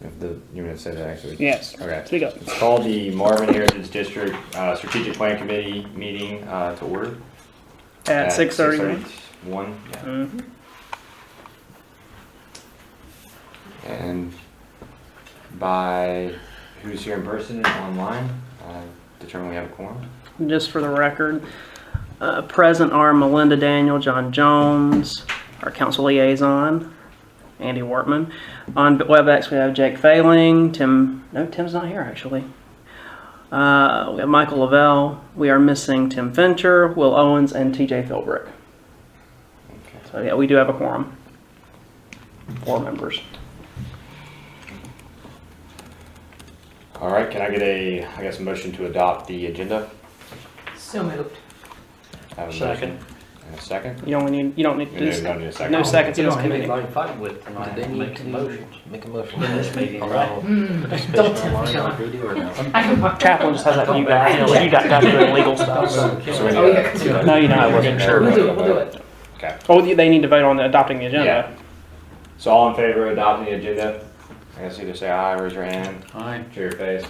You want to say that actually? Yes. Okay. Speak up. It's called the Marvin Heritage District Strategic Plan Committee meeting to order. At 6:31. 6:31, yeah. Mm-hmm. And by who's here in person and online, determine we have a quorum. Just for the record, present are Melinda Daniel, John Jones, our council liaison, Andy Wortman. On WebEx we have Jake Failing, Tim's not here actually. We have Michael Lavelle. We are missing Tim Fincher, Will Owens, and TJ Philbrick. Okay. So yeah, we do have a quorum. 4 members. All right, can I get a motion to adopt the agenda? So moved. I have a Second. motion and a second. You don't need to You do don't need a second. no seconds You in this don't have committee. anybody to fight with Do tonight. they need Make a to motion. make a motion? In this meeting, right? Don't tell me, John. They do or no? Chaplain just has that for you guys. You know, you got guys doing legal stuff. So we need Oh, yeah. No, you know I wasn't sure. We'll do it, we'll do it. Okay. Oh, they need to vote on adopting the agenda. Yeah. So all in favor of adopting the agenda? I guess either say aye, raise your hand, Aye. show your face.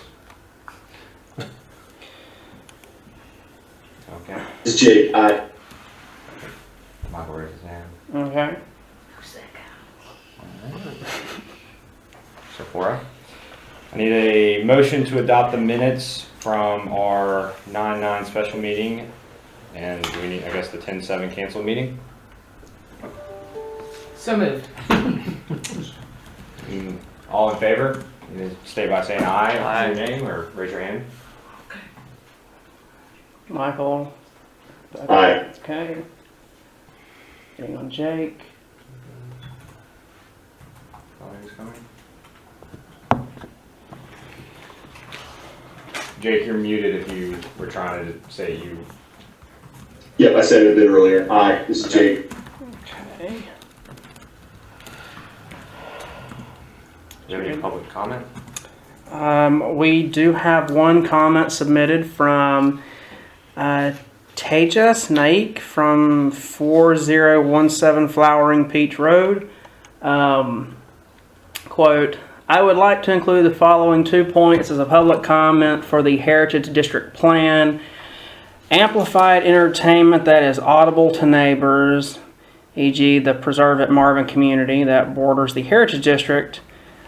Okay. It's Jake. Aye. Michael raised his hand. Okay. Sephora. I need a motion to adopt the minutes from our 9/9 special meeting, and do we need, I guess, the 10/7 canceled meeting. So moved. All in favor? You stay by saying aye, Aye. or your name, or raise your hand. Michael. Aye. Okay. Getting on Jake. Oh, who's coming? Jake, you're muted if you were trying to say you. Yep, I said it a bit earlier. Aye. This is Jake. Okay. Do you have any public comment? We do have one comment submitted from Tejas Naik from 4017 Flowering Peach Road. Quote, I would like to include the following 2 points as a public comment for the Heritage District Plan. Amplified entertainment that is audible to neighbors, e.g. the Preserve at Marvin community that borders the Heritage District,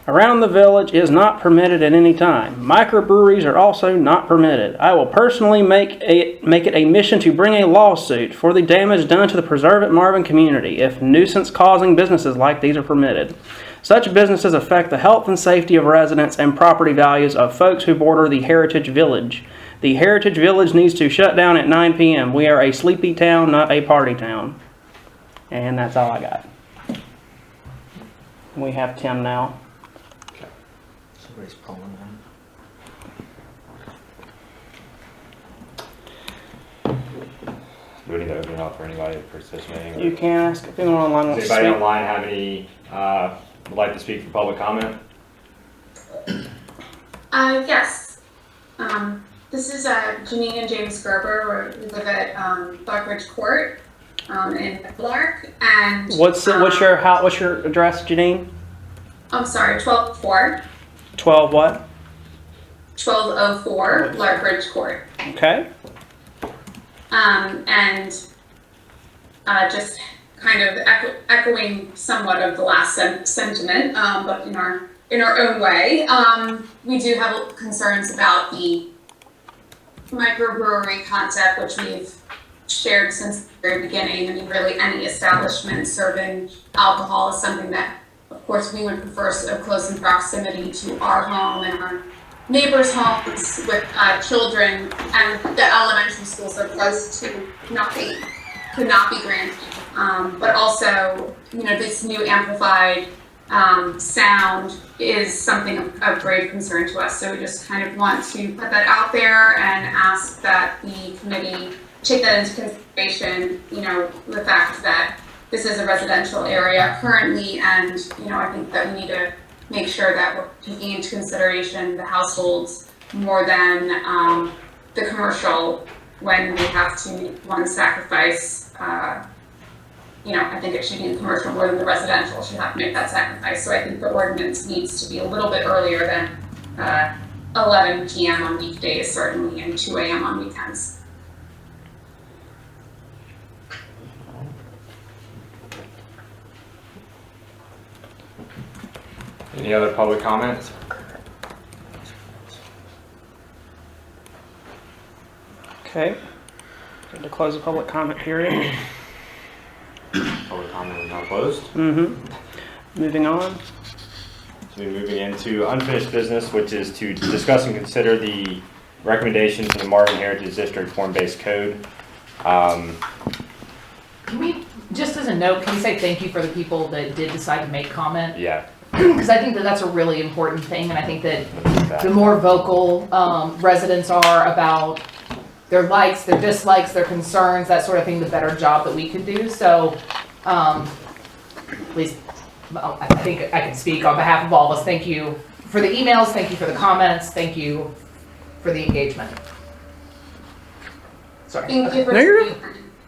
around the village is not permitted at any time. Microbreweries are also not permitted. I will personally make it a mission to bring a lawsuit for the damage done to the Preserve at Marvin community if nuisance-causing businesses like these are permitted. Such businesses affect the health and safety of residents and property values of folks who border the Heritage Village. The Heritage Village needs to shut down at 9 p.m. We are a sleepy town, not a party town. And that's all I got. We have Tim now. Somebody's pulling them. Do we need to open it up for anybody participating? You can ask if anyone online wants Does to anybody speak. online have any, would like to speak for public comment? Yes. This is Janine and James Gerber. We live at Black Ridge Court in Lark. And What's your address, Janine? I'm sorry, 1204. 12 what? 1204 Lark Ridge Court. Okay. And just kind of echoing somewhat of the last sentiment, but in our own way, we do have concerns about the microbrewery concept, which we've shared since the very beginning. I mean, really, any establishment serving alcohol is something that, of course, we would prefer so close in proximity to our home and our neighbors' homes with children, and the elementary schools are close to could not be granted. But also, this new amplified sound is something of grave concern to us. So we just kind of want to put that out there and ask that the committee take that into consideration, the fact that this is a residential area currently, and, I think that we need to make sure that we're taking into consideration the households more than the commercial when we have to, sacrifice I think it should be in commercial more than the residential should have to make that sacrifice. So I think the ordinance needs to be a little bit earlier than 11 p.m. on weekdays, certainly, and 2 a.m. on weekends. Any other public comments? Okay. Good to close the public comment period. Public comment is now closed. Moving on. So we're moving into unfinished business, which is to discuss and consider the recommendation for the Marvin Heritage District form-based code. Can we, just as a note, can we say thank you for the people that did decide to make comment? Yeah. Because I think that that's a really important thing, and I think that the more vocal residents are about their likes, their dislikes, their concerns, that sort of thing, the better job that we can do. So, at least, well, I think I can speak on behalf of all of us. Thank you for the emails, thank you for the comments, thank you for the engagement. Sorry. Thank you for No, you're-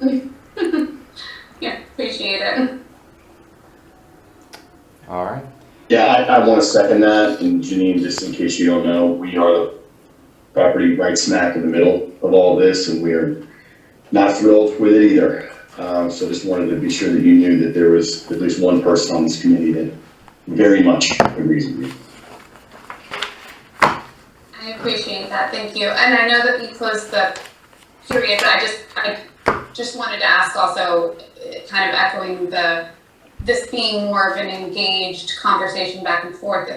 speaking. Yeah, appreciate it. All right. Yeah, I want to second that, and Janine, just in case you don't know, we are the property right smack in the middle of all this, and we are not thrilled with it either. So just wanted to be sure that you knew that there was at least one person on this committee that very much agrees with you. I appreciate that, thank you. And I know that we closed the period, but I just wanted to ask also, kind of echoing this being more of an engaged conversation back and forth.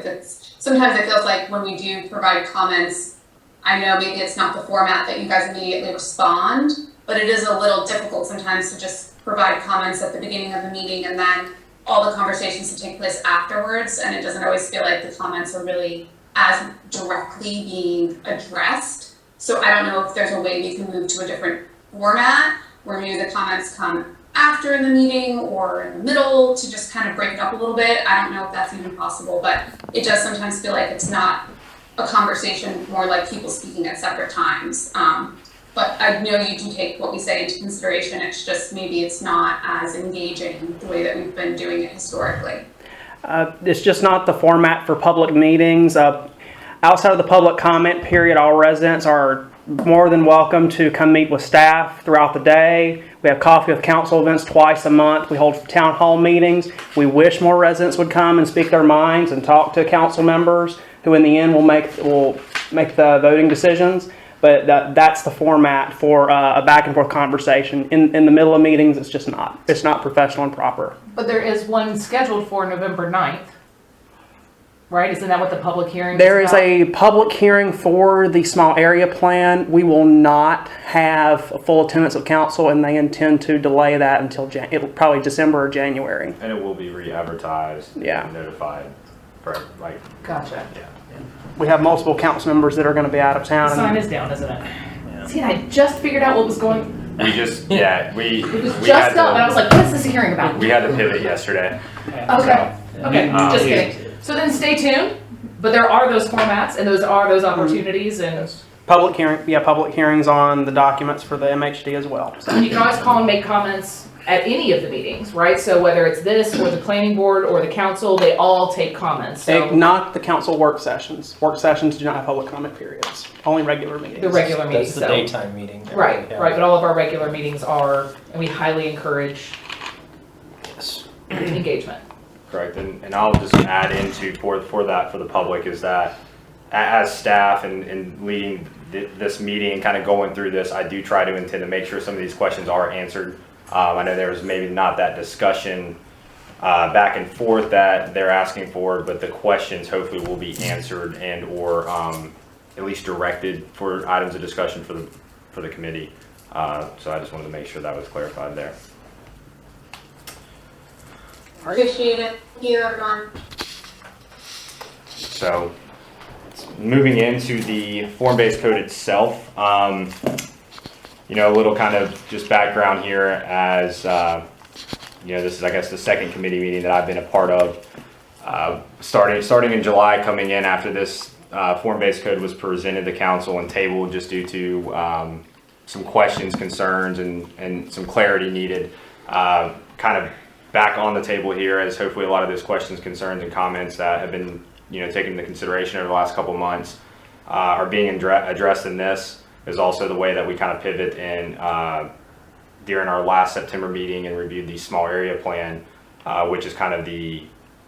Sometimes it feels like when we do provide comments, I know maybe it's not the format that you guys immediately respond, but it is a little difficult sometimes to just provide comments at the beginning of the meeting and then all the conversations to take place afterwards, and it doesn't always feel like the comments are really as directly being addressed. So I don't know if there's a way we can move to a different format where maybe the comments come after in the meeting or in the middle to just kind of break it up a little bit. I don't know if that's even possible, but it does sometimes feel like it's not a conversation, more like people speaking at separate times. But I know you do take what we say into consideration. It's just maybe it's not as engaging the way that we've been doing it historically. It's just not the format for public meetings. Outside of the public comment period, all residents are more than welcome to come meet with staff throughout the day. We have coffee with council events twice a month. We hold town hall meetings. We wish more residents would come and speak their minds and talk to council members who in the end will make the voting decisions. But that's the format for a back and forth conversation. In the middle of meetings, it's just not. It's not professional and proper. But there is one scheduled for November 9th, right? Isn't that what the public hearing is There is about? a public hearing for the small area plan. We will not have a full attendance of council, and they intend to delay that until it'll probably December or January. And it will be re-advertised. Yeah. And notified for, like, Gotcha. yeah. We have multiple council members that are going to be out of The town. sign is down, isn't it? See, I just figured out what was going. We just, yeah, we. It was we just had up, and I to- was like, "What is this hearing about?" We had to pivot yesterday. Okay. Okay. Um, Just kidding. So then, stay tuned. But there are those formats, and those are those opportunities, and Public hearings on the documents for the MHD as well. So. you can always call and make comments at any of the meetings, right? So whether it's this or the planning board or the council, they all take comments. So Not the council work sessions. Work sessions do not have public comment periods. Only regular meetings. the regular meetings. That's the so. daytime meeting. Right, Yeah. right. But all of our regular meetings are, and we highly encourage engagement. Correct, and I'll just add into for the public is that as staff and leading this meeting and kind of going through this, I do try to intend to make sure some of these questions are answered. I know there was maybe not that discussion back and forth that they're asking for, but the questions hopefully will be answered and or at least directed for items of discussion for the committee. So I just wanted to make sure that was clarified there. Appreciate it. Thank you, everyone. So, moving into the form-based code itself, you know, a little kind of just background here as, you know, this is, I guess, the second committee meeting that I've been a part of. Starting in July, coming in after this form-based code was presented to council and tabled just due to some questions, concerns, and some clarity needed. kind of back on the table here, as hopefully a lot of those questions, concerns, and comments that have been, taken into consideration over the last couple months are being addressed in this. Is also the way that we kind of pivot in during our last September meeting and reviewed the small area plan, which is kind of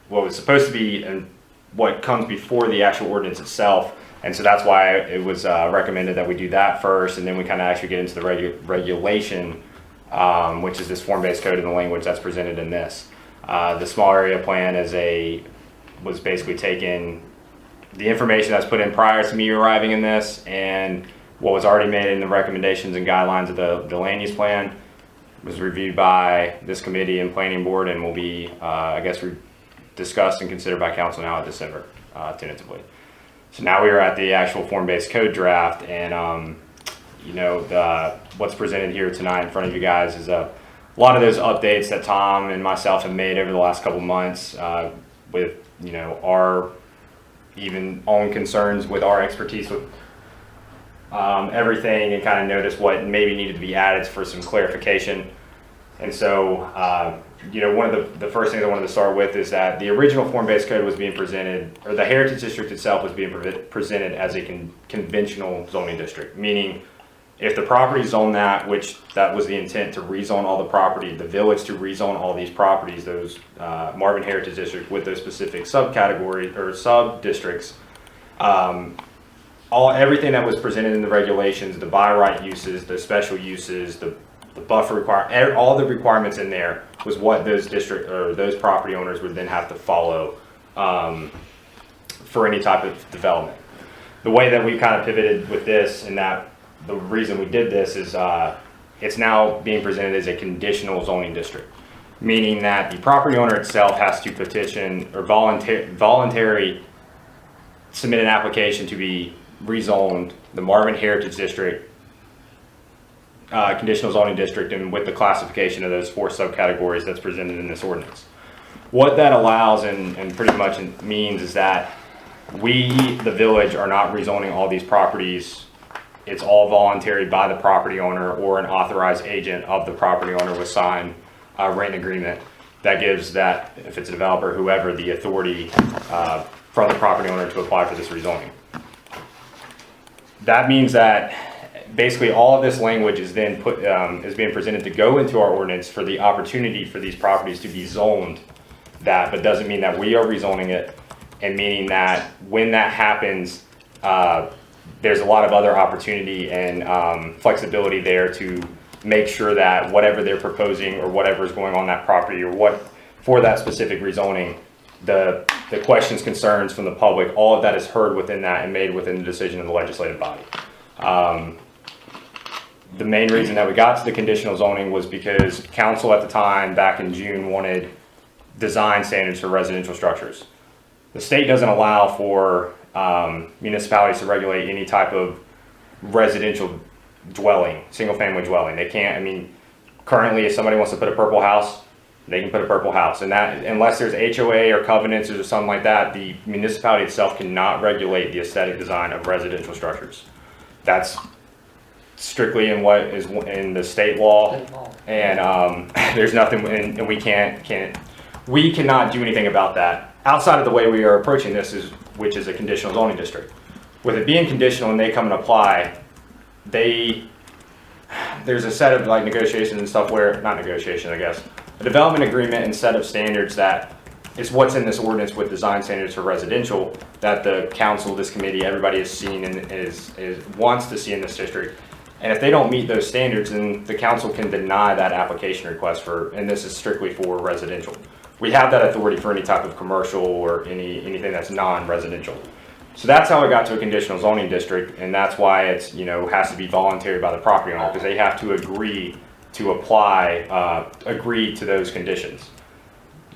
what was supposed to be and what comes before the actual ordinance itself. And so that's why it was recommended that we do that first, and then we kind of actually get into the regulation, which is this form-based code and the language that's presented in this. The small area plan was basically taking the information that's put in prior to me arriving in this and what was already made in the recommendations and guidelines of the land use plan was reviewed by this committee and planning board and will be, discussed and considered by council now in December, tentatively. So now we are at the actual form-based code draft, and what's presented here tonight in front of you guys is a lot of those updates that Tom and myself have made over the last couple months with our even own concerns with our expertise with everything, and kind of notice what maybe needed to be added for some clarification. And so, one of the first things I wanted to start with is that the original form-based code was being presented, or the Heritage District itself was being presented as a conventional zoning district, meaning if the property zoned that, which that was the intent to rezone all the property, the village to rezone all these properties, those Marvin Heritage District with those specific subcategories or sub-districts, everything that was presented in the regulations, the by right uses, the special uses, the buffer requirement, all the requirements in there was what those those property owners would then have to follow for any type of development. The way that we kind of pivoted with this, and that the reason we did this is it's now being presented as a conditional zoning district, meaning that the property owner itself has to petition or voluntarily submit an application to be rezoned the Marvin Heritage District, conditional zoning district, and with the classification of those 4 subcategories that's presented in this ordinance. What that allows and pretty much means is that we, the village, are not rezoning all these properties. It's all voluntary by the property owner or an authorized agent of the property owner with signed rent agreement that gives that, if it's a developer, whoever, the authority from the property owner to apply for this rezoning. That means that basically all of this language is then is being presented to go into our ordinance for the opportunity for these properties to be zoned that, but doesn't mean that we are rezoning it, and meaning that when that happens, there's a lot of other opportunity and flexibility there to make sure that whatever they're proposing or whatever is going on that property or what for that specific rezoning, the questions, concerns from the public, all of that is heard within that and made within the decision of the legislative body. The main reason that we got to the conditional zoning was because council at the time, back in June, wanted design standards for residential structures. The state doesn't allow for municipalities to regulate any type of residential dwelling, single-family dwelling. They can't. Currently, if somebody wants to put a purple house, they can put a purple house, and that, unless there's HOA or covenants or something like that, the municipality itself cannot regulate the aesthetic design of residential structures. That's strictly in what is in the state law, and there's nothing, and we cannot do anything about that outside of the way we are approaching this, which is a conditional zoning district. With it being conditional and they come and apply, there's a set of negotiations and stuff where, not negotiation, I guess, a development agreement and set of standards that is what's in this ordinance with design standards for residential that the council, this committee, everybody has seen and wants to see in this district. And if they don't meet those standards, then the council can deny that application request and this is strictly for residential. We have that authority for any type of commercial or anything that's non-residential. So that's how it got to a conditional zoning district, and that's why it's, has to be voluntary by the property owner, because they have to agree to agree to those conditions.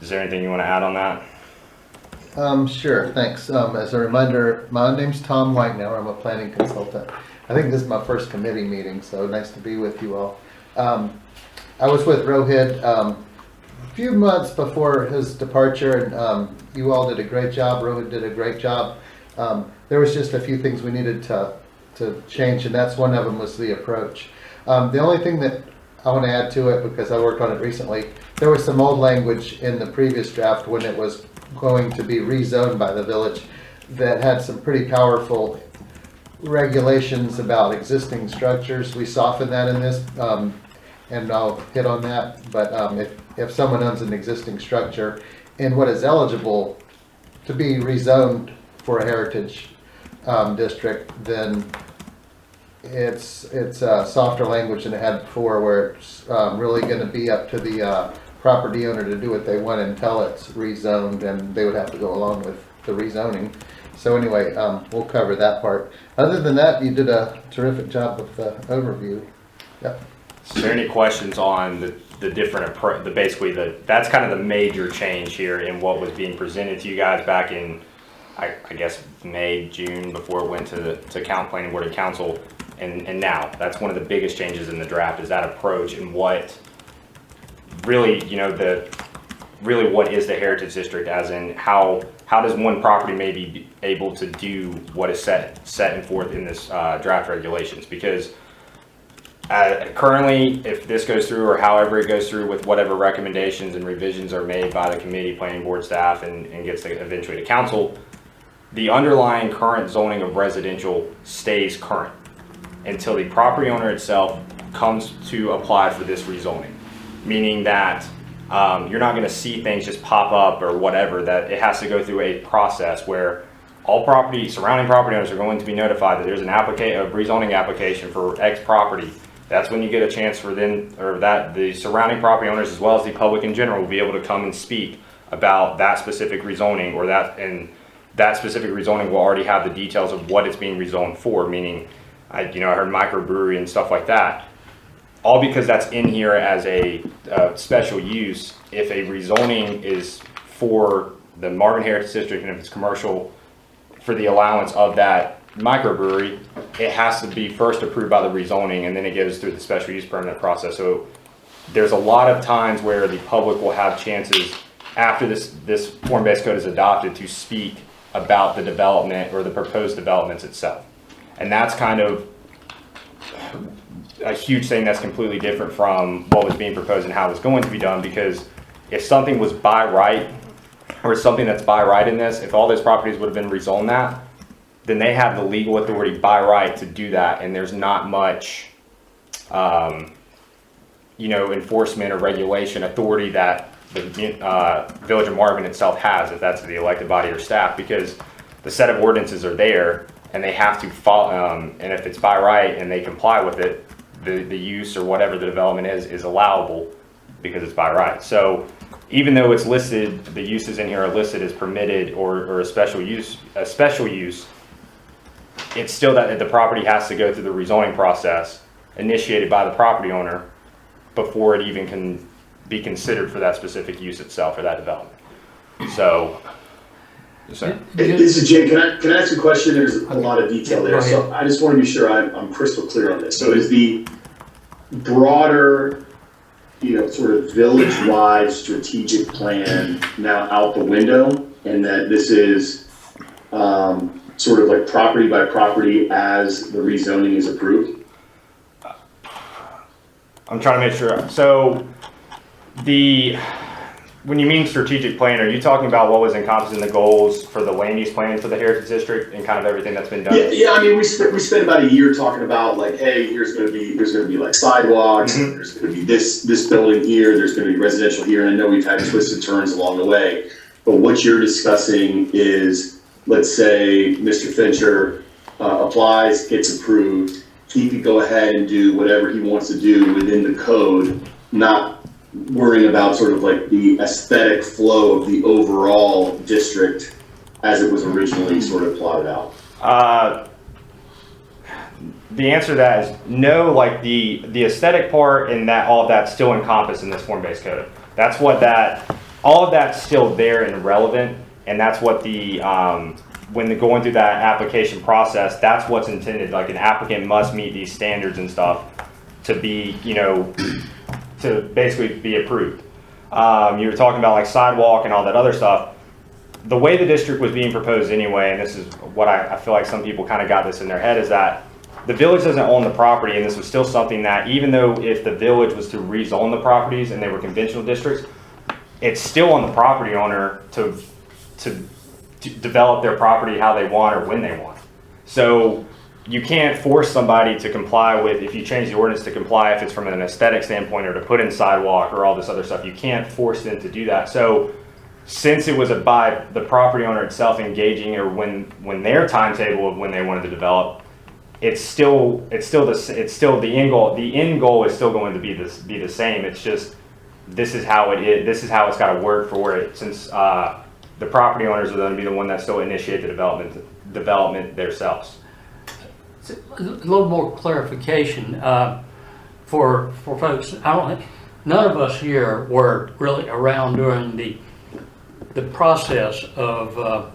Is there anything you want to add on that? Sure, thanks. As a reminder, my name's Tom Whitenauer. I'm a planning consultant. I think this is my first committee meeting, so nice to be with you all. I was with Rohit a few months before his departure, and you all did a great job. Rohit did a great job. There was just a few things we needed to change, and that's one of them was the approach. The only thing that I want to add to it because I worked on it recently. There was some old language in the previous draft when it was going to be rezoned by the village that had some pretty powerful regulations about existing structures. We softened that in this, and I'll hit on that. But if someone owns an existing structure and what is eligible to be rezoned for a heritage district, then it's softer language than it had before, where it's really going to be up to the property owner to do what they want until it's rezoned, and they would have to go along with the rezoning. So anyway, we'll cover that part. Other than that, you did a terrific job with the overview. Yep. Is there any questions on the different that's kind of the major change here in what was being presented to you guys back in, I guess, May, June, before it went to planning board and council, and now that's one of the biggest changes in the draft, is that approach and what really, you know, what is the heritage district, as in how does one property maybe be able to do what is set and forth in this draft regulations? Because currently, if this goes through, or however it goes through with whatever recommendations and revisions are made by the committee, planning board staff, and gets eventually to council, the underlying current zoning of residential stays current until the property owner itself comes to apply for this rezoning. Meaning that you're not going to see things just pop up or whatever, that it has to go through a process where all surrounding property owners are going to be notified that there's a rezoning application for X property. That's when you get a chance for them, or that the surrounding property owners as well as the public in general will be able to come and speak about that specific rezoning, or that specific rezoning will already have the details of what it's being rezoned for, meaning, I heard microbrewery and stuff like that. All because that's in here as a special use. If a rezoning is for the Marvin Heritage District, and if it's commercial, for the allowance of that microbrewery, it has to be first approved by the rezoning, and then it goes through the special use permit process. So there's a lot of times where the public will have chances after this form-based code is adopted to speak about the development or the proposed developments itself. And that's kind of a huge thing that's completely different from what was being proposed and how it was going to be done, because if something was by right, or something that's by right in this, if all those properties would have been rezoned that, then they have the legal authority by right to do that, and there's not much enforcement or regulation authority that the Village of Marvin itself has, if that's the elected body or staff, because the set of ordinances are there and they have to follow, and if it's by right and they comply with it, the use or whatever the development is allowable because it's by right. So even though it's listed, the uses in here are listed as permitted or a special use, it's still that the property has to go through the rezoning process initiated by the property owner before it even can be considered for that specific use itself or that development. So, sorry. This is Jim. Can I ask a question? There's a lot of detail there, so I just want to be sure I'm crystal clear on this. So is the broader, sort of village-wide strategic plan now out the window, and that this is sort of like property by property as the rezoning is approved? I'm trying to make sure. So when you mean strategic plan, are you talking about what was encompassed in the goals for the land use plan for the Heritage District and kind of everything that's been done? Yeah. I mean, we spent about a year talking about, like, hey, there's going to be like sidewalks, Mm-hmm. there's going to be this building here, there's going to be residential here, and I know we've had twisted turns along the way. But what you're discussing is, let's say Mr. Fincher applies, gets approved, he could go ahead and do whatever he wants to do within the code, not worrying about sort of like the aesthetic flow of the overall district as it was originally sort of plotted out? The answer to that is no. Like the aesthetic part and that, all of that's still encompassed in this form-based code. That's what all of that's still there and relevant, and that's what when they're going through that application process, that's what's intended. Like, an applicant must meet these standards and stuff to be, to basically be approved. You were talking about like sidewalk and all that other stuff. The way the district was being proposed anyway, and this is what I feel like some people kind of got this in their head, is that the village doesn't own the property, and this was still something that, even though if the village was to rezone the properties and they were conventional districts, it's still on the property owner to develop their property how they want or when they want. So you can't force somebody to comply with, if you change the ordinance to comply, if it's from an aesthetic standpoint or to put in sidewalk or all this other stuff, you can't force them to do that. So since it was by the property owner itself engaging, or when their timetable of when they wanted to develop, it's still the end goal. The end goal is still going to be the same. It's just, this is how it is. This is how it's got to work for where it, since the property owners are going to be the one that still initiate the development themselves. So, a little more clarification for folks. None of us here were really around during the process of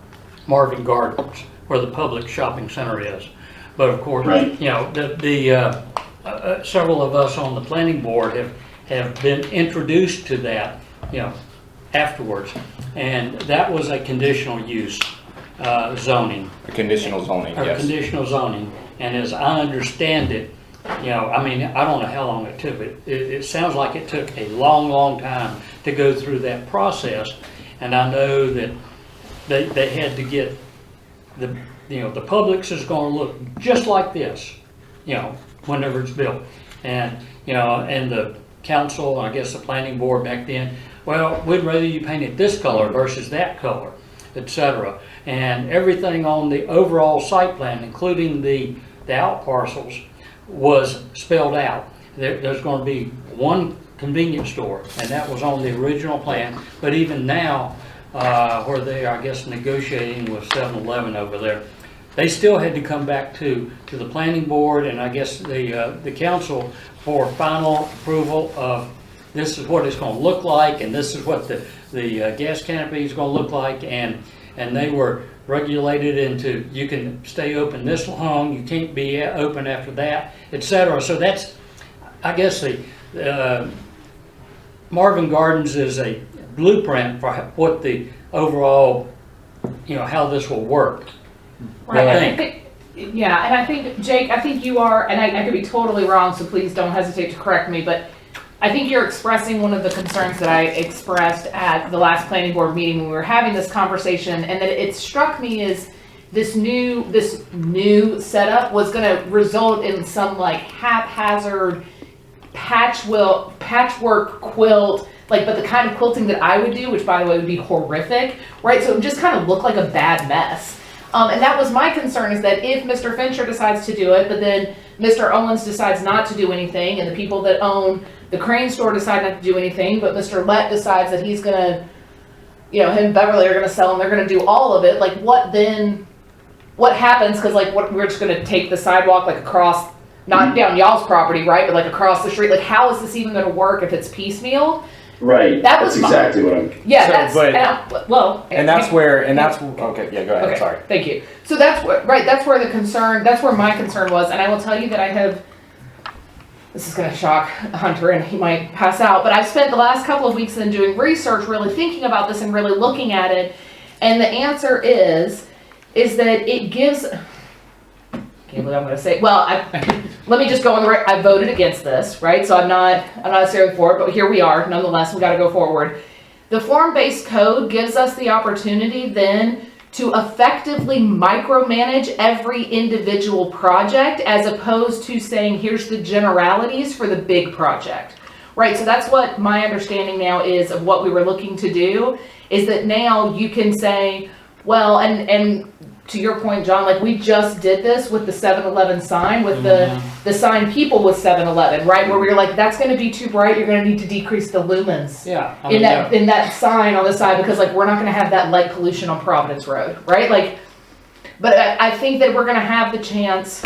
Marvin Gardens, where the public shopping center is. But of course, Right. you know, several of us on the planning board have been introduced to that, you know, afterwards, and that was a conditional use zoning. Conditional zoning, Or yes. conditional zoning, and as I understand it, you know, I mean, I don't know how long it took, but it sounds like it took a long time to go through that process, and I know that they had to get the Publix is going to look just like this, you know, whenever it's built, and you know, and the council, I guess the planning board back then, well, we'd rather you paint it this color versus that color, etc. And everything on the overall site plan, including the out parcels, was spelled out. There's going to be one convenience store, and that was on the original plan. But even now, where they are, I guess, negotiating with 7-Eleven over there, they still had to come back to the planning board and I guess the council for final approval of this is what it's going to look like, and this is what the gas canopy is going to look like, and they were regulated into, you can stay open this long, you can't be open after that, etc. So that's, I guess, Marvin Gardens is a blueprint for what the overall, you know, how this will work. Right, I I think, yeah, and I think, Jake, I think you are, and I could be totally wrong, so please don't hesitate to correct me, but I think you're expressing one of the concerns that I expressed at the last planning board meeting when we were having this conversation, and that it struck me as this new setup was going to result in some like haphazard patchwork quilt, like, but the kind of quilting that I would do, which by the way would be horrific, right? So it would just kind of look like a bad mess. And that was my concern, is that if Mr. Fincher decides to do it, but then Mr. Owens decides not to do anything, and the people that own the Crane store decide not to do anything, but Mr. Lett decides that he's gonna, you know, him and Beverly are gonna sell and they're gonna do all of it, like what happens? Because like we're just gonna take the sidewalk like across, not down y'all's property, right, but like across the street. Like how is this even gonna work if it's piecemeal? Right, That that's was exactly what I'm, Yeah, So, that's, okay, yeah, go ahead, Okay, sorry. thank you. So that's where the concern, that's where my concern was, and I will tell you that I have, this is gonna shock Hunter and he might pass out, but I've spent the last couple of weeks then doing research, really thinking about this and really looking at it, and the answer is that it gives, can't believe I'm gonna say, well, let me just go on the I voted against this, right? So I'm not necessarily for it, but here we are, nonetheless, we gotta go forward. The form-based code gives us the opportunity then to effectively micromanage every individual project, as opposed to saying, here's the generalities for the big project, right? So that's what my understanding now is of what we were looking to do, is that now you can say, well, and to your point, John, like we just did this with the 7-Eleven sign, with the sign people with 7-Eleven, right? Where we were like, that's gonna be too bright, you're gonna need to decrease the lumens in that sign on the side, because like we're not gonna have that light pollution on Providence Road, right? Like, but I think that we're gonna have the chance,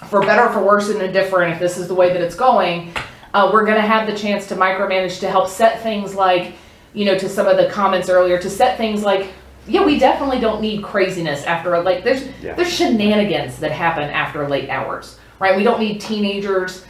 for better or for worse and indifferent, if this is the way that it's going, we're gonna have the chance to micromanage, to help set things like, you know, to some of the comments earlier, to set things like, yeah, we definitely don't need craziness after, like, there's shenanigans that happen after late hours, right? We don't need teenagers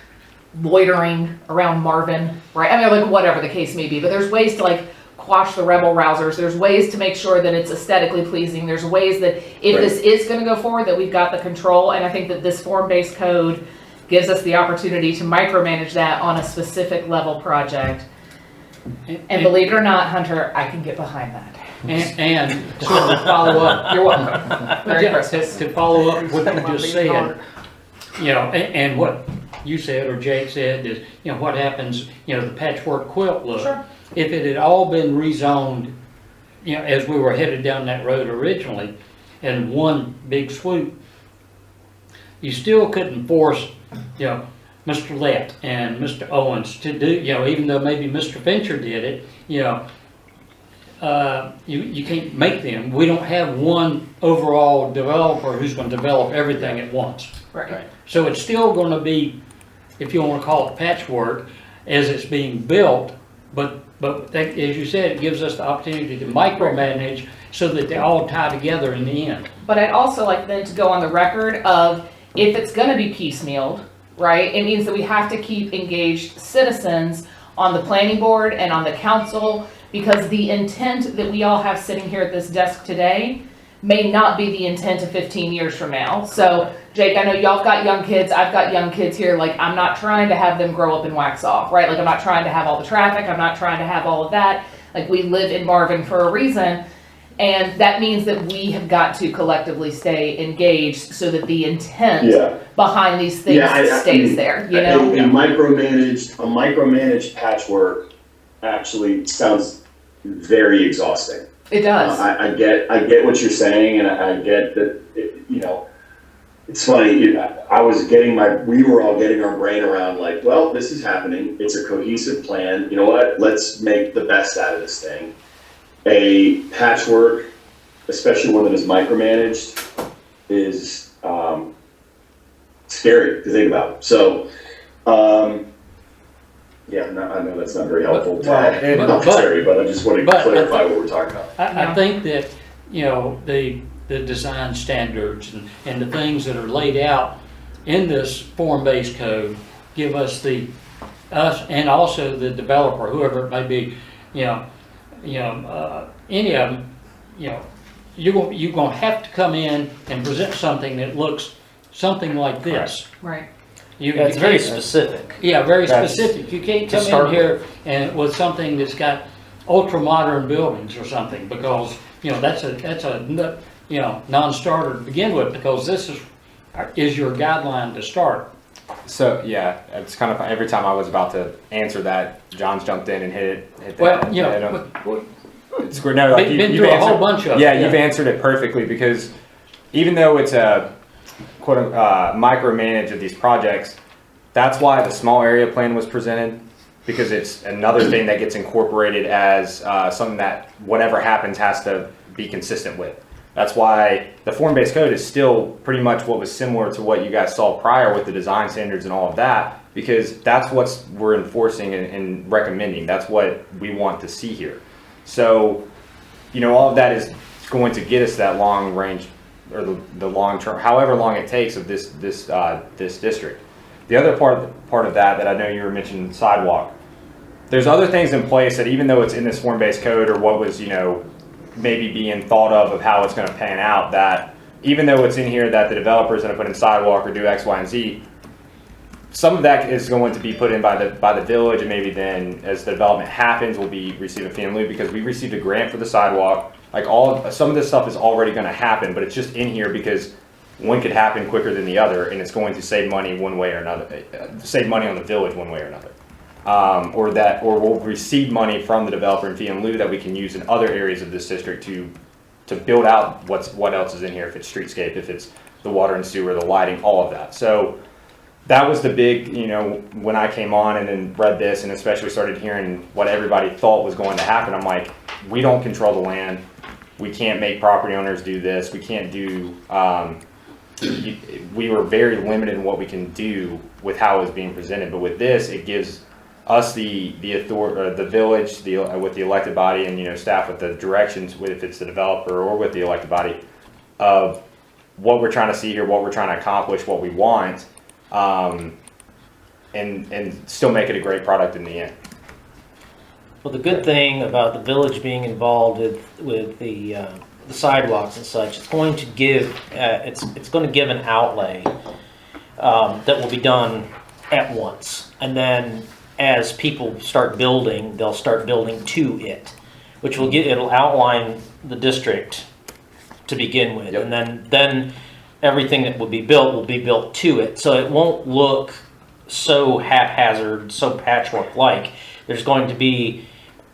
loitering around Marvin, right? I mean, like, whatever the case may be, but there's ways to, like, quash the rebel rousers. There's ways to make sure that it's aesthetically pleasing. There's ways that if Right. this is going to go forward, that we've got the control. And I think that this form-based code gives us the opportunity to micromanage that on a specific level project. And believe it or not, Hunter, I can get behind that. And to follow up, You're welcome. Merry Christmas. to follow up what you just said, you know, and what you said or Jake said is, you know, what happens, you know, the patchwork quilt look. Sure. If it had all been rezoned, you know, as we were headed down that road originally, in one big swoop, you still couldn't force, you know, Mr. Lett and Mr. Owens to do, you know, even though maybe Mr. Fincher did it, you know, you can't make them. We don't have one overall developer who's going to develop everything at once. Right. So it's still going to be, if you want to call it patchwork, as it's being built, but that, as you said, it gives us the opportunity to micromanage so that they all tie together in the end. But I'd also like then to go on the record of, if it's gonna be piecemealed, right, it means that we have to keep engaged citizens on the planning board and on the council, because the intent that we all have sitting here at this desk today may not be the intent of 15 years from now. So, Jake, I know y'all got young kids, I've got young kids here, like, I'm not trying to have them grow up in Waxhaw, right? Like, I'm not trying to have all the traffic, I'm not trying to have all of that. Like, we live in Marvin for a reason, and that means that we have got to collectively stay engaged so that the intent Yeah. behind these things stays there, you know? A micromanaged patchwork actually sounds very exhausting. It does. I get what you're saying, and I get that, you know, it's funny, we were all getting our brain around like, well, this is happening, it's a cohesive plan, you know what, let's make the best out of this thing. A patchwork, especially one that is micromanaged, is scary to think about. So, yeah, no, I know that's not very helpful to add commentary, but I just want to clarify what we're talking about. I think that, you know, the design standards and the things that are laid out in this form-based code give us us and also the developer, whoever it may be, any of them, you know, you're going to have to come in and present something that looks something like this. Right. It's very specific. Yeah, very That's- specific. You can't to come start in here and with something that's got ultra-modern buildings or something, because, you know, that's a you know, non-starter to begin with, because this is your guideline to start. So yeah, it's kind of every time I was about to answer that, John's jumped in and hit that. Well, you know, it's no, like been you've through a answered, whole bunch of yeah, it, you've answered it perfectly, because even though it's a quote micromanage of these projects, that's why the small area plan was presented, because it's another thing that gets incorporated as something that whatever happens has to be consistent with. That's why the form-based code is still pretty much what was similar to what you guys saw prior with the design standards and all of that, because that's what we're enforcing and recommending. That's what we want to see here. So, you know, all of that is going to get us that long range, or the long term, however long it takes of this district. The other part of that I know you were mentioning sidewalk. There's other things in place that, even though it's in this form-based code, or what was, you know, maybe being thought of how it's going to pan out, that even though it's in here that the developer is going to put in sidewalk or do X, Y, and Z, some of that is going to be put in by the village, and maybe then as the development happens, we'll be receiving fee in lieu, because we received a grant for the sidewalk. Like some of this stuff is already going to happen, but it's just in here because one could happen quicker than the other, and it's going to save money one way or another, save money on the village one way or another. Or we'll receive money from the developer in fee in lieu that we can use in other areas of this district to build out what else is in here, if it's streetscape, if it's the water and sewer, the lighting, all of that. So that was the big, you know, when I came on and then read this, and especially started hearing what everybody thought was going to happen, I'm like, we don't control the land. We can't make property owners do this. We can't do, we were very limited in what we can do with how it was being presented. But with this, it gives us the authority, the village, with the elected body, and, you know, staff with the directions, if it's the developer or with the elected body, of what we're trying to see here, what we're trying to accomplish, what we want, and still make it a great product in the end. Well, the good thing about the village being involved with the sidewalks and such, it's going to give it's going to give an outlay that will be done at once, and then as people start building, they'll start building to it, which it'll outline the district to begin with, Yep. and then everything that will be built to it, so it won't look so haphazard, so patchwork like. There's going to be,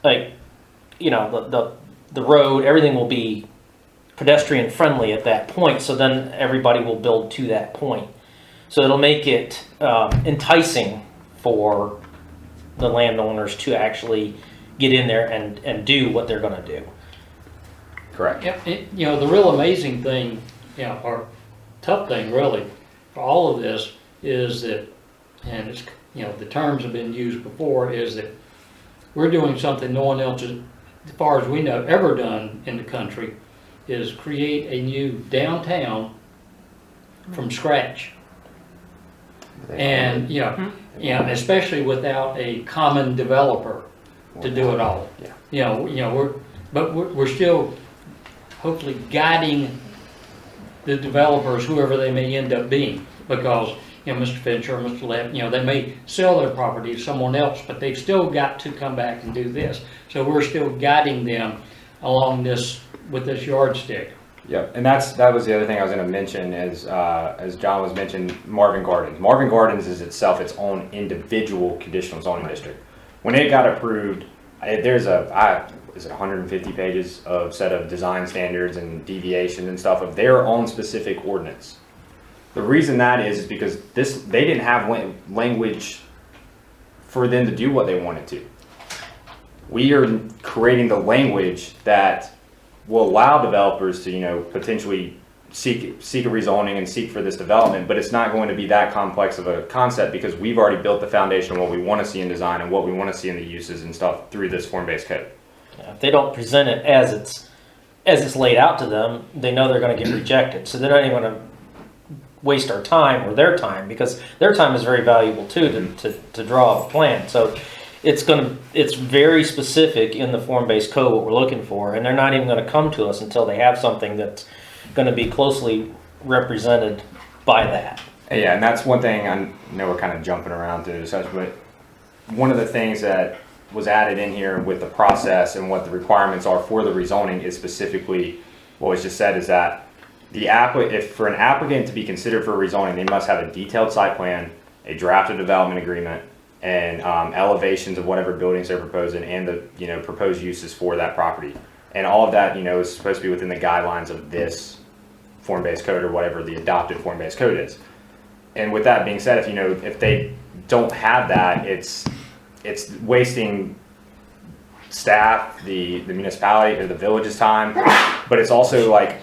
like, you know, the road, everything will be pedestrian friendly at that point, so then everybody will build to that point. So it'll make it enticing for the landowners to actually get in there and do what they're going to do. Correct. Yep, you know, the real amazing thing, you know, or tough thing really, for all of this is that, and it's, you know, the terms have been used before, is that we're doing something no one else, as far as we know, ever done in the country, is create a new downtown from scratch. And, you know, especially without a common developer to do it all. Yeah. You know, we're still hopefully guiding the developers, whoever they may end up being, because, you know, Mr. Fincher, Mr. Lepp, you know, they may sell their property to someone else, but they've still got to come back and do this. So we're still guiding them along this, with this yardstick. Yep, and that was the other thing I was going to mention, as John was mentioning, Marvin Gardens. Marvin Gardens is itself its own individual conditional zoning district. When it got approved, there's is it 150 pages of set of design standards and deviation and stuff of their own specific ordinance. The reason that is because they didn't have language for them to do what they wanted to. We are creating the language that will allow developers to, you know, potentially seek a rezoning and seek for this development, but it's not going to be that complex of a concept because we've already built the foundation of what we want to see in design and what we want to see in the uses and stuff through this form-based code. If they don't present it as it's laid out to them, they know they're going to get rejected. So they're not even going to waste our time or their time, because their time is very valuable too to draw a plan. So it's very specific in the form-based code what we're looking for, and they're not even going to come to us until they have something that's going to be closely represented by that. Yeah, and that's one thing. I know we're kind of jumping around to such, but one of the things that was added in here with the process and what the requirements are for the rezoning is specifically what was just said, is that if for an applicant to be considered for rezoning, they must have a detailed site plan, a drafted development agreement, and elevations of whatever buildings they're proposing, and the, you know, proposed uses for that property. And all of that, you know, is supposed to be within the guidelines of this form-based code or whatever the adopted form-based code is. And with that being said, if they don't have that, it's wasting staff, the municipality or the village's time, but it's also like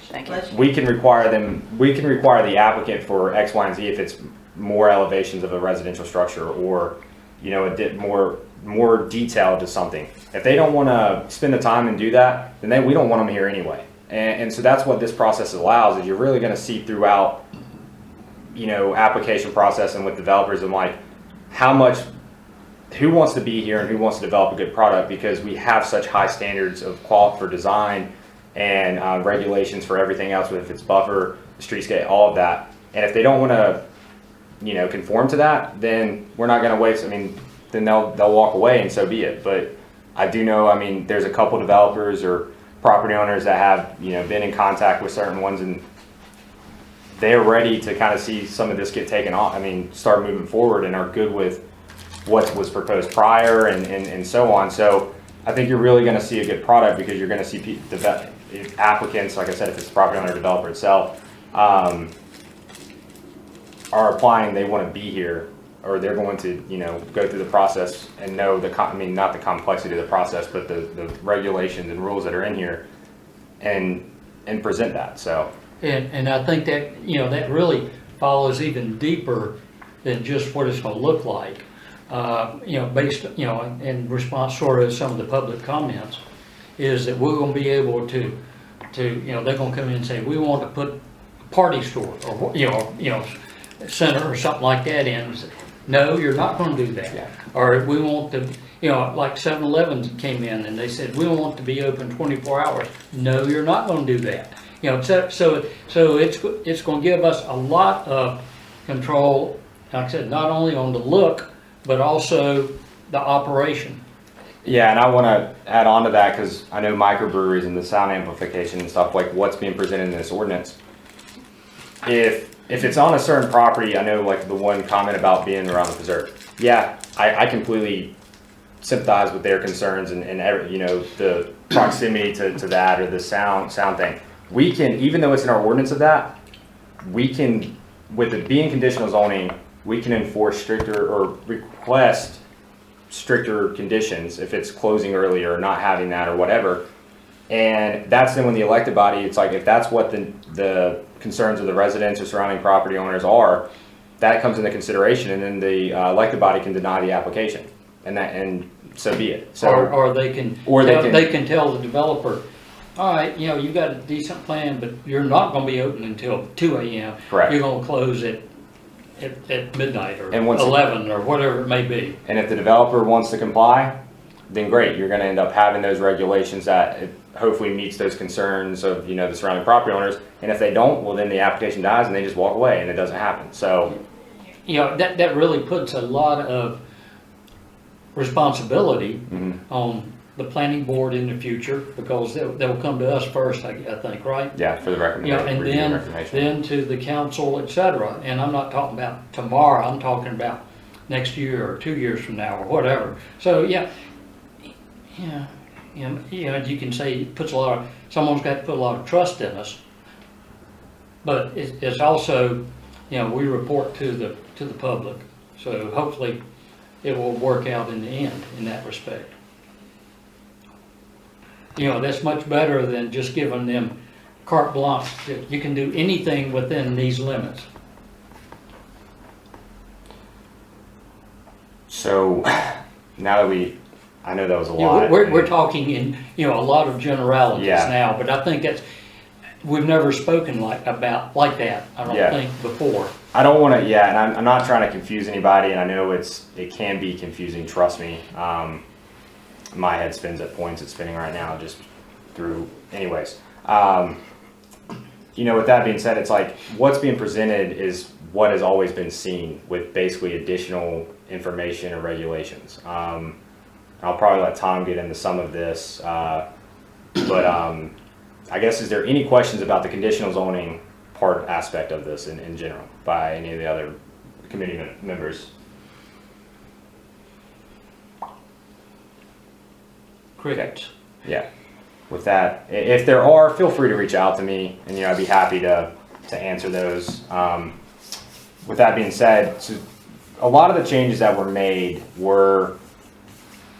we can require the applicant for X, Y, and Z if it's more elevations of a residential structure, or, you know, a bit more detailed to something. If they don't want to spend the time and do that, then we don't want them here anyway. And so that's what this process allows, is you're really going to see throughout, you know, application process and with developers, and like who wants to be here and who wants to develop a good product, because we have such high standards of quality for design and regulations for everything else, if it's buffer, streetscape, all of that. And if they don't want to, you know, conform to that, then we're not going to waste. I mean, then they'll walk away, and so be it. But I do know, I mean, there's a couple developers or property owners that have, you know, been in contact with certain ones, and they're ready to kind of see some of this get taken off. I mean, start moving forward, and are good with what was proposed prior and so on. So I think you're really going to see a good product, because you're going to see applicants, like I said, if it's the property owner or developer itself, are applying, they want to be here, or they're going to, you know, go through the process and know not the complexity of the process, but the regulations and rules that are in here, and present that. So And I think that, you know, that really follows even deeper than just what it's going to look like. You know, based, you know, in response sort of to some of the public comments, is that we're going to be able to, you know, they're going to come in and say, we want to put a party store, or, you know, center or something like that in. No, you're not gonna do that. Yeah. Or we want to, like 7-Elevens came in and they said, we want to be open 24 hours. No, you're not gonna do that. So it's gonna give us a lot of control, like I said, not only on the look, but also the operation. Yeah, and I want to add on to that because I know microbreweries and the sound amplification and stuff, like what's being presented in this ordinance. If it's on a certain property, I know like the one comment about being around the preserve. Yeah, I completely sympathize with their concerns and the proximity to that or the sound thing. We can, even though it's in our ordinance of that, we can, with it being conditional zoning, we can enforce stricter or request stricter conditions if it's closing earlier or not having that or whatever. And that's then when the elected body, it's like if that's what the concerns of the residents or surrounding property owners are, that comes into consideration, and then the elected body can deny the application, and so be it. So Or they can tell the developer, all right, you've got a decent plan, but you're not gonna be open until 2 a.m. Correct. You're gonna close at midnight or And once 11 or whatever it may be. And if the developer wants to comply, then great. You're going to end up having those regulations that it hopefully meets those concerns of the surrounding property owners. And if they don't, well then the application dies and they just walk away and it doesn't happen. So that really puts a lot of responsibility on the planning board in the future, because they'll come to us first, I think, right? yeah, for the recommendation. And then to the council, etc. And I'm not talking about tomorrow, I'm talking about next year or 2 years from now or whatever. So you can say it puts someone's got to put a lot of trust in us, but it's also, we report to the public. So hopefully it will work out in the end in that respect. That's much better than just giving them carte blanche. You can do anything within these limits. So now that I know that was a lot. We're talking in, a lot of generalities Yeah. now, but I think we've never spoken like that, I don't think, before. I don't want to, and I'm not trying to confuse anybody, and I know it can be confusing, trust me. My head spins at points, it's spinning right now just through, anyways. With that being said, it's like what's being presented is what has always been seen with basically additional information or regulations. I'll probably let Tom get into some of this, but I guess, is there any questions about the conditional zoning aspect of this in general by any of the other committee members? Crickets. Yeah. With that, if there are, feel free to reach out to me, and I'd be happy to answer those. With that being said, so a lot of the changes that were made were,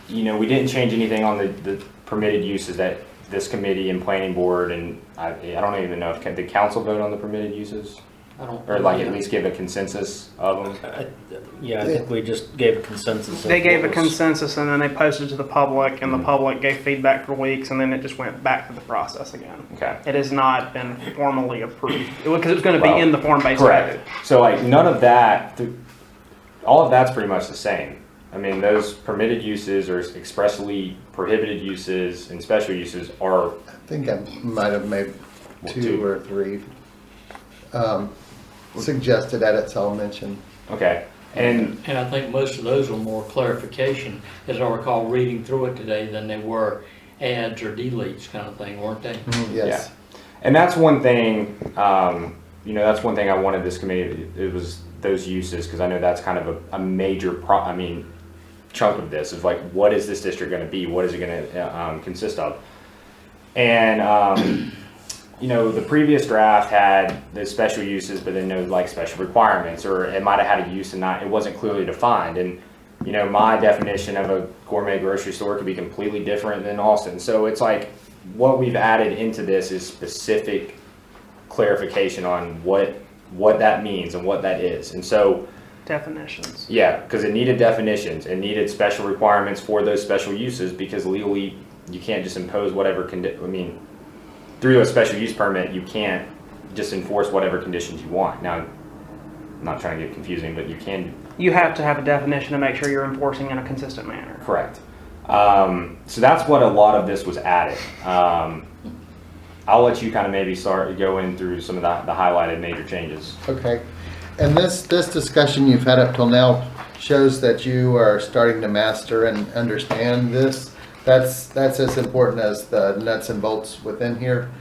we didn't change anything on the permitted uses that this committee and planning board, and I don't even know if the council vote on the permitted uses, or at least give a consensus of them. I think we just gave a consensus. They gave a consensus and then they posted to the public, and the public gave feedback for weeks, and then it just went back to the process again. Okay. It has not been formally approved because it's going to be in the form-based correct. code. So none of that, all of that's pretty much the same. I mean, those permitted uses or expressly prohibited uses and special uses are. I think I might have made two or three suggested edits I'll mention. Okay. And I think most of those were more clarification, as I recall reading through it today, than they were adds or deletes kind of thing, weren't they? Yes. Yeah. And that's one thing, that's one thing I wanted this committee, it was those uses, because I know that's kind of a major chunk of this, is like, what is this district going to be? What is it going to consist of? And, the previous draft had the special uses, but then no special requirements, or it might have had a use and it wasn't clearly defined. And, my definition of a gourmet grocery store could be completely different than Austin. So it's like what we've added into this is specific clarification on what that means and what that is. And so Definitions. yeah, because it needed definitions and needed special requirements for those special uses, because legally you can't just impose whatever through a special use permit, you can't just enforce whatever conditions you want. Now, I'm not trying to get confusing, but you can, You have to have a definition to make sure you're enforcing in a consistent manner. correct. So that's what a lot of this was added. I'll let you kind of maybe start going through some of the highlighted major changes. Okay. And this discussion you've had up till now shows that you are starting to master and understand this. That's as important as the nuts and bolts within here.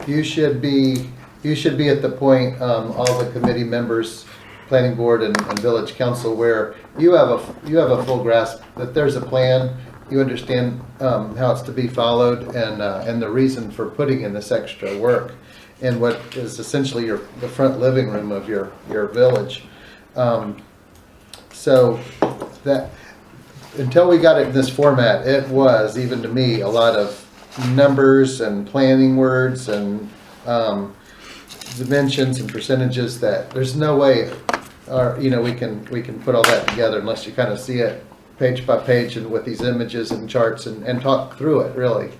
You should be at the point, all the committee members, planning board and village council, where you have a full grasp that there's a plan. You understand how it's to be followed and the reason for putting in this extra work in what is essentially the front living room of your village. So that until we got it in this format, it was, even to me, a lot of numbers and planning words and dimensions and percentages that there's no way we can put all that together unless you kind of see it page by page and with these images and charts and talk through it really.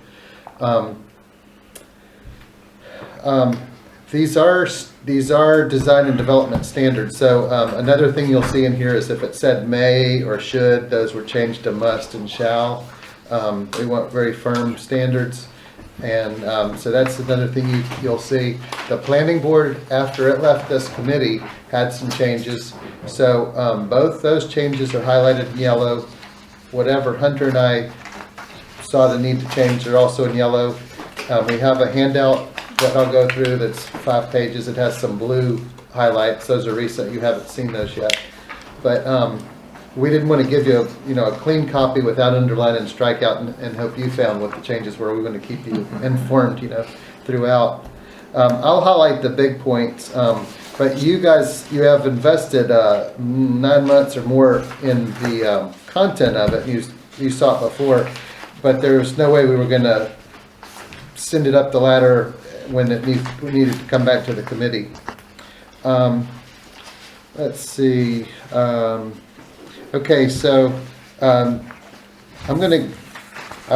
These are design and development standards. So another thing you'll see in here is if it said may or should, those were changed to must and shall. We want very firm standards. And so that's another thing you'll see. The planning board, after it left this committee, had some changes. So both those changes are highlighted in yellow. Whatever Hunter and I saw the need to change, they're also in yellow. We have a handout that I'll go through that's 5 pages. It has some blue highlights. Those are recent. You haven't seen those yet. But we didn't want to give you a clean copy without underline and strike out and hope you found what the changes were. We want to keep you informed, throughout. I'll highlight the big points. But you guys, you have invested 9 months or more in the content of it. You saw it before, but there was no way we were going to send it up the ladder when we needed to come back to the committee. Let's see. Okay, so I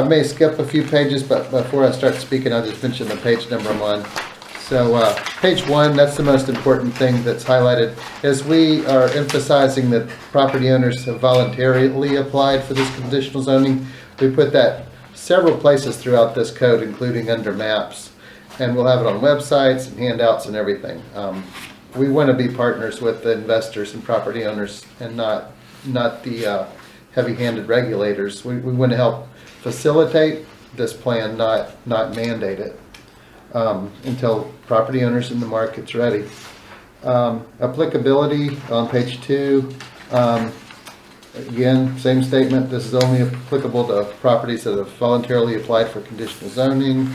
may skip a few pages, but before I start speaking, I'll just mention the page number I'm on. So page 1, that's the most important thing that's highlighted, is we are emphasizing that property owners have voluntarily applied for this conditional zoning. We put that several places throughout this code, including under maps, and we'll have it on websites and handouts and everything. We want to be partners with the investors and property owners and not the heavy-handed regulators. We want to help facilitate this plan, not mandate it until property owners in the market's ready. Applicability on page 2. Again, same statement. This is only applicable to properties that have voluntarily applied for conditional zoning.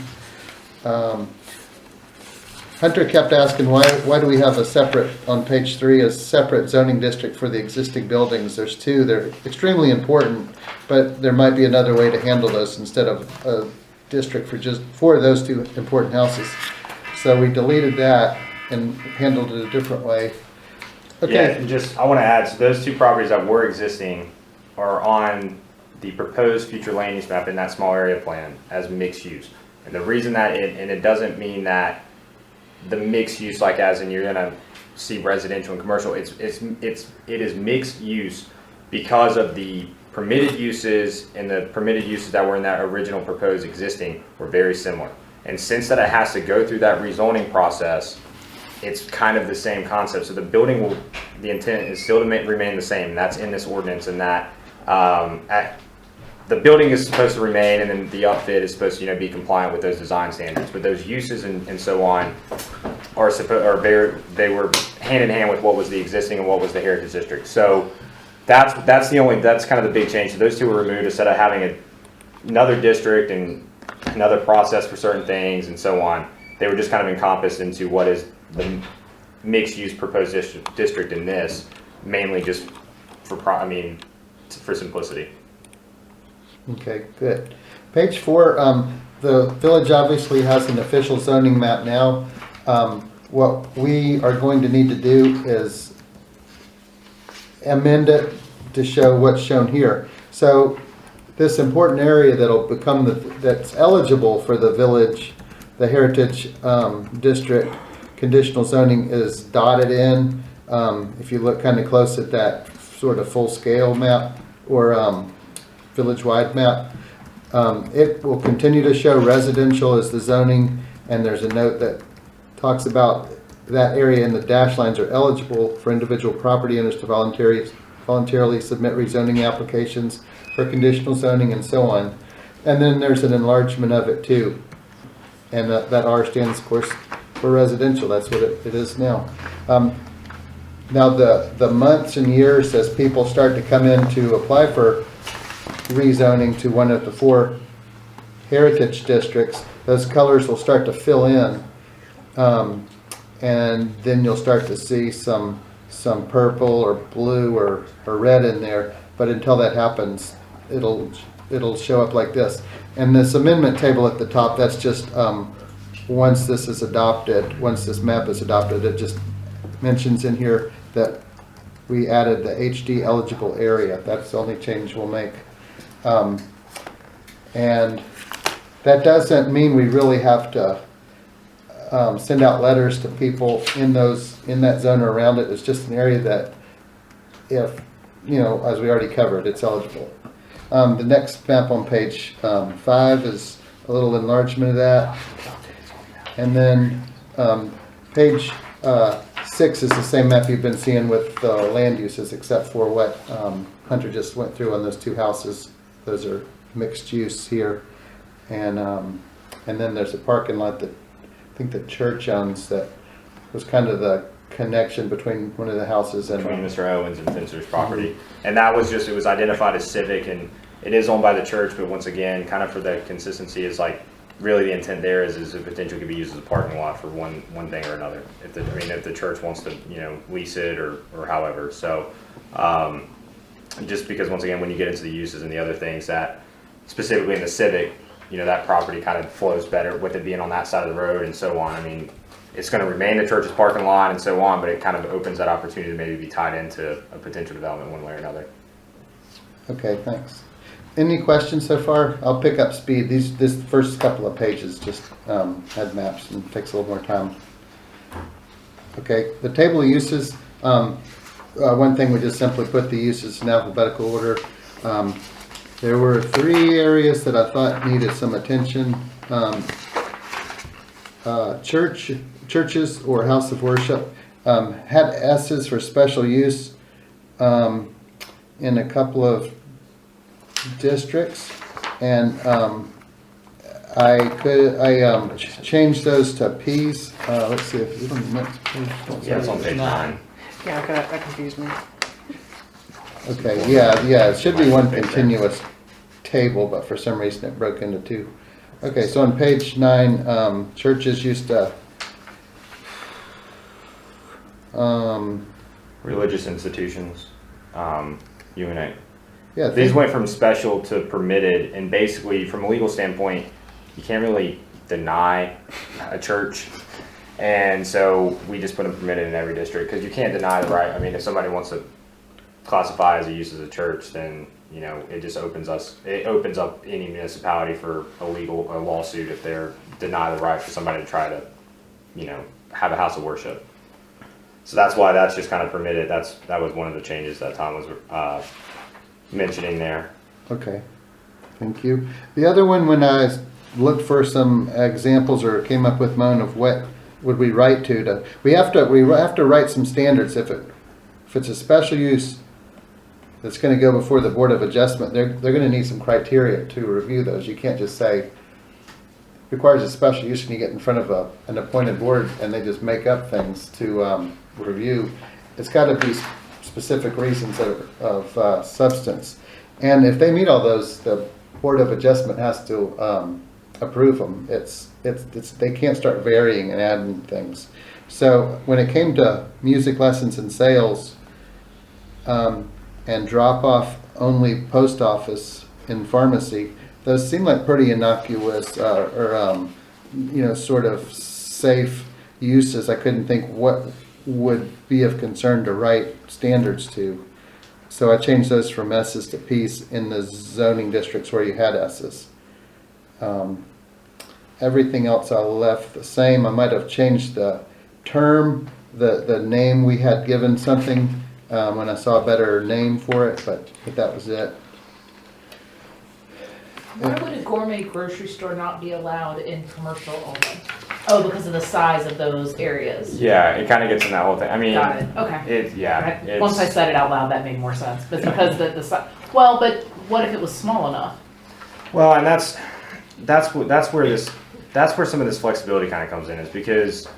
Hunter kept asking why do we have a separate, on page 3, a separate zoning district for the existing buildings. There's 2. They're extremely important, but there might be another way to handle those instead of a district for those 2 important houses. So we deleted that and handled it a different way. Okay. Yeah, and I want to add, so those 2 properties that were existing are on the proposed future land use map in that small area plan as mixed use. And the reason that it doesn't mean that the mixed use, like as in you're gonna see residential and commercial, it is mixed use because of the permitted uses, and the permitted uses that were in that original proposed existing were very similar. And since that it has to go through that rezoning process, it's kind of the same concept. So the building the intent is still to remain the same. And that's in this ordinance, and that the building is supposed to remain, and then the upfit is supposed to be compliant with those design standards. But those uses and so on they were hand in hand with what was the existing and what was the heritage district. So that's kind of the big change. So those 2 were removed instead of having another district and another process for certain things and so on. They were just kind of encompassed into what is the mixed use proposed district in this, mainly just for simplicity. Okay, good. Page 4, the village obviously has an official zoning map now. What we are going to need to do is amend it to show what's shown here. So this important area that'll become that's eligible for the village, the heritage district conditional zoning, is dotted in If you look kind of close at that sort of full-scale map or village-wide map, it will continue to show residential as the zoning, and there's a note that talks about that area and the dash lines are eligible for individual property owners to voluntarily submit rezoning applications for conditional zoning and so on. And then there's an enlargement of it too. And that R stands, of course, for residential. That's what it is now. Now the months and years as people start to come in to apply for rezoning to one of the 4 heritage districts, those colors will start to fill in. And then you'll start to see some purple or blue or red in there. But until that happens, it'll show up like this. And this amendment table at the top, that's just once this is adopted, once this map is adopted, it just mentions in here that we added the HD eligible area. That's the only change we'll make. And that doesn't mean we really have to send out letters to people in that zone or around it. It's just an area that, if, as we already covered, it's eligible. The next map on page 5 is a little enlargement of that. And then page 6 is the same map you've been seeing with the land uses, except for what Hunter just went through on those 2 houses. Those are mixed use here. And then there's a parking lot that I think the church owns that was kind of the connection between one of the houses and between Mr. Owens and Finster's property. And that was just, it was identified as civic, and it is owned by the church, but once again, kind of for the consistency, is like, really the intent there is the potential could be used as a parking lot for one thing or another. If the church wants to, lease it or however. So, just because once again, when you get into the uses and the other things that, specifically in the civic, that property kind of flows better with it being on that side of the road and so on. I mean, it's going to remain the church's parking lot and so on, but it kind of opens that opportunity to maybe be tied into a potential development one way or another. Okay, thanks. Any questions so far? I'll pick up speed. This first couple of pages just had maps and takes a little more time. Okay, the table of uses. One thing, we just simply put the uses in alphabetical order. There were 3 areas that I thought needed some attention. Churches or house of worship had S's for special use in a couple of districts, and I changed those to P's. Let's see if you on the next page. Yeah, it's on page 9. Yeah, that confused me. Okay, yeah, it should be one continuous table, but for some reason it broke into 2. Okay, so on page 9, churches used to Religious institutions, UNA. yeah, These went from special to permitted, and basically, from a legal standpoint, you can't really deny a church. And so we just put them permitted in every district, because you can't deny the right. I mean, if somebody wants to classify as a use as a church, then it just opens up any municipality for a lawsuit if they're denied the right for somebody to try to have a house of worship. So that's why that's just kind of permitted. That was one of the changes that Tom was mentioning there. okay, thank you. The other one, when I looked for some examples or came up with my own of what would we write to we have to write some standards. If it's a special use that's going to go before the Board of Adjustment, they're going to need some criteria to review those. You can't just say requires a special use and you get in front of an appointed board and they just make up things to review. It's got to be specific reasons of substance, and if they meet all those, the Board of Adjustment has to approve them. They can't start varying and adding things. So when it came to music lessons and sales, and drop off only post office and pharmacy, those seem like pretty innocuous or sort of safe uses. I couldn't think what would be of concern to write standards to. So I changed those from S's to P's in the zoning districts where you had S's. Everything else I left the same. I might have changed the term the name we had given something, when I saw a better name for it, but that was it. Why would a gourmet grocery store not be allowed in commercial only? Oh, because of the size of those areas. Yeah, it kind of gets in that whole thing. I mean, Got it, okay. Once I said it out loud, that made more sense, but because the size, well, but what if it was small enough? well, and that's where some of this flexibility kind of comes in, is because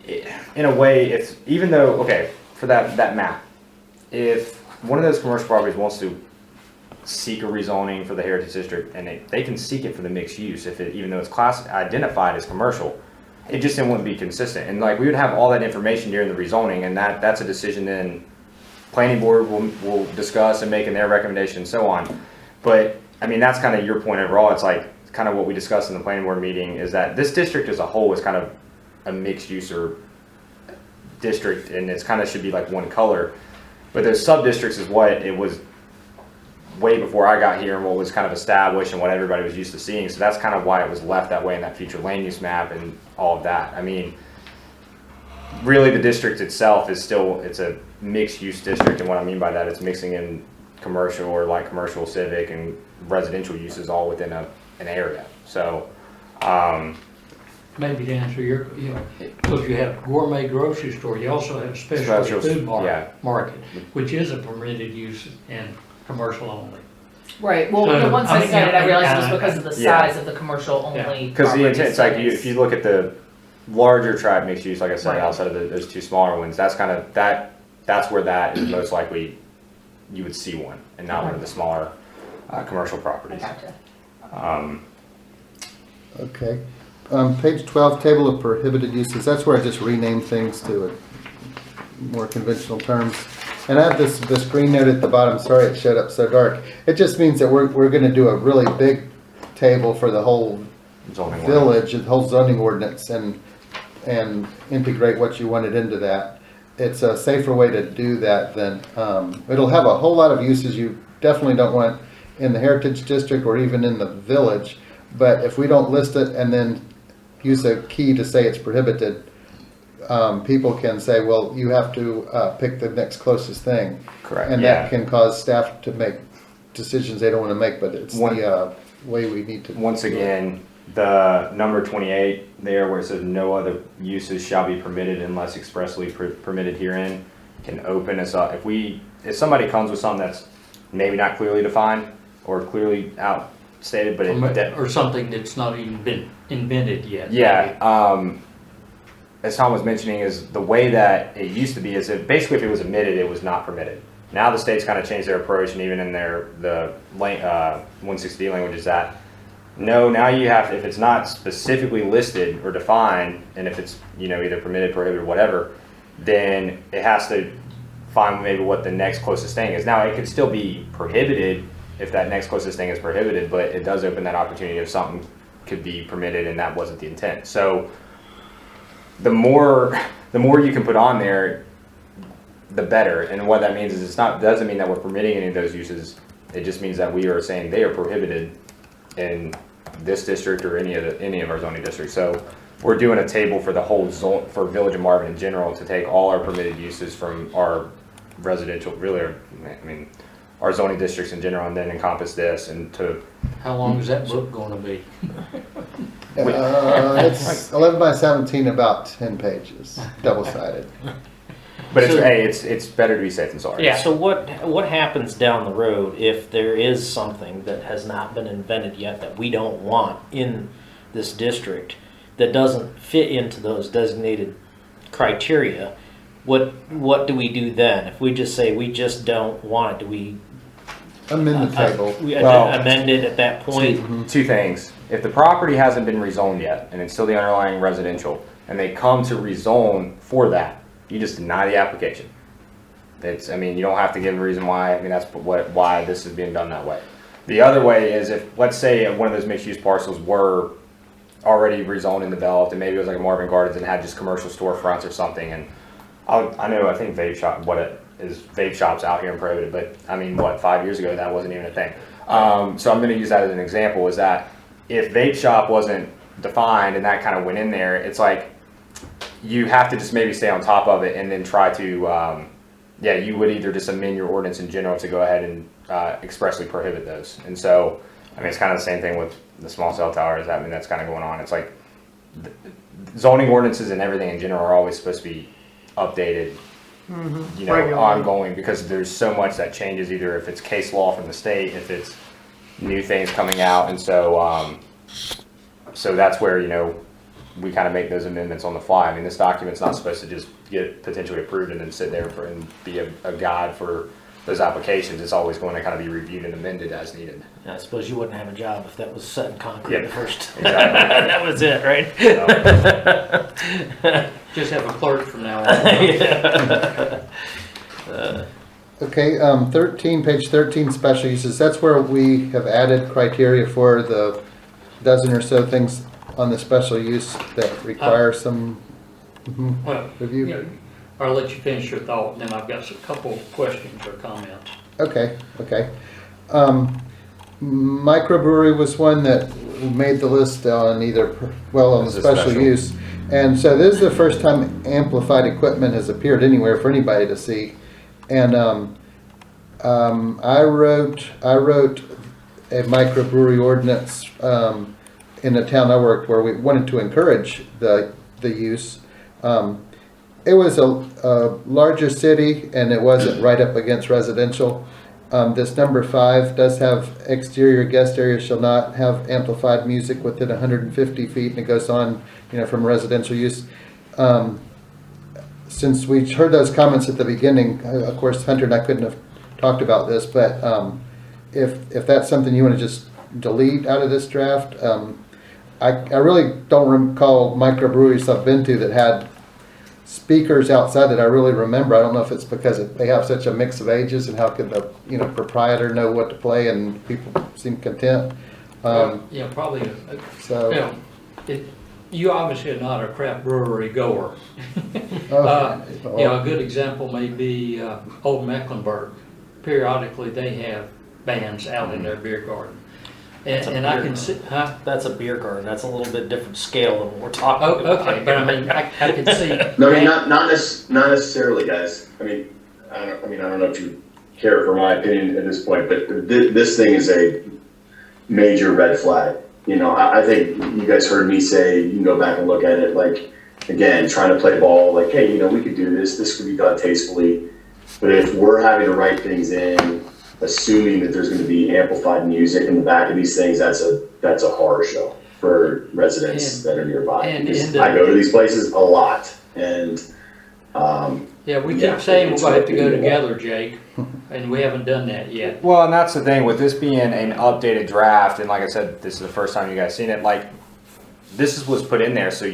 in a way, it's, even though, okay, for that map, if one of those commercial properties wants to seek a rezoning for the Heritage District, and they can seek it for the mixed use, even though it's identified as commercial, it just wouldn't be consistent. And like, we would have all that information during the rezoning, and that's a decision then planning board will discuss and make in their recommendation and so on. But I mean, that's kind of your point overall. It's like kind of what we discussed in the planning board meeting, is that this district as a whole is kind of a mixed use or district, and it's kind of should be like one color. But those sub districts is what it was way before I got here, and what was kind of established and what everybody was used to seeing. So that's kind of why it was left that way in that future land use map and all of that. I mean, really the district itself is still, it's a mixed use district, and what I mean by that, it's mixing in commercial or light commercial, civic, and residential uses all within an area. So Maybe to answer your, because you have gourmet grocery store, you also have specialty food market, which is a permitted use in commercial only. Right, well, So, once I said it, I realized it was because of the size of the commercial only. because the intent, it's like if you look at the larger tribe mixed use, like I said, outside of those two smaller ones, that's kind of that's where that is most likely you would see one, and not one of the smaller commercial properties. Gotcha. Okay. Page 12, table of prohibited uses. That's where I just rename things to more conventional terms. And I have this green note at the bottom. Sorry it showed up so dark. It just means that we're going to do a really big table for the whole Zoning village, the whole zoning ordinance, and integrate what you wanted into that. It's a safer way to do that than, it'll have a whole lot of uses you definitely don't want in the Heritage District or even in the village. But if we don't list it and then use a key to say it's prohibited, people can say, well, you have to pick the next closest thing. Correct. And yeah. that can cause staff to make decisions they don't want to make, but it's the way we need to. Once again, the number 28 there, where it says no other uses shall be permitted unless expressly permitted herein, can open us up. If somebody comes with something that's maybe not clearly defined or clearly outstated, but Or something that's not even been invented yet. Yeah. As Tom was mentioning, is the way that it used to be is that basically if it was admitted, it was not permitted. Now the state's kind of changed their approach, and even in the 160D language is that no, now you have to, if it's not specifically listed or defined, and if it's either permitted, prohibited, whatever, then it has to find maybe what the next closest thing is. Now it could still be prohibited if that next closest thing is prohibited, but it does open that opportunity if something could be permitted and that wasn't the intent. So the more you can put on there, the better. And what that means is doesn't mean that we're permitting any of those uses. It just means that we are saying they are prohibited in this district or any of our zoning districts. So we're doing a table for the whole zone for Village of Marvin in general to take all our permitted uses from our residential, our zoning districts in general, and then encompass this and to. How long is that book going to be? It's 11 by 17, about 10 pages, double-sided. But it's better to be safe than sorry. Yeah. So what happens down the road if there is something that has not been invented yet that we don't want in this district that doesn't fit into those designated criteria? What do we do then? If we just say we just don't want it, do we amend the table? We amend it at that point? Two things. If the property hasn't been rezoned yet and it's still the underlying residential, and they come to rezone for that, you just deny the application. You don't have to give a reason why. That's why this is being done that way. The other way is if, let's say, one of those mixed-use parcels were already rezoned and developed, and maybe it was like a Marvin Gardens and had just commercial storefronts or something. And I think vape shops out here in Prohibited, but 5 years ago that wasn't even a thing. So I'm going to use that as an example. Is that if vape shop wasn't defined and that kind of went in there, it's like you have to just maybe stay on top of it and then try to, yeah, you would either just amend your ordinance in general to go ahead and expressly prohibit those. And so, I mean, it's kind of the same thing with the small cell towers. I mean, that's kind of going on. It's like zoning ordinances and everything in general are always supposed to be updated, you know, Regularly. ongoing, because there's so much that changes, either if it's case law from the state, if it's new things coming out. And so, so that's where, you know, we kind of make those amendments on the fly. I mean, this document's not supposed to just get potentially approved and then sit there for and be a guide for those applications. It's always going to kind of be reviewed and amended as needed. I suppose you wouldn't have a job if that was set in concrete Yeah. the first. Exactly. That was it, right? So, Just have a clerk from now on. Okay, 13, page 13, special uses, that's where we have added criteria for the dozen or so things on the special use that require some Well, review. you know, I'll let you finish your thought, and then I've got a couple questions or comments. Okay. Microbrewery was one that made the list on either, well, on the This is special special. use. And so this is the first time amplified equipment has appeared anywhere for anybody to see. And I wrote a microbrewery ordinance in the town I worked where we wanted to encourage the use. It was a larger city and it wasn't right up against residential. This number 5 does have exterior guest areas shall not have amplified music within 150 feet, and it goes on, you know, from residential use. Since we heard those comments at the beginning, of course, Hunter and I couldn't have talked about this, but if that's something you want to just delete out of this draft, I really don't recall microbreweries I've been to that had speakers outside that I really remember. I don't know if it's because they have such a mix of ages, and how could the proprietor know what to play and people seem content. Yeah, probably, So. you know, you obviously are not a craft brewery goer. Oh, You know, a good example may be Old Mecklenburg. Periodically, they have bands out in their beer garden. And I can see, huh? That's a beer garden. That's a little bit different scale than what we're talking Oh, about. okay, but I mean, I can see. No, I mean, not necessarily, guys. I don't know if you care for my opinion at this point, but this thing is a major red flag. You know, I think you guys heard me say, you can go back and look at it, like, again, trying to play ball, like, hey, you know, we could do this could be done tastefully. But if we're having to write things in, assuming that there's going to be amplified music in the back of these things, that's a horror show for residents that are nearby. Because I go to these places a lot, and Yeah, we Yeah, keep saying we're it's gonna have to go what we together, Jake, and we haven't done that yet. well, and that's the thing with this being an updated draft, and like I said, this is the first time you guys seen it. Like, this is what's put in there, so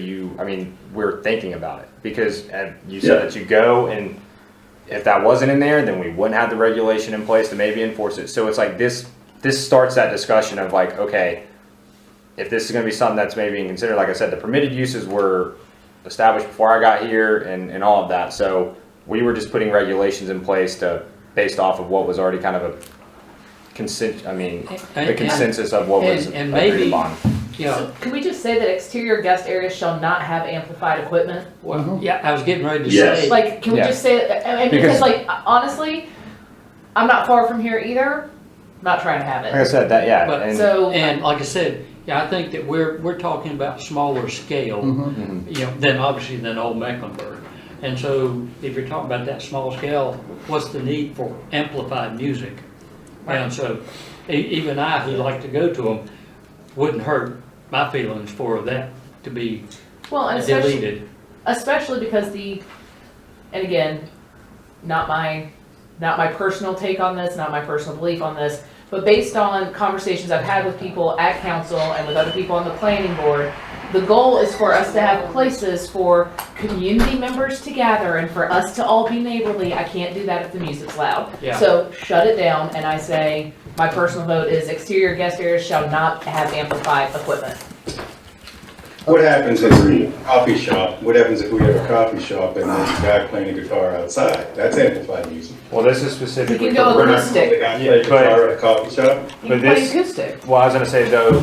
we're thinking about it, because you said that you go, and if that wasn't in there, then we wouldn't have the regulation in place to maybe enforce it. So it's like this starts that discussion of like, okay, if this is going to be something that's maybe being considered, like I said, the permitted uses were established before I got here and all of that. So we were just putting regulations in place based off of what was already kind of a consensus of what was and agreed maybe- upon. Yeah, So can we just say that exterior guest areas shall not have amplified equipment? well, yeah, I was getting ready to Yes. say. Like, can we Yeah. just say, because Because- like, honestly, I'm not far from here either, not trying to have Like I it. said, that But- and So, And like I said, yeah, I think that we're talking about smaller scale, Mhm. you know, than Old Mecklenburg. And so if you're talking about that small scale, what's the need for amplified music? And so even I, who like to go to them, wouldn't hurt my feelings for that to be well, and deleted. especially because and again, not my personal take on this, not my personal belief on this, but based on conversations I've had with people at council and with other people on the planning board, the goal is for us to have places for community members to gather and for us to all be neighborly. I can't do that if the music's loud. Yeah. So shut it down, and I say, my personal vote is exterior guest areas shall not have amplified equipment. What happens if we coffee shop? What happens if we have a coffee shop and there's a guy playing a guitar outside? That's amplified music. well, this is You specifically can go for We're not acoustic. the guy Yeah, playing but- guitar at a coffee shop. You But can play this- acoustic. Well, I was gonna say though,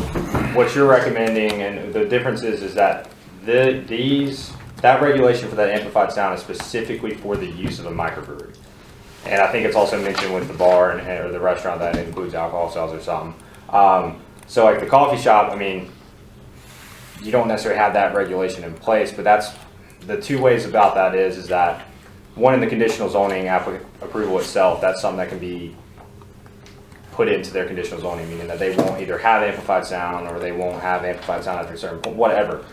what you're recommending, and the difference is that these that regulation for that amplified sound is specifically for the use of a microbrewery. And I think it's also mentioned with the bar or the restaurant that includes alcohol sales or something. So like the coffee shop, I mean, you don't necessarily have that regulation in place, but that's the two ways about that is that one, in the conditional zoning approval itself, that's something that can be put into their conditional zoning, meaning that they won't either have amplified sound or they won't have amplified sound at a certain point, whatever.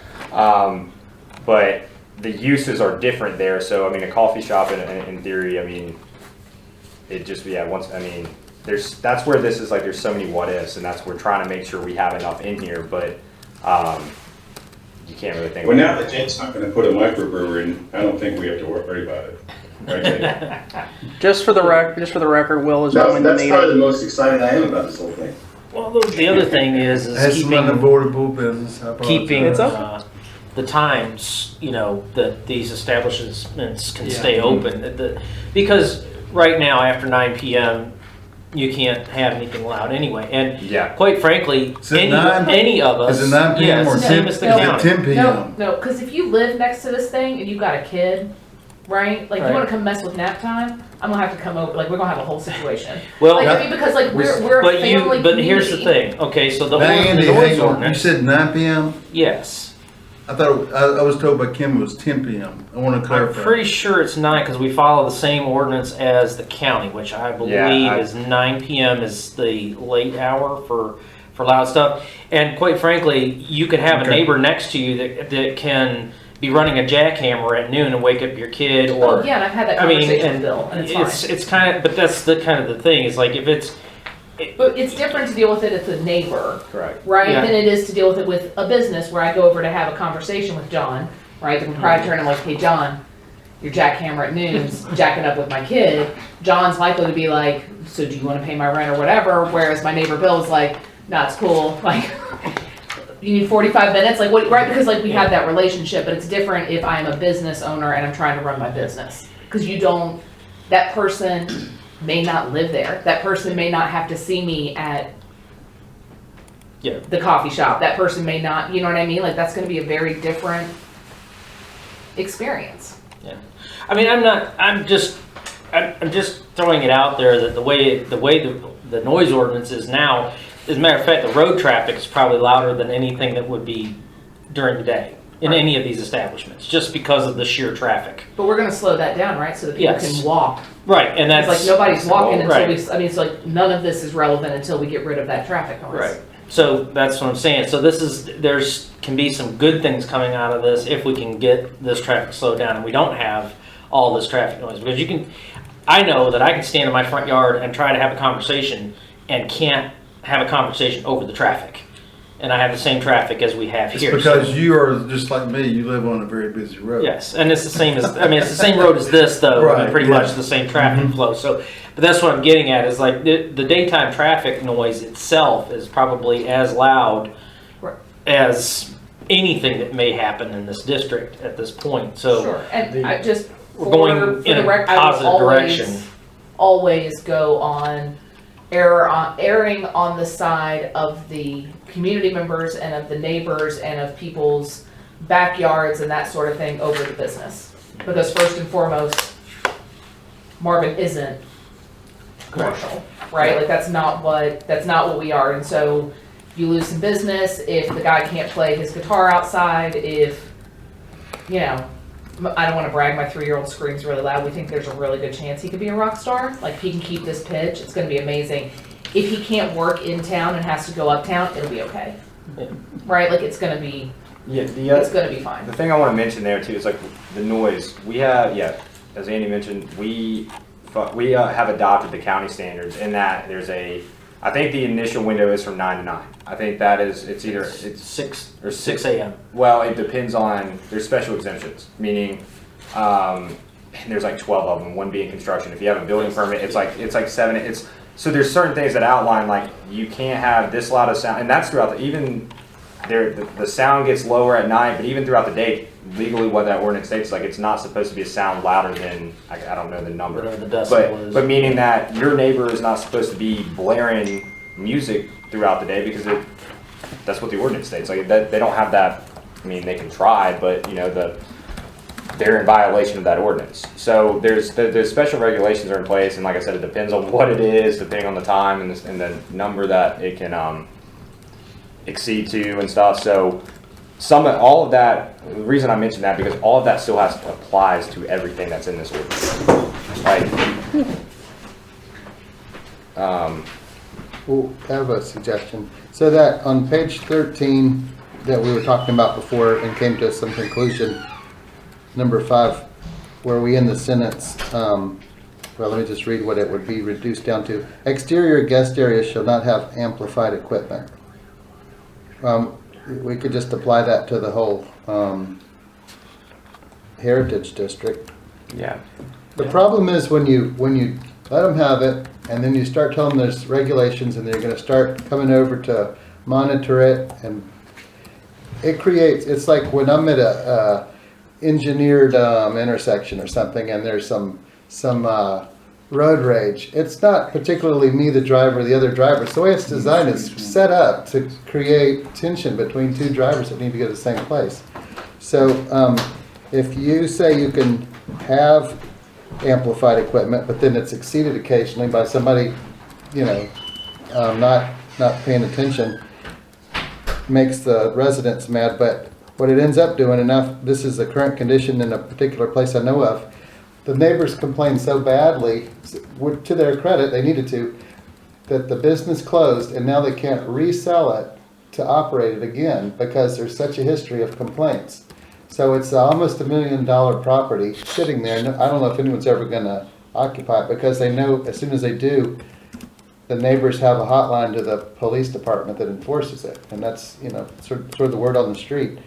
But the uses are different there. So, I mean, a coffee shop in theory, I mean, it just, yeah, once, I mean, that's where this is like, there's so many what ifs, and that's, we're trying to make sure we have enough in here, but you can't really think. Well, now that Jake's not gonna put a microbrewer in, I don't think we have to worry about it. Right, Jake? Just for the record, Will is That's going to probably the need. most excited I am about this whole thing. Well, the other thing is As some keeping unavoidable business. I apologize. keeping It's okay. the times, you know, that these establishments can stay open. Because right now, after 9 p.m., you can't have anything loud anyway. And Yeah. quite frankly, Is it 9? any of us, Is it 9 p.m. or yes, 10? same as the No, county. 10 p.m. No, because if you live next to this thing and you've got a kid, right? Like, Right. you want to come mess with nap time? I'm gonna have to come over. Like, we're gonna have a whole situation. Well, Like, I mean, because like we're a family community. but here's the thing. Okay, so the Now, Andy, noise hang on. You ordinance. said 9 p.m.? Yes. I thought, I was told by Kim it was 10 p.m. I want to I'm clarify. pretty sure it's 9 because we follow the same ordinance as the county, which I believe is 9 p.m. is the late hour for loud stuff. And quite frankly, you could have a Okay. neighbor next to you that can be running a jackhammer at noon and wake up your kid, or Oh yeah, and I've had that I mean, conversation and with Bill, and it's fine. it's kind of, but that's the kind of the thing. It's like if it's But it's different to deal with it as a neighbor, Correct. right? Yeah. Than it is to deal with it with a business where I go over to have a conversation with John, right? The proprietor, and I'm like, hey, John, you're jackhammer at noons, jacking up with my kid. John's likely to be like, so do you want to pay my rent or whatever? Whereas my neighbor Bill's like, nah, it's cool. Like, you need 45 minutes? Like, what, right? Because like we have that relationship, but it's different if I'm a business owner and I'm trying to run my business. Because that person may not live there. That person may not have to see me at the coffee shop. That person may not, you know what I mean? Like, that's going to be a very different experience. I mean, I'm just throwing it out there that the way the noise ordinance is now, as a matter of fact, the road traffic is probably louder than anything that would be during the day in any of these establishments, just because of the sheer traffic. But we're going to slow that down, right? So that people Yes. can walk. Right, and that's It's like nobody's walking until right. it's like none of this is relevant until we get rid of that traffic noise. Right. So that's what I'm saying. So there's can be some good things coming out of this if we can get this traffic slowed down and we don't have all this traffic noise. Because I know that I can stand in my front yard and try to have a conversation and can't have a conversation over the traffic. And I have the same traffic as we have It's here. because so, you are just like me. You live on a very busy road. yes, and it's the same as it's the same road as this though. Right, pretty yeah. much the same traffic flow. So, but that's what I'm getting at is like the daytime traffic noise itself is probably as loud Right. as anything that may happen in this district at this point. So Sure. And I just we're going in a positive direction. always go on erring on the side of the community members and of the neighbors and of people's backyards and that sort of thing over the business. Because first and foremost, Marvin isn't commercial, right? Like that's not what we are. And so you lose some business if the guy can't play his guitar outside, if, you know, I don't want to brag, my 3-year-old screams really loud. We think there's a really good chance he could be a rock star. Like, if he can keep this pitch, it's going to be amazing. If he can't work in town and has to go uptown, it'll be okay. Yeah. Right? Like, it's going to be it's going to be fine. The thing I want to mention there too is like the noise. We have, as Andy mentioned, we have adopted the county standards in that I think the initial window is from 9 to 9. I think that is, it's 6 a.m. Well, it depends on, there's special exemptions, meaning there's like 12 of them, one being construction. If you have a building permit, it's like 7. So there's certain things that outline like you can't have this loud of sound, and that's throughout the sound gets lower at night, but even throughout the day, legally what that ordinance states, like it's not supposed to be a sound louder than, I don't know the number, Whatever the decibel is. but meaning that your neighbor is not supposed to be blaring music throughout the day because that's what the ordinance states. Like that, they don't have that. I mean, they can try, but you know they're in violation of that ordinance. So there's special regulations are in place, and like I said, it depends on what it is, depending on the time and the number that it can exceed to and stuff. So all of that, the reason I mentioned that, because all of that still applies to everything that's in this ordinance. Well, I have a suggestion. So that on page 13 that we were talking about before and came to some conclusion, number 5, where we end the sentence, well, let me just read what it would be reduced down to. Exterior guest areas shall not have amplified equipment. We could just apply that to the whole heritage district. Yeah. The problem is when you let them have it, and then you start telling them there's regulations, and they're going to start coming over to monitor it, and it's like when I'm at a engineered intersection or something, and there's some road rage. It's not particularly me, the driver, the other driver. So the way it's designed is set up to create tension between two drivers that need to go to the same place. So if you say you can have amplified equipment, but then it's exceeded occasionally by somebody, not paying attention, makes the residents mad. But what it ends up doing, this is the current condition in a particular place I know of, the neighbors complain so badly, to their credit, they needed to, that the business closed, and now they can't resell it to operate it again because there's such a history of complaints. So it's almost $1 million property sitting there. I don't know if anyone's ever going to occupy it, because they know as soon as they do, the neighbors have a hotline to the police department that enforces it. And that's, sort of the word on the street.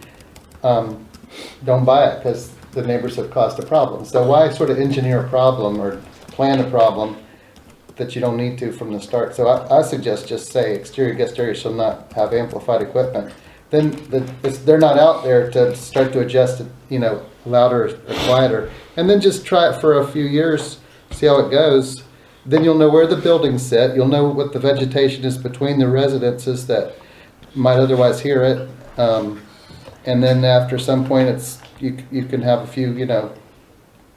Don't buy it because the neighbors have caused a problem. So why sort of engineer a problem or plan a problem that you don't need to from the start? So I suggest just say exterior guest areas shall not have amplified equipment. Then they're not out there to start to adjust it, louder or quieter. And then just try it for a few years, see how it goes. Then you'll know where the buildings sit. You'll know what the vegetation is between the residences that might otherwise hear it. And then after some point, you can have a few,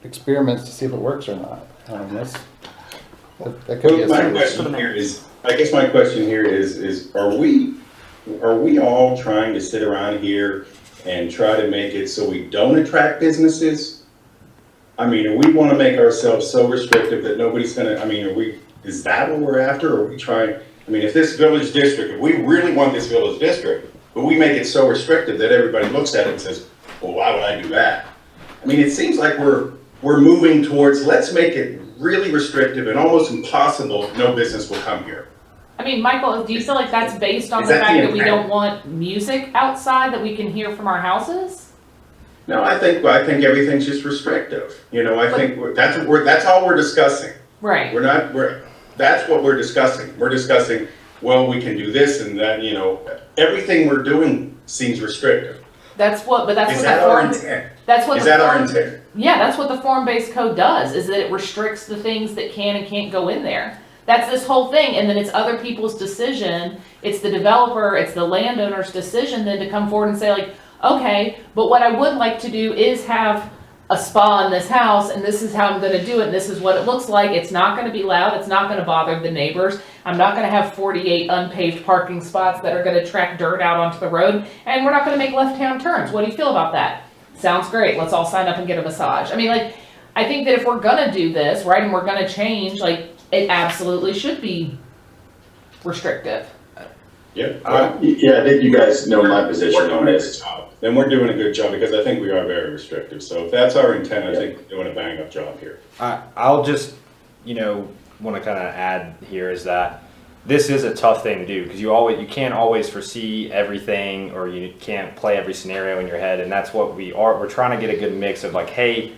experiments to see if it works or not. That could be a My question here is, I guess my question here is are we all trying to sit around here and try to make it so we don't attract businesses? I mean, we want to make ourselves so restrictive that nobody's gonna, is that what we're after? Or are we trying, if this village district, if we really want this village district, but we make it so restrictive that everybody looks at it and says, well, why would I do that? It seems like we're moving towards, let's make it really restrictive and almost impossible, no business will come here. Michael, do you feel like that's based on the fact that we don't want music outside that we can hear from our houses? No, I think everything's just restrictive. I think that's all we're discussing. Right. That's what we're discussing. We're discussing, well, we can do this and that, everything we're doing seems restrictive. Is that our intent? Yeah, that's what the form-based code does, is that it restricts the things that can and can't go in there. That's this whole thing, and then it's other people's decision, it's the developer, it's the landowner's decision then to come forward and say like, okay, but what I would like to do is have a spa in this house, and this is how I'm gonna do it, and this is what it looks like. It's not gonna be loud, it's not gonna bother the neighbors. I'm not gonna have 48 unpaved parking spots that are gonna track dirt out onto the road, and we're not gonna make left-hand turns. What do you feel about that? Sounds great, let's all sign up and get a massage. I think that if we're gonna do this, right, and we're gonna change, it absolutely should be restrictive. Yeah. Yeah, I think you guys know my position on this. Then we're doing a good job, because I think we are very restrictive. So if that's our intent, I think we're doing a bang up job here. I'll just, want to kind of add here is that this is a tough thing to do, because you can't always foresee everything, or you can't play every scenario in your head. And that's what we're trying to get a good mix of hey,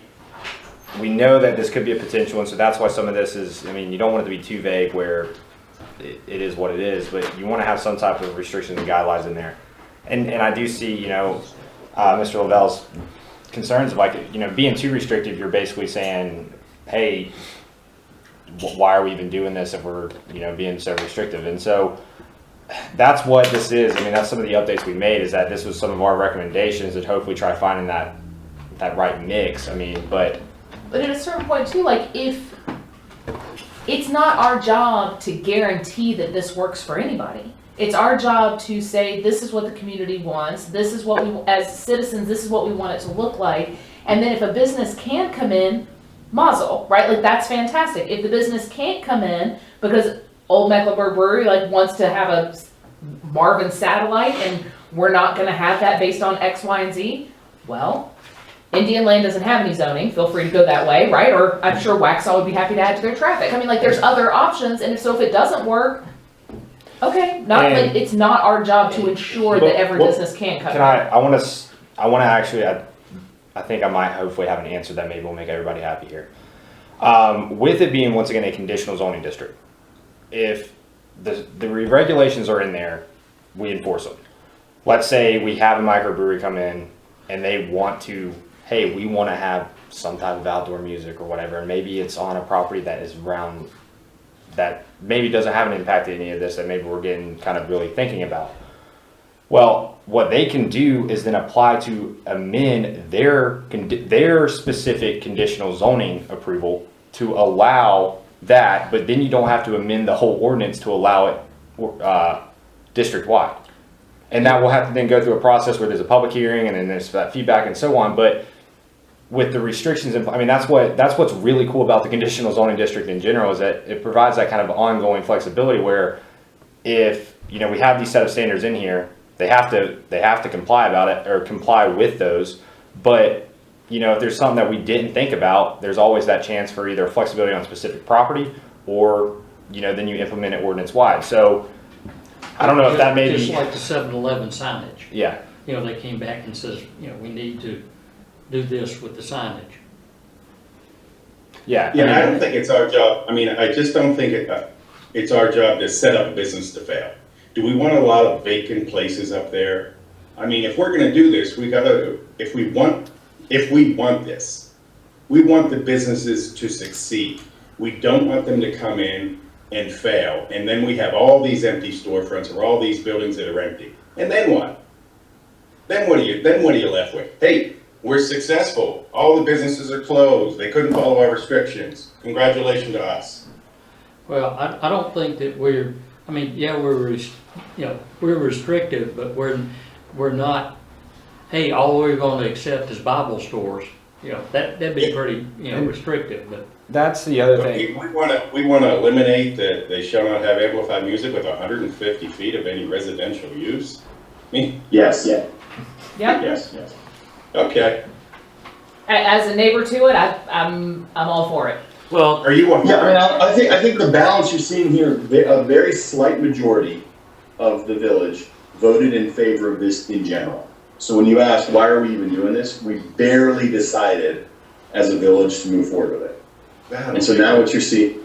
we know that this could be a potential, and so that's why some of this is, you don't want it to be too vague where it is what it is, but you want to have some type of restrictions and guidelines in there. And I do see, Mr. Lavelle's concerns of being too restrictive. You're basically saying, hey, why are we even doing this if we're, being so restrictive? And so that's what this is. That's some of the updates we made, is that this was some of our recommendations, and hopefully try finding that that right mix. I mean, but But at a certain point too, like if it's not our job to guarantee that this works for anybody. It's our job to say, this is what the community wants. This is what we, as citizens, this is what we want it to look like. And then if a business can come in, mazel, right? Like that's fantastic. If the business can't come in because Old Mecklenburg Brewery like wants to have a Marvin satellite and we're not gonna have that based on X, Y, and Z, well, Indian Land doesn't have any zoning, feel free to go that way, right? Or I'm sure Waxhaw would be happy to add to their traffic. I mean, like, there's other options, and if it doesn't work, okay, like, it's not our job to ensure that every business can come in. I want to actually, I think I might hopefully have an answer that maybe will make everybody happy here. With it being, once again, a conditional zoning district, if the regulations are in there, we enforce them. Let's say we have a microbrewery come in and they want to, hey, we want to have some type of outdoor music or whatever, and maybe it's on a property that is around, that maybe doesn't have an impact to any of this, that maybe we're getting kind of really thinking about. Well, what they can do is then apply to amend their specific conditional zoning approval to allow that, but then you don't have to amend the whole ordinance to allow it district-wide. And that will have to then go through a process where there's a public hearing and then there's that feedback and so on. But with the restrictions, I mean, that's what's really cool about the conditional zoning district in general, is that it provides that kind of ongoing flexibility where if, we have these set of standards in here, they have to comply about it or comply with those. But, if there's something that we didn't think about, there's always that chance for either flexibility on specific property or, then you implement it ordinance wide. So I don't know if that may be just like the 7-Eleven signage. Yeah. They came back and says, we need to do this with the signage. Yeah. Yeah, I don't think it's our job. I mean, I just don't think it's our job to set up a business to fail. Do we want a lot of vacant places up there? I mean, if we're gonna do this, if we want this, we want the businesses to succeed. We don't want them to come in and fail, and then we have all these empty storefronts or all these buildings that are empty. And then what? Then what are you left with? Hey, we're successful. All the businesses are closed. They couldn't follow our restrictions. Congratulations to us. Well, I don't think that we're restrictive, but we're not, hey, all we're going to accept is Bible stores. That'd be pretty, restrictive, but. That's the other thing. We want to eliminate that they shall not have amplified music with 150 feet of any residential use. Me? Yes, yeah. Yep. Yes. Okay. As a neighbor to it, I'm all for it. Well, Are you? Yeah, I mean, I think the balance you're seeing here, a very slight majority of the village voted in favor of this in general. So when you ask, why are we even doing this? We barely decided as a village to move forward with it. And so now what you're seeing,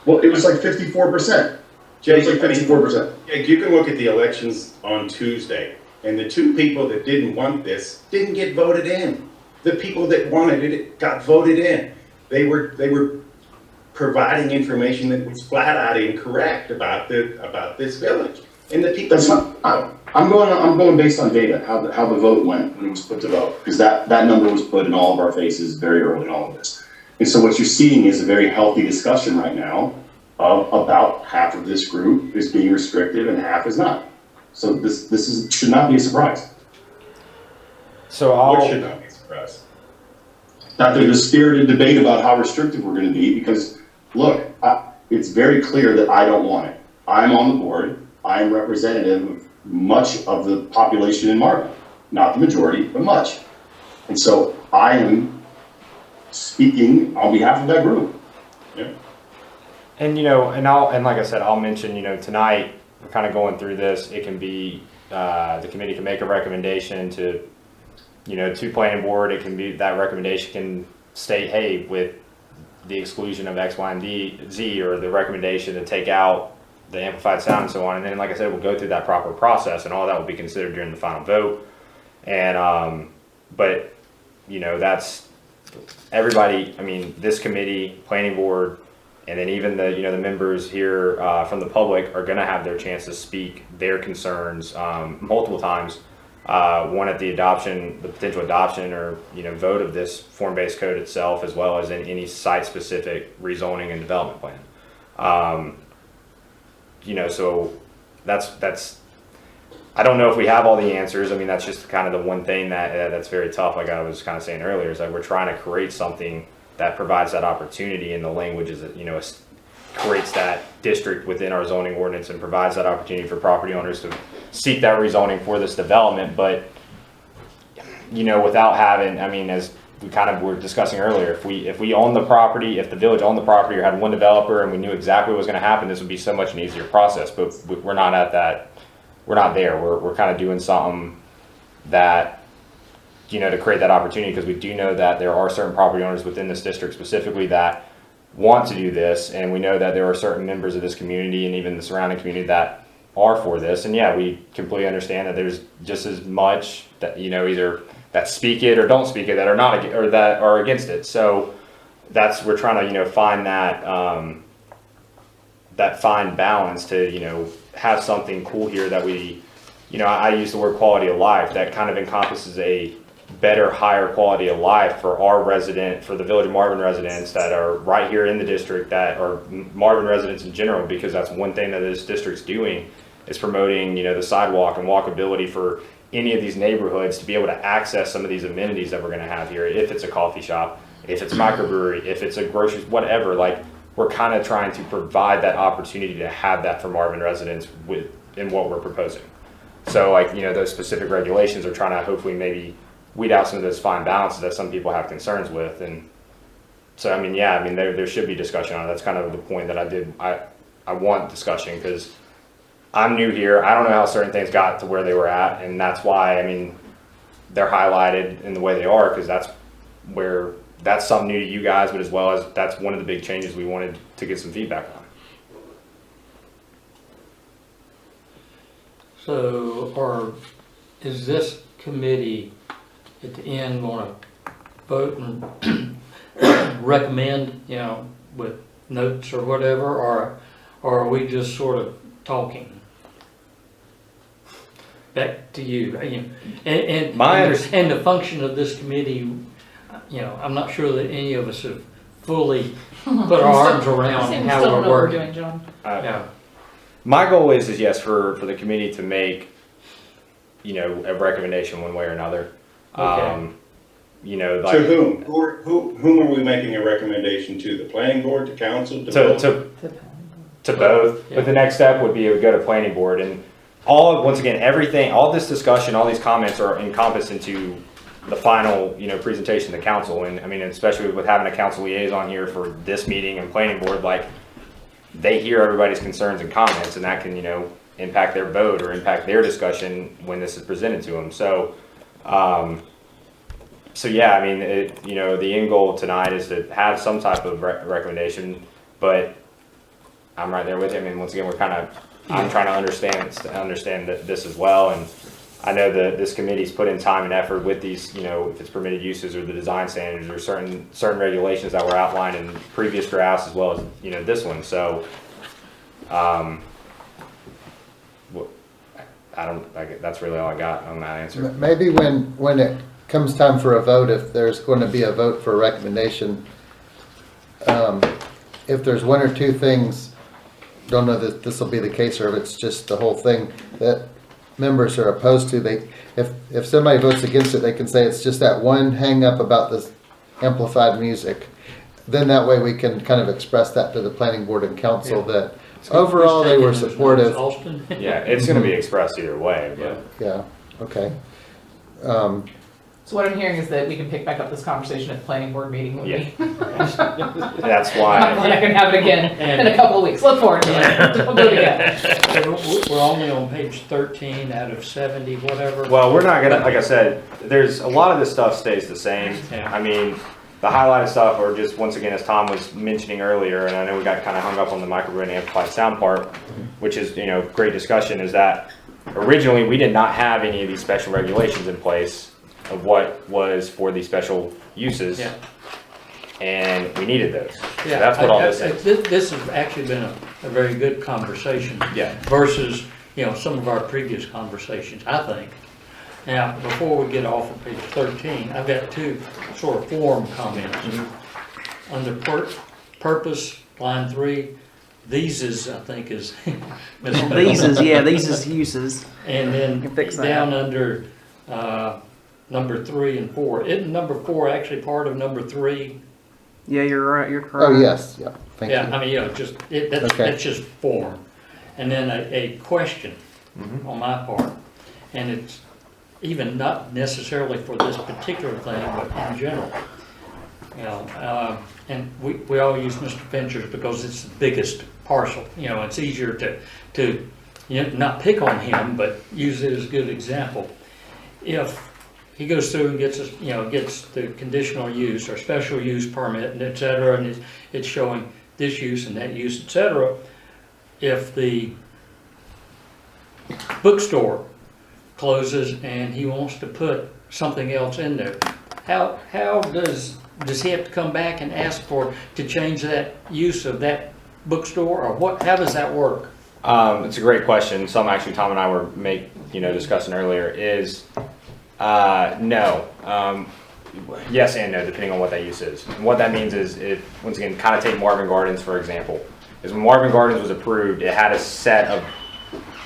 well, it was like 54%. Jay, It was like 54%. you can look at the elections on Tuesday, and the two people that didn't want this didn't get voted in. The people that wanted it got voted in. They were providing information that was flat out incorrect about this village. And the people. That's not, I'm going based on data, how the vote went when it was put to vote, because that number was put in all of our faces very early in all of this. And so what you're seeing is a very healthy discussion right now of about half of this group is being restrictive and half is not. So this should not be a surprise. So What should not be a surprise. Now there's a spirited debate about how restrictive we're going to be because, look, it's very clear that I don't want it. I'm on the board. I'm representative of much of the population in Marvin. Not the majority, but much. And so I am speaking on behalf of that group. Yeah. And and like I said, I'll mention, tonight we're kind of going through this. It can be the committee can make a recommendation to planning board. It can be that recommendation can state, hey, with the exclusion of X, Y, and Z, or the recommendation to take out the amplified sound and so on. And then, like I said, we'll go through that proper process, and all that will be considered during the final vote. And but that's everybody. I mean, this committee, planning board, and then even the the members here from the public are going to have their chance to speak their concerns multiple times one at the adoption, the potential adoption or, you know, vote of this form-based code itself, as well as in any site-specific rezoning and development plan. You know, so that's, I don't know if we have all the answers. I mean, that's just kind of the one thing that's very tough, like I was kind of saying earlier, is that we're trying to create something that provides that opportunity, and the language is, you know, creates that district within our zoning ordinance and provides that opportunity for property owners to seek that rezoning for this development. But, you know, without having, I mean, as we kind of were discussing earlier, if we own the property, if the village owned the property or had one developer and we knew exactly what was going to happen, this would be so much an easier process. But we're not at that. We're not there. We're kind of doing something that, you know, to create that opportunity, because we do know that there are certain property owners within this district specifically that want to do this, and we know that there are certain members of this community and even the surrounding community that are for this. And yeah, we completely understand that there's just as much that, you know, either that speak it or don't speak it, that are not, or that are against it. So that's, we're trying to, you know, find that that fine balance to, you know, have something cool here that we, you know, I use the word quality of life, that kind of encompasses a better, higher quality of life for our resident, for the Village of Marvin residents that are right here in the district, that are Marvin residents in general, because that's one thing that this district's doing, is promoting, you know, the sidewalk and walkability for any of these neighborhoods to be able to access some of these amenities that we're going to have here. If it's a coffee shop, if it's a microbrewery, if it's a grocery, whatever, like, we're kind of trying to provide that opportunity to have that for Marvin residents in what we're proposing. So, like, you know, those specific regulations are trying to hopefully maybe weed out some of those fine balances that some people have concerns with. And so, I mean, yeah, I mean, there should be discussion on it. That's kind of the point that I want discussion, because I'm new here. I don't know how certain things got to where they were at, and that's why, I mean, they're highlighted in the way they are, because that's something new to you guys, but as well as that's one of the big changes we wanted to get some feedback on. So, is this committee at the end going to vote and recommend, you know, with notes or whatever, or are we just sort of talking? Back to you. And the function of this committee, you know, I'm not sure that any of us have fully put our arms around how we're working. Doing, John. Yeah. My goal is yes, for the committee to make, you know, a recommendation one way or another. Okay. You know, like, To whom? Whom are we making a recommendation to? The planning board, to council, to both? to both. Yeah. But the next step would be to go to planning board, and once again, everything, all this discussion, all these comments are encompassed into the final, you know, presentation to council. And I mean, especially with having a council liaison here for this meeting and planning board, like, they hear everybody's concerns and comments, and that can, you know, impact their vote or impact their discussion when this is presented to them. So, yeah, I mean, you know, the end goal tonight is to have some type of recommendation, but I'm right there with you. I mean, once again, I'm trying to understand this as well. And I know that this committee's put in time and effort with these, you know, if it's permitted uses or the design standards or certain regulations that were outlined in previous drafts, as well as, you know, this one. So, that's really all I got on that answer. Maybe when it comes time for a vote, if there's going to be a vote for a recommendation, if there's one or two things, don't know that this will be the case, or if it's just the whole thing that members are opposed to, if somebody votes against it, they can say it's just that one hang up about this amplified music. Then that way we can kind of express that to the planning board and council, that overall they were supportive. Austin? Yeah, it's going to be expressed either way. But. Yeah, okay. So what I'm hearing is that we can pick back up this conversation at the planning board meeting with me. That's why. I'm glad I can have it again in a couple of weeks. Look forward to it. We'll do it again. We're only on page 13 out of 70, whatever. Well, we're not gonna, like I said, there's a lot of this stuff stays the same. Yeah. I mean, the highlighted stuff, or just once again, as Tom was mentioning earlier, and I know we got kind of hung up on the microphone and amplified sound part, which is, you know, great discussion, is that originally we did not have any of these special regulations in place of what was for these special uses. Yeah. And we needed those. Yeah, So that's what all this is. This has actually been a very good conversation. Yeah. Versus, you know, some of our previous conversations, I think. Now, before we get off of page 13, I've got two sort of form comments. Under purpose, line 3, these is, I think is misspelled. These is uses. And then can fix that. down under number 3 and 4. Isn't number 4 actually part of number 3? Yeah, you're right. You're correct. Oh, yes, yeah, thank Yeah, you. I mean, that's Okay. that's just form. And then a question on my part, and it's even not necessarily for this particular thing, but in general. You know, and we all use Mr. Fincher's because it's the biggest parcel. You know, it's easier to not pick on him, but use it as a good example. If he goes through and gets the conditional use or special use permit and et cetera, and it's showing this use and that use, et cetera. If the bookstore closes and he wants to put something else in there, how does he have to come back and ask to change that use of that bookstore, or what? How does that work? It's a great question. Something actually Tom and I were discussing earlier is no. Yes and no, depending on what that use is. And what that means is, if once again, kind of take Marvin Gardens for example, is when Marvin Gardens was approved, it had a set of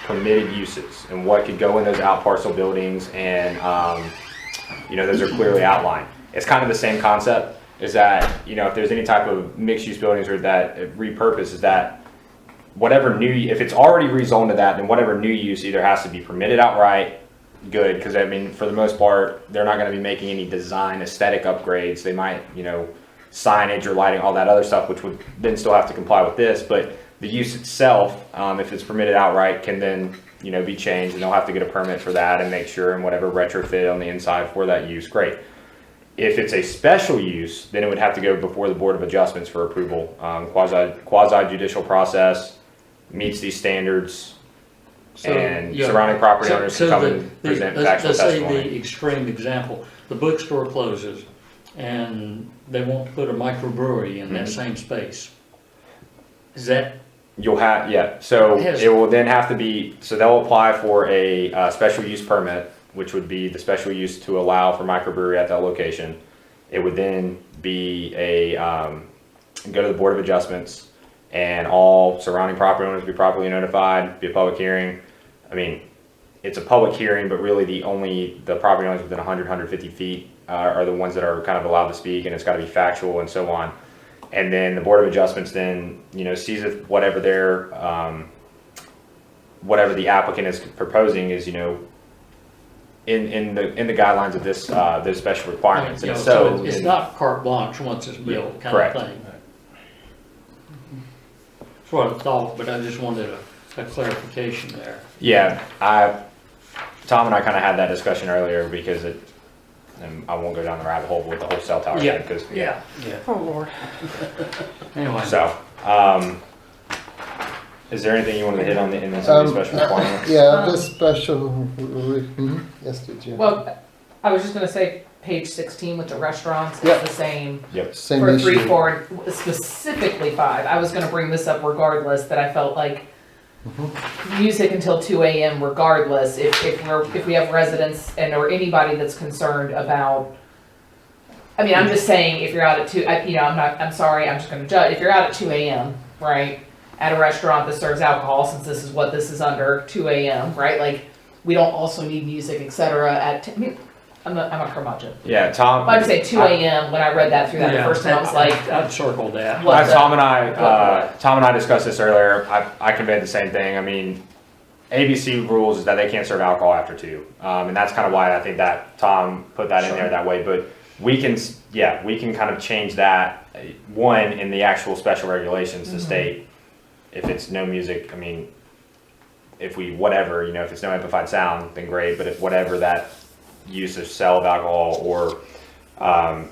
permitted uses and what could go in those out parcel buildings, and those are clearly outlined. It's kind of the same concept. Is that if there's any type of mixed use buildings or that repurpose, is that whatever if it's already rezoned to that, then whatever new use either has to be permitted outright. Good, because I mean, for the most part, they're not going to be making any design aesthetic upgrades. They might, signage or lighting, all that other stuff, which would then still have to comply with this. But the use itself, if it's permitted outright, can then, be changed, and they'll have to get a permit for that and make sure and whatever retrofit on the inside for that use. Great. If it's a special use, then it would have to go before the Board of Adjustments for approval. Quasi judicial process, meets these standards. Surrounding property owners can come and present factual testimony. Let's say the extreme example, the bookstore closes and they want to put a microbrewery in that same space. Is that? You'll have, yeah, so it will then have to be, so they'll apply for a special use permit, which would be the special use to allow for microbrewery at that location. It would then be go to the Board of Adjustments, and all surrounding property owners be properly notified, be a public hearing. I mean, it's a public hearing, but really the property owners within 100, 150 feet are the ones that are kind of allowed to speak, and it's got to be factual and so on. And then the Board of Adjustments then, sees if whatever whatever the applicant is proposing is, in the guidelines of this those special requirements. And so it's not carte blanche once it's built, kind correct. Of thing. That's what I thought, but I just wanted a clarification there. Yeah, Tom and I kind of had that discussion earlier because and I won't go down the rabbit hole with the whole cell tower thing because Oh Lord. Anyway. So, is there anything you want to hit on in some of these special requirements? The special, yes, did you? Well, I was just gonna say, page 16 with the restaurants is Yep. the same Yep. Same for issue. 3, 4, specifically 5. I was gonna bring this up regardless, that I felt like music until 2 a.m. regardless, if we have residents or anybody that's concerned about, I mean, I'm just saying, if you're out at 2, I'm sorry, I'm just gonna judge, if you're out at 2 a.m., right, at a restaurant that serves alcohol, since this is what this is under, 2 a.m., right, like, we don't also need music, etc. I mean, I'm a curmudgeon. Yeah, Tom. But I'd say 2 a.m. when I read that through that the first time, I was like, I'd circle that. What the- Tom and I discussed this earlier. I conveyed the same thing. I mean, ABC rules is that they can't serve alcohol after 2, and that's kind of why I think that Tom put that in there that way. But we can kind of change that one in the actual special regulations to state if it's no music. I mean, if it's no amplified sound, then great. But if whatever that use of sale of alcohol or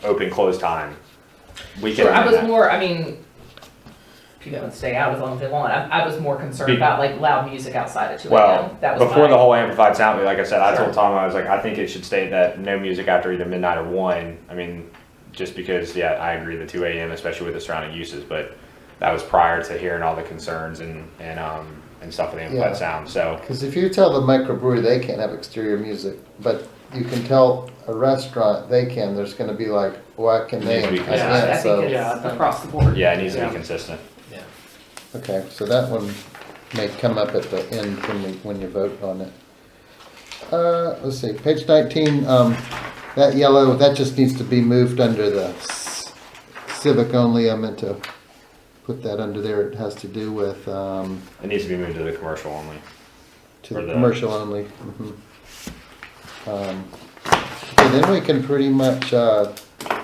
open close time, we can. sure, I amend was that. more, I mean, people can stay out as long as they want. I was more concerned about like loud music outside at 2 a.m. Well, That was before my- the whole amplified sound, like I said, I Sure. told Tom, I was like, I think it should state that no music after either midnight or 1. I mean, just because, I agree the 2 a.m., especially with the surrounding uses, but that was prior to hearing all the concerns and and stuff with input Yeah. sound. So Because if you tell the microbrewery they can't have exterior music, but you can tell a restaurant they can, there's gonna be like, why can they? Needs to be I consistent. I can't, so, think Yeah, I it's think- across the board. yeah, it needs to Yeah. be consistent. okay, so that one may come up at the end when you vote on it. Let's see, page 19, that yellow, that just needs to be moved under the civic only. I meant to put that under there. It has to do with, It needs to be moved to the commercial only. to For the the- commercial only. Okay, then we can pretty much,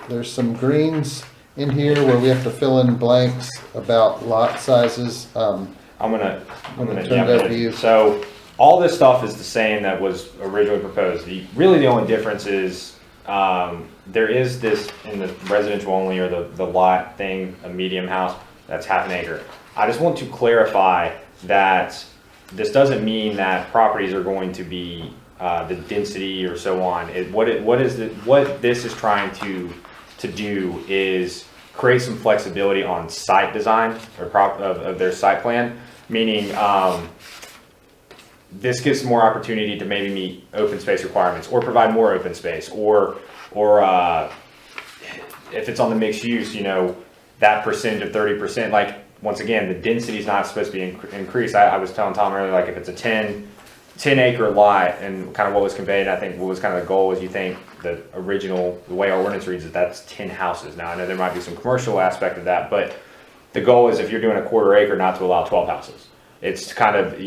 there's some greens in here where we have to fill in blanks about lot sizes. I'm gonna turn it yeah, over to you. So all this stuff is the same that was originally proposed. Really the only difference is there is this in the residential only or the lot thing, a medium house that's half an acre. I just want to clarify that this doesn't mean that properties are going to be the density or so on. What this is trying to do is create some flexibility on site design or of their site plan, meaning this gives more opportunity to maybe meet open space requirements or provide more open space or if it's on the mixed use, you know, that percentage of 30%, like once again, the density is not supposed to be increased. I was telling Tom earlier, like if it's a 10 acre lot and kind of what was conveyed, I think what was kind of the goal was you think the way our ordinance reads is that's 10 houses. Now I know there might be some commercial aspect of that, but the goal is if you're doing a quarter acre not to allow 12 houses. It's kind of,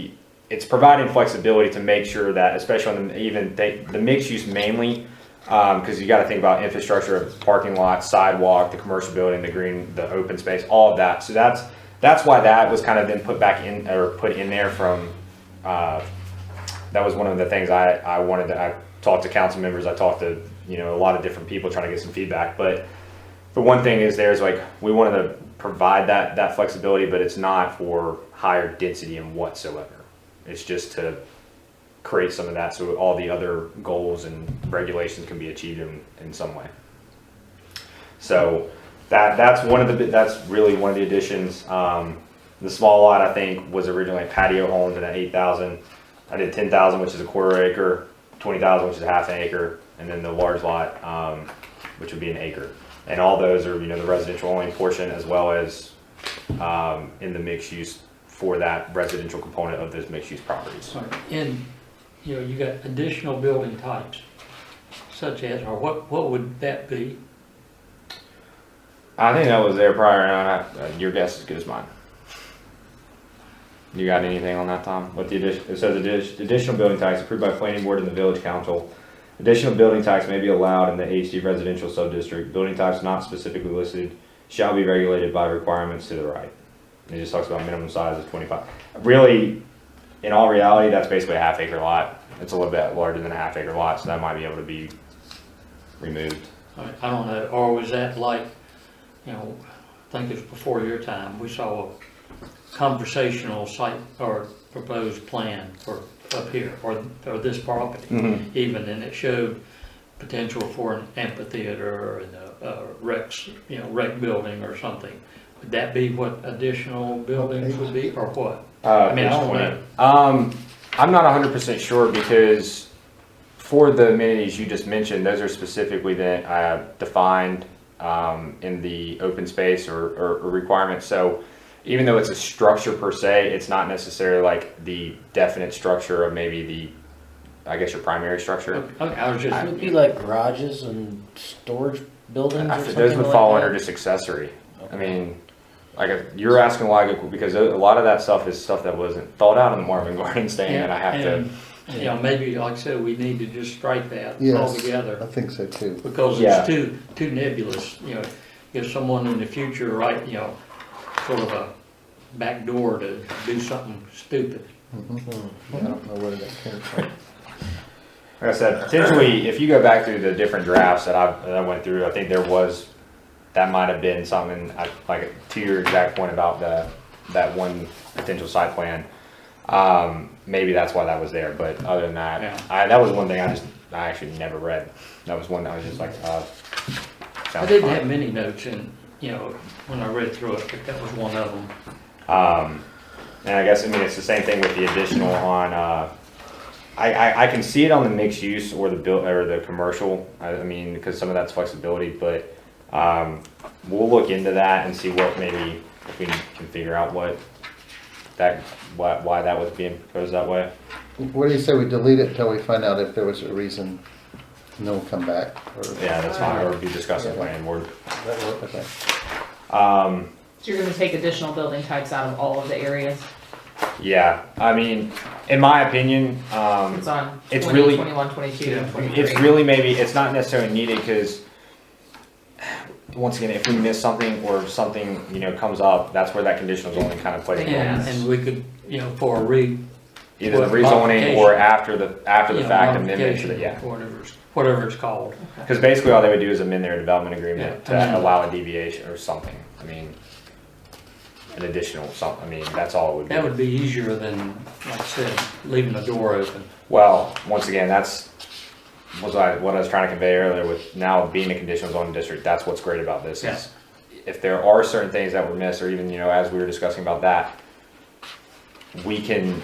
it's providing flexibility to make sure that, especially on the mixed use mainly, because you got to think about infrastructure of parking lot, sidewalk, the commercial building, the green, the open space, all of that. So that's why that was kind of then put back in or put in there from, that was one of the things I wanted to, I talked to council members, I talked to, you know, a lot of different people trying to get some feedback, but the one thing is there's like, we wanted to provide that flexibility, but it's not for higher density in whatsoever. It's just to create some of that so all the other goals and regulations can be achieved in some way. So that's really one of the additions. The small lot I think was originally patio homes and at 8,000. I did 10,000, which is a quarter acre, 20,000, which is a half an acre, and then the large lot, which would be an acre. And all those are, you know, the residential only portion as well as in the mixed use for that residential component of those mixed use properties. And, you know, you got additional building types, such as, or what would that be? I think that was there prior. Your guess is as good as mine. You got anything on that, Tom? What the addition? It says additional building types approved by planning board and the village council. Additional building types may be allowed in the HD residential subdistrict. Building types not specifically listed shall be regulated by requirements to the right. And it just talks about minimum size of 25. Really, in all reality, that's basically a half acre lot. It's a little bit larger than a half acre lot, so that might be able to be removed. I don't know, or was that like, you know, I think it was before your time, we saw a conversational site or proposed plan for up here, or this property even, and it showed potential for an amphitheater and a rec building or something. Would that be what additional buildings would be, or what? I mean, I don't know. I'm not 100% sure because for the amenities you just mentioned, those are specifically defined in the open space or requirements. So even though it's a structure per se, it's not necessarily like the definite structure of maybe I guess your primary structure. Okay, I was just. Would it be like garages and storage buildings or something Those would like fall that? under just accessory. I mean, like you're asking why, because a lot of that stuff is stuff that wasn't thought out in the Marvin Gardens thing, and I have to. You know, maybe, like I said, we need to just strike that Yes, altogether. I think so too. Because Yeah. it's too nebulous, you know. If someone in the future, right, you know, sort of a back door to do something stupid. I don't know where that came from. Like I said, potentially, if you go back through the different drafts that I went through, I think that might have been something, like to your exact point about that one potential site plan. Maybe that's why that was there, but other than that, Yeah. that was one thing I actually never read. That was one that I was just like, I sounds didn't fine. have many notes, and, you know, when I read through it, but that was one of them. And I guess, I mean, it's the same thing with the additional on, I can see it on the mixed use or the commercial, I mean, because some of that's flexibility, but, we'll look into that and see what maybe, if we can figure out why that was being proposed that way. What do you say we delete it until we find out if there was a reason, and then we'll come back? Or, Yeah, that's fine, or be discussing planning board. okay. So you're gonna take additional building types out of all of the areas? Yeah, I mean, in my opinion, It's on it's 20, really- 21, 22, and 23. it's really maybe, it's not necessarily needed, because once again, if we miss something or something, you know, comes up, that's where that conditional zoning kind of plays a role. And we could, you know, for a Either the rezoning or after the fact amendment to the, yeah. Whatever it's called. Because basically all they would do is amend their development agreement Yeah. to allow a deviation or something. I mean, an additional something, I mean, that's all it would be. That would be easier than, like I said, leaving the door open. Well, once again, that's what I was trying to convey earlier with now being a conditional zoning district. That's what's great about this. Yeah. Is if there are certain things that were missed, or even, you know, as we were discussing about that, we can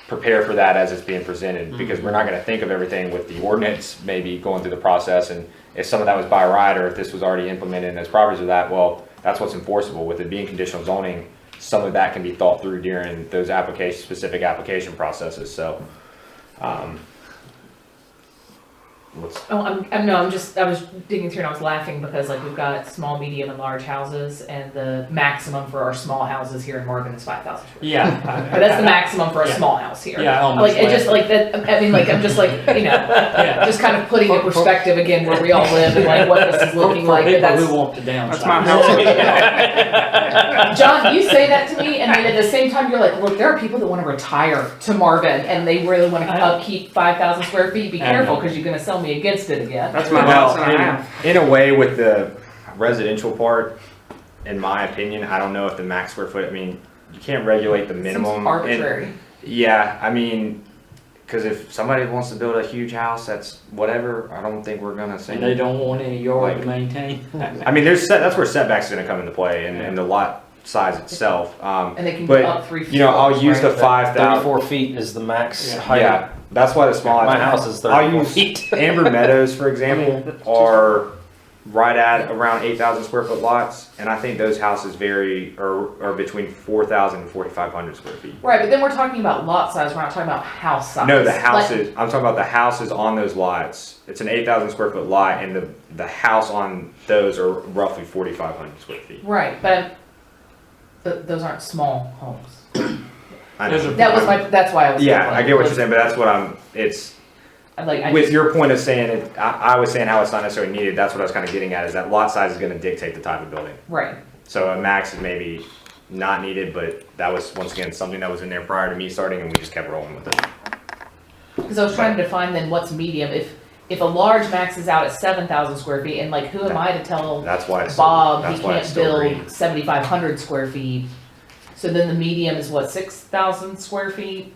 prepare for that as it's being presented, because we're not going to think of everything with the ordinance maybe going through the process, and if some of that was by right or if this was already implemented as properties of that, well, that's what's enforceable. With it being conditional zoning, some of that can be thought through during those specific application processes. So Oh, I was digging through and I was laughing because like we've got small, medium, and large houses, and the maximum for our small houses here in Marvin is 5,000 square feet. Yeah. But that's the maximum for a Yeah. small house here. Yeah, I almost Like, it just laughed. like that, I mean, like, I'm just like, you know, Yeah. just kind of putting in perspective again where we all live and like what this is looking For like, but people that's. who want to downsize. That's my house. John, you say that to me, and then at the same time, you're like, look, there are people that want to retire to Marvin, and they really want to upkeep 5,000 square feet. Be I know. careful, because you're going to sell me against it again. That's my house and a half. in a way, with the residential part, in my opinion, I don't know if the max square foot, I mean, you can't regulate the minimum. Seems arbitrary. Yeah, I mean, because if somebody wants to build a huge house, that's whatever, I don't think we're gonna say. And they don't want any yard Like- to maintain. I mean, that's where setbacks is gonna come into play, and the lot size itself. And they can But, go up 3 feet. you know, I'll use the right? 5,000. 34 feet is the max Yeah. height. Yeah, that's why the small. My house is I'll 34 use feet. Amber Meadows, for example, are right at around 8,000 square foot lots, and I think those houses are between 4,000 and 4,500 square feet. Right, but then we're talking about lot size, we're not talking about house size. No, the Like- houses, I'm talking about the houses on those lots. It's an 8,000 square foot lot, and the house on those are roughly 4,500 square feet. Right, but those aren't small homes. I know. Those are- That's why I was. Yeah, I get what you're saying, but that's what with your point of saying it, I was saying how it's not necessarily needed, that's what I was kind of getting at, is that lot size is gonna dictate the type of building. Right, So a max is maybe not needed, but that was, once again, something that was in there prior to me starting, and we just kept rolling with it. because I was trying to define then what's medium, if a large maxes out at 7,000 square feet, and like, who am I to tell That's why it's Bob he that's why it's can't still build green. 7,500 square feet? So then the medium is what, 6,000 square feet?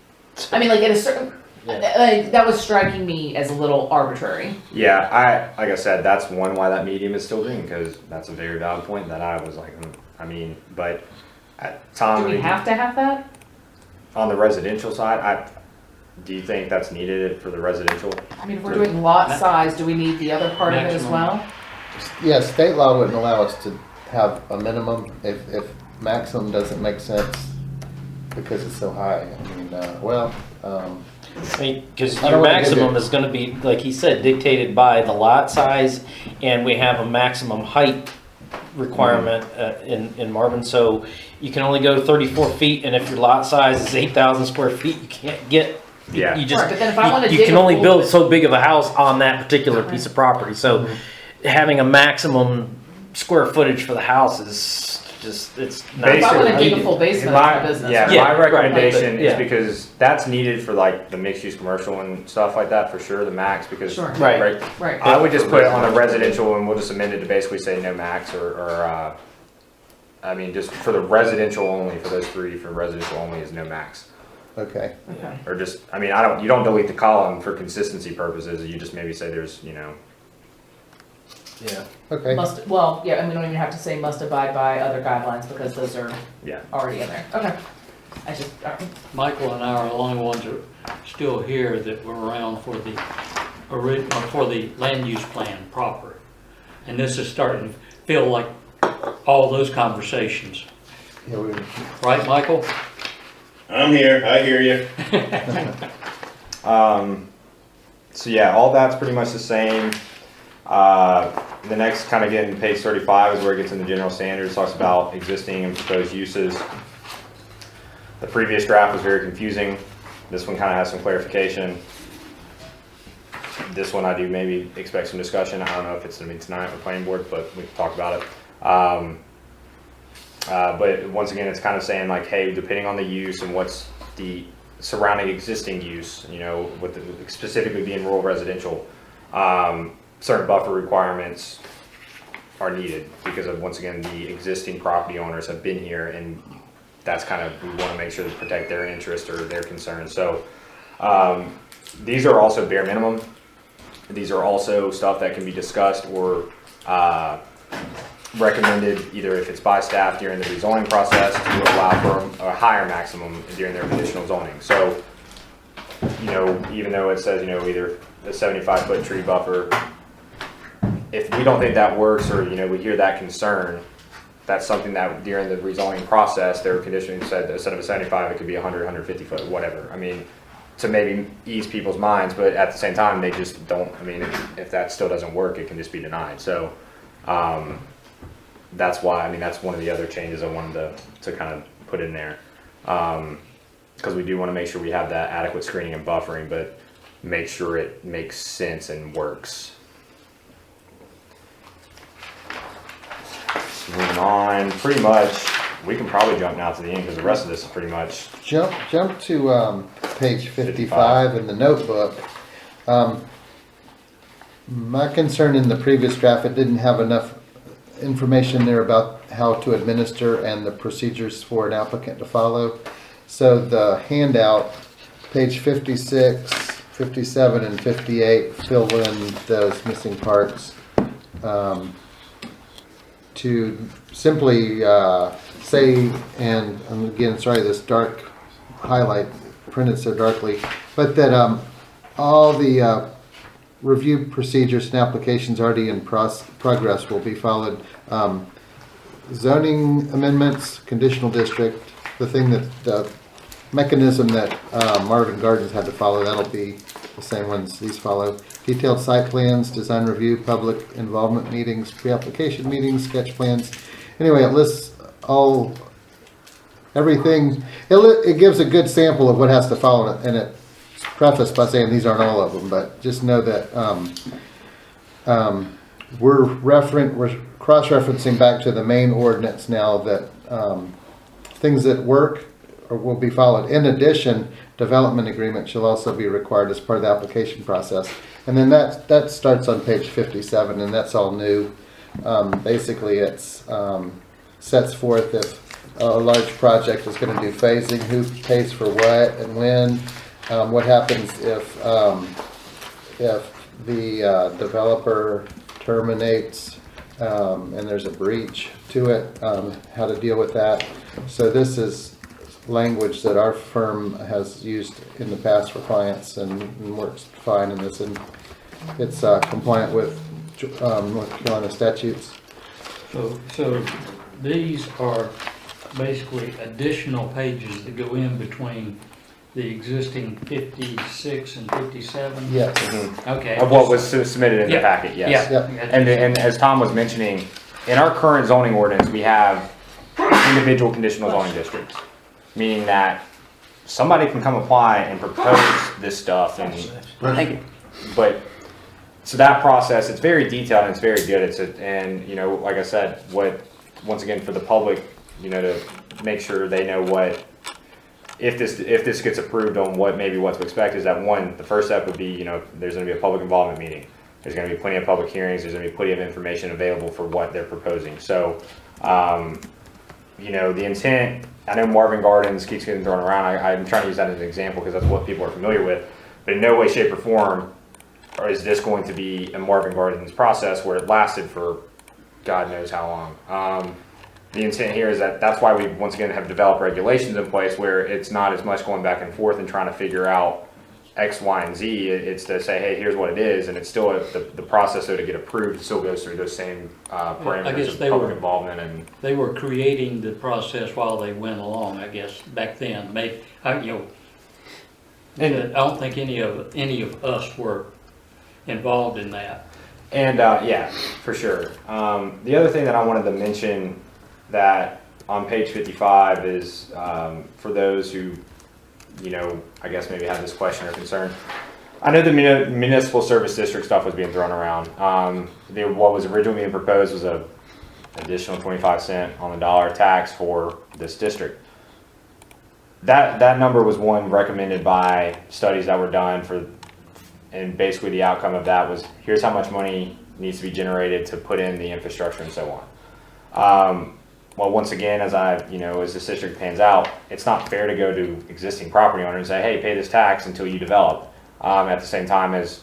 I mean, like at a certain, that was striking me as a little arbitrary. Yeah, like I said, that's one why that medium is still green, because that's a very valid point that I was like, I mean, but Tom, Do we have to have that? on the residential side, do you think that's needed for the residential? I mean, if we're doing lot size, do we need the other part of it as Maximum. well? Yeah, state law wouldn't allow us to have a minimum if maximum doesn't make sense because it's so high. I mean, Because I don't your wanna get maximum it. is going to be, like he said, dictated by the lot size, and we have a maximum height requirement in Marvin. So you can only go 34 feet, and if your lot size is 8,000 square feet, you can't get. Yeah. You just Right, but then if I wanna you dig can a only pool build with- so big of a house on that particular piece of property. So having a maximum square footage for the house is just it's not. If I wanna Basically, dig a full basement, My- it's a business. Yeah, right? Yeah, my right, recommendation but- is yeah. because that's needed for like the mixed use commercial and stuff like that for sure, the max, because. Sure. Right. Right. I would just put it on the residential, and we'll just amend it to basically say no max, I mean, just for the residential only, for those three, for residential only is no max. okay. Okay. Or just, I mean, you don't delete the column for consistency purposes, you just maybe say there's, Yeah. Okay. We don't even have to say must abide by other guidelines because those are yeah. already in there. Okay. Michael and I are the only ones that are still here that were around for the land use plan proper. And this is starting to feel like all those conversations. Yeah, we, Right, Michael? I'm here, I hear you. So yeah, all that's pretty much the same. The next kind of getting page 35 is where it gets into general standards, talks about existing and proposed uses. The previous draft was very confusing. This one kind of has some clarification. This one I do maybe expect some discussion. I don't know if it's going to be tonight or planning board, but we can talk about it. But once again, it's kind of saying like, hey, depending on the use and what's the surrounding existing use, you know, with the, specifically being rural residential, certain buffer requirements are needed because of, once again, the existing property owners have been here, and that's kind of, we want to make sure to protect their interest or their concerns. So these are also bare minimum. These are also stuff that can be discussed or recommended either if it's by staff during the rezoning process to allow for a higher maximum during their conditional zoning. So, you know, even though it says, you know, either a 75-foot tree buffer, if we don't think that works, or, you know, we hear that concern, that's something that during the rezoning process, their conditioning said that instead of a 75, it could be 100, 150 foot, whatever. I mean, to maybe ease people's minds, but at the same time, they just don't, I mean, if that still doesn't work, it can just be denied. So, that's why, I mean, that's one of the other changes I wanted to kind of put in there. Because we do want to make sure we have that adequate screening and buffering, but make sure it makes sense and works. So moving on, pretty much, we can probably jump now to the end because the rest of this is pretty much. jump to page 55 in the notebook. My concern in the previous draft, it didn't have enough information there about how to administer and the procedures for an applicant to follow. So the handout, page 56, 57, and 58 fill in those missing parts. To simply say, and again, sorry, this dark highlight printed so darkly, but that all the review procedures and applications already in progress will be followed. Zoning amendments, conditional district, the thing that the mechanism that Marvin Gardens had to follow, that'll be the same ones these follow. Detailed site plans, design review, public involvement meetings, pre-application meetings, sketch plans. Anyway, it lists everything. It gives a good sample of what has to follow, and it's prefaced by saying these aren't all of them, but just know that we're cross-referencing back to the main ordinance now, that things that work or will be followed. In addition, development agreement shall also be required as part of the application process. And then that starts on page 57, and that's all new. Basically, it's sets forth if a large project is going to do phasing, who pays for what and when. What happens if the developer terminates and there's a breach to it, how to deal with that. So this is language that our firm has used in the past for clients and works fine in this, and it's compliant with North Carolina statutes. So these are basically additional pages that go in between the existing 56 and 57? Yes. Mm-hmm. Okay. Of what was submitted in the Yeah. packet, yes. Yeah. And as Tom was mentioning, in our current zoning ordinance, we have individual conditional zoning districts, meaning that somebody can come apply and propose this stuff, and Thank you. but so that process, it's very detailed and it's very good. And you know, like I said, once again for the public, you know, to make sure they know what. If this gets approved on what to expect is that the first step would be, you know, there's going to be a public involvement meeting. There's going to be plenty of public hearings. There's going to be plenty of information available for what they're proposing. So, you know, the intent, I know Marvin Gardens keeps getting thrown around. I'm trying to use that as an example because that's what people are familiar with. But in no way, shape, or form is this going to be a Marvin Gardens process where it lasted for God knows how long. the intent here is that that's why we, once again, have developed regulations in place where it's not as much going back and forth and trying to figure out X, Y, and Z. It's to say, hey, here's what it is, and it's still the process though to get approved still goes through those same parameters of public involvement and. They were creating the process while they went along, I guess, back then. Maybe, I don't think any of us were involved in that. And yeah, for sure. The other thing that I wanted to mention that on page 55 is for those who, I guess maybe have this question or concern. I know the municipal service district stuff was being thrown around. What was originally being proposed was a additional 25 cents on the dollar tax for this district. That number was one recommended by studies that were done and basically the outcome of that was here's how much money needs to be generated to put in the infrastructure and so on. Well, once again, as this district pans out, it's not fair to go to existing property owners and say, hey, pay this tax until you develop. At the same time as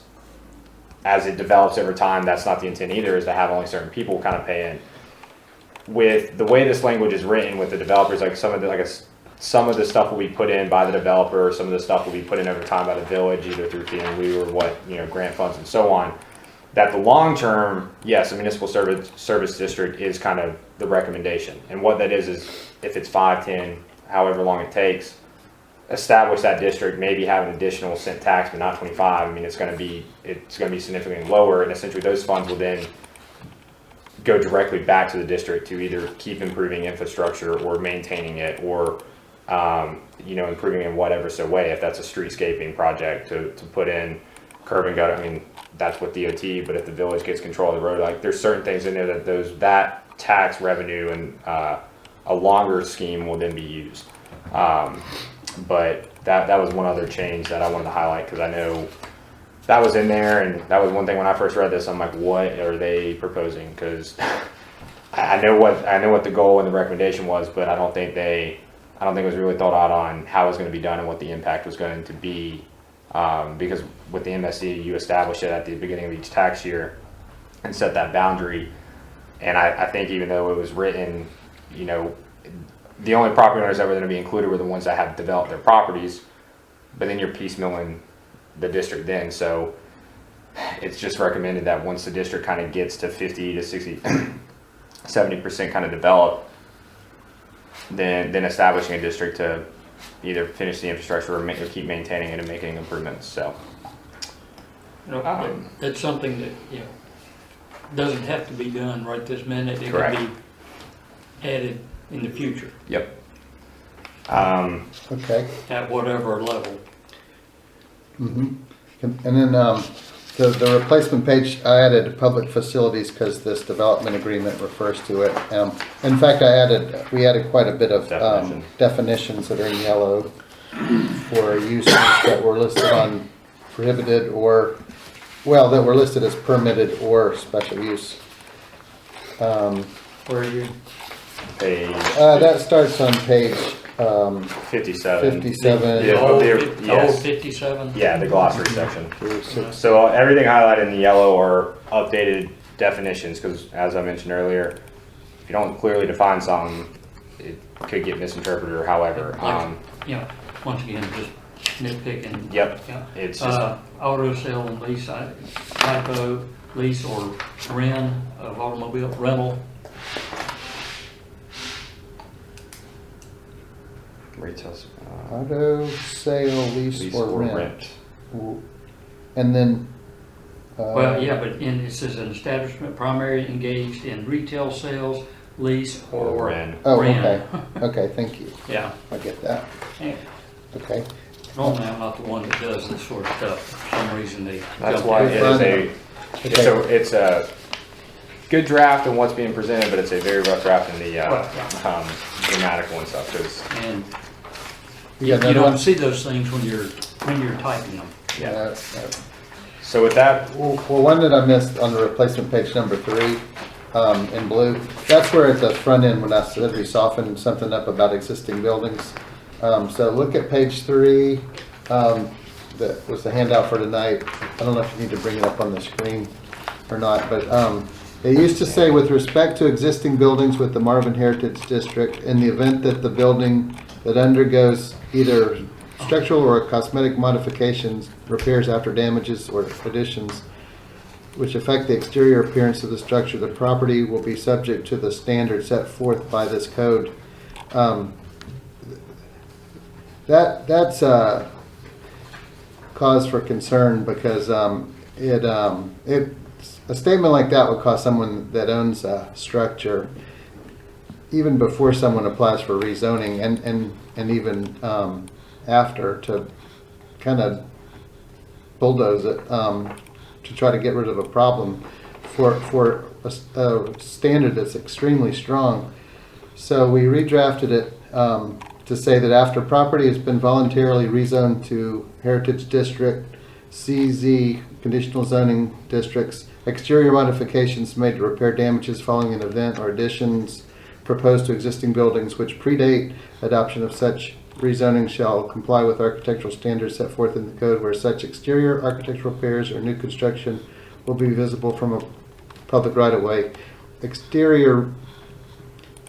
it develops over time, that's not the intent either, is to have only certain people kind of pay in. With the way this language is written with the developers, like some of the stuff will be put in by the developer, some of the stuff will be put in over time by the village, either through fee and lieu or what, grant funds and so on. That the long term, yes, a municipal service district is kind of the recommendation. And what that is if it's 5, 10, however long it takes, establish that district, maybe have an additional cent tax, but not 25. I mean, it's going to be significantly lower, and essentially those funds will then go directly back to the district to either keep improving infrastructure or maintaining it or improving in whatever way. If that's a streetscaping project to put in curb and gutter, I mean, that's what DOT, but if the village gets control of the road, like there's certain things in there that tax revenue and a longer scheme will then be used. But that was one other change that I wanted to highlight because I know that was in there, and that was one thing when I first read this. I'm like, what are they proposing? Because I know what the goal and the recommendation was, but I don't think it was really thought out on how it was going to be done and what the impact was going to be. Because with the MSD, you establish it at the beginning of each tax year and set that boundary. And I think even though it was written, the only property owners that were going to be included were the ones that have developed their properties, but then you're piecemealing the district then. So it's just recommended that once the district kind of gets to 50 to 60, 70% kind of developed, then establishing a district to either finish the infrastructure or keep maintaining it and making improvements. So it's something that doesn't have to be done right this minute. It correct. can be added in the future. Yep. Okay. At whatever level. Mm-hmm. And then the replacement page, I added public facilities because this development agreement refers to it. In fact, we added quite a bit of definitions that are in yellow for uses that were listed on prohibited that were listed as permitted or special use. Where are you? Page that starts on page 57. 57. Yeah, Old 57. 57? Yeah, the glossary section. So everything highlighted in the yellow are updated definitions because, as I mentioned earlier, if you don't clearly define something, it could get misinterpreted or however. Once again, just nitpicking. Yep. Yeah. It's just Auto sale and lease, typo, lease or rent of automobile rental. retail. Auto sale, lease or rent. rent. And then. Well, yeah, but it says an establishment primarily engaged in retail sales, lease or rent. Oh, rent. okay. Okay, thank you. Yeah. I get that. Yeah. Okay. Normally, I'm not the one that does this sort of stuff. For some reason, they. That's jump why in. it's a good draft in what's being presented, but it's a very rough draft in the grammatical and stuff. And Yeah, you don't see those things when you're typing them. Yeah. So with that, Well, one that I missed on the replacement page number 3, in blue, that's where at the front end when I said we softened something up about existing buildings. So look at page 3, that was the handout for tonight. I don't know if you need to bring it up on the screen or not, but It used to say, with respect to existing buildings with the Marvin Heritage District, in the event that the building that undergoes either structural or cosmetic modifications, repairs after damages or additions, which affect the exterior appearance of the structure, the property will be subject to the standards set forth by this code. That's a cause for concern because a statement like that would cause someone that owns a structure, even before someone applies for rezoning and even after, to kind of bulldoze it to try to get rid of a problem for a standard that's extremely strong. So we redrafted it to say that after property has been voluntarily rezoned to Heritage District, CZ, Conditional Zoning Districts, exterior modifications made to repair damages following an event or additions proposed to existing buildings which predate adoption of such rezoning shall comply with architectural standards set forth in the code, where such exterior architectural repairs or new construction will be visible from a public right-of-way. Exterior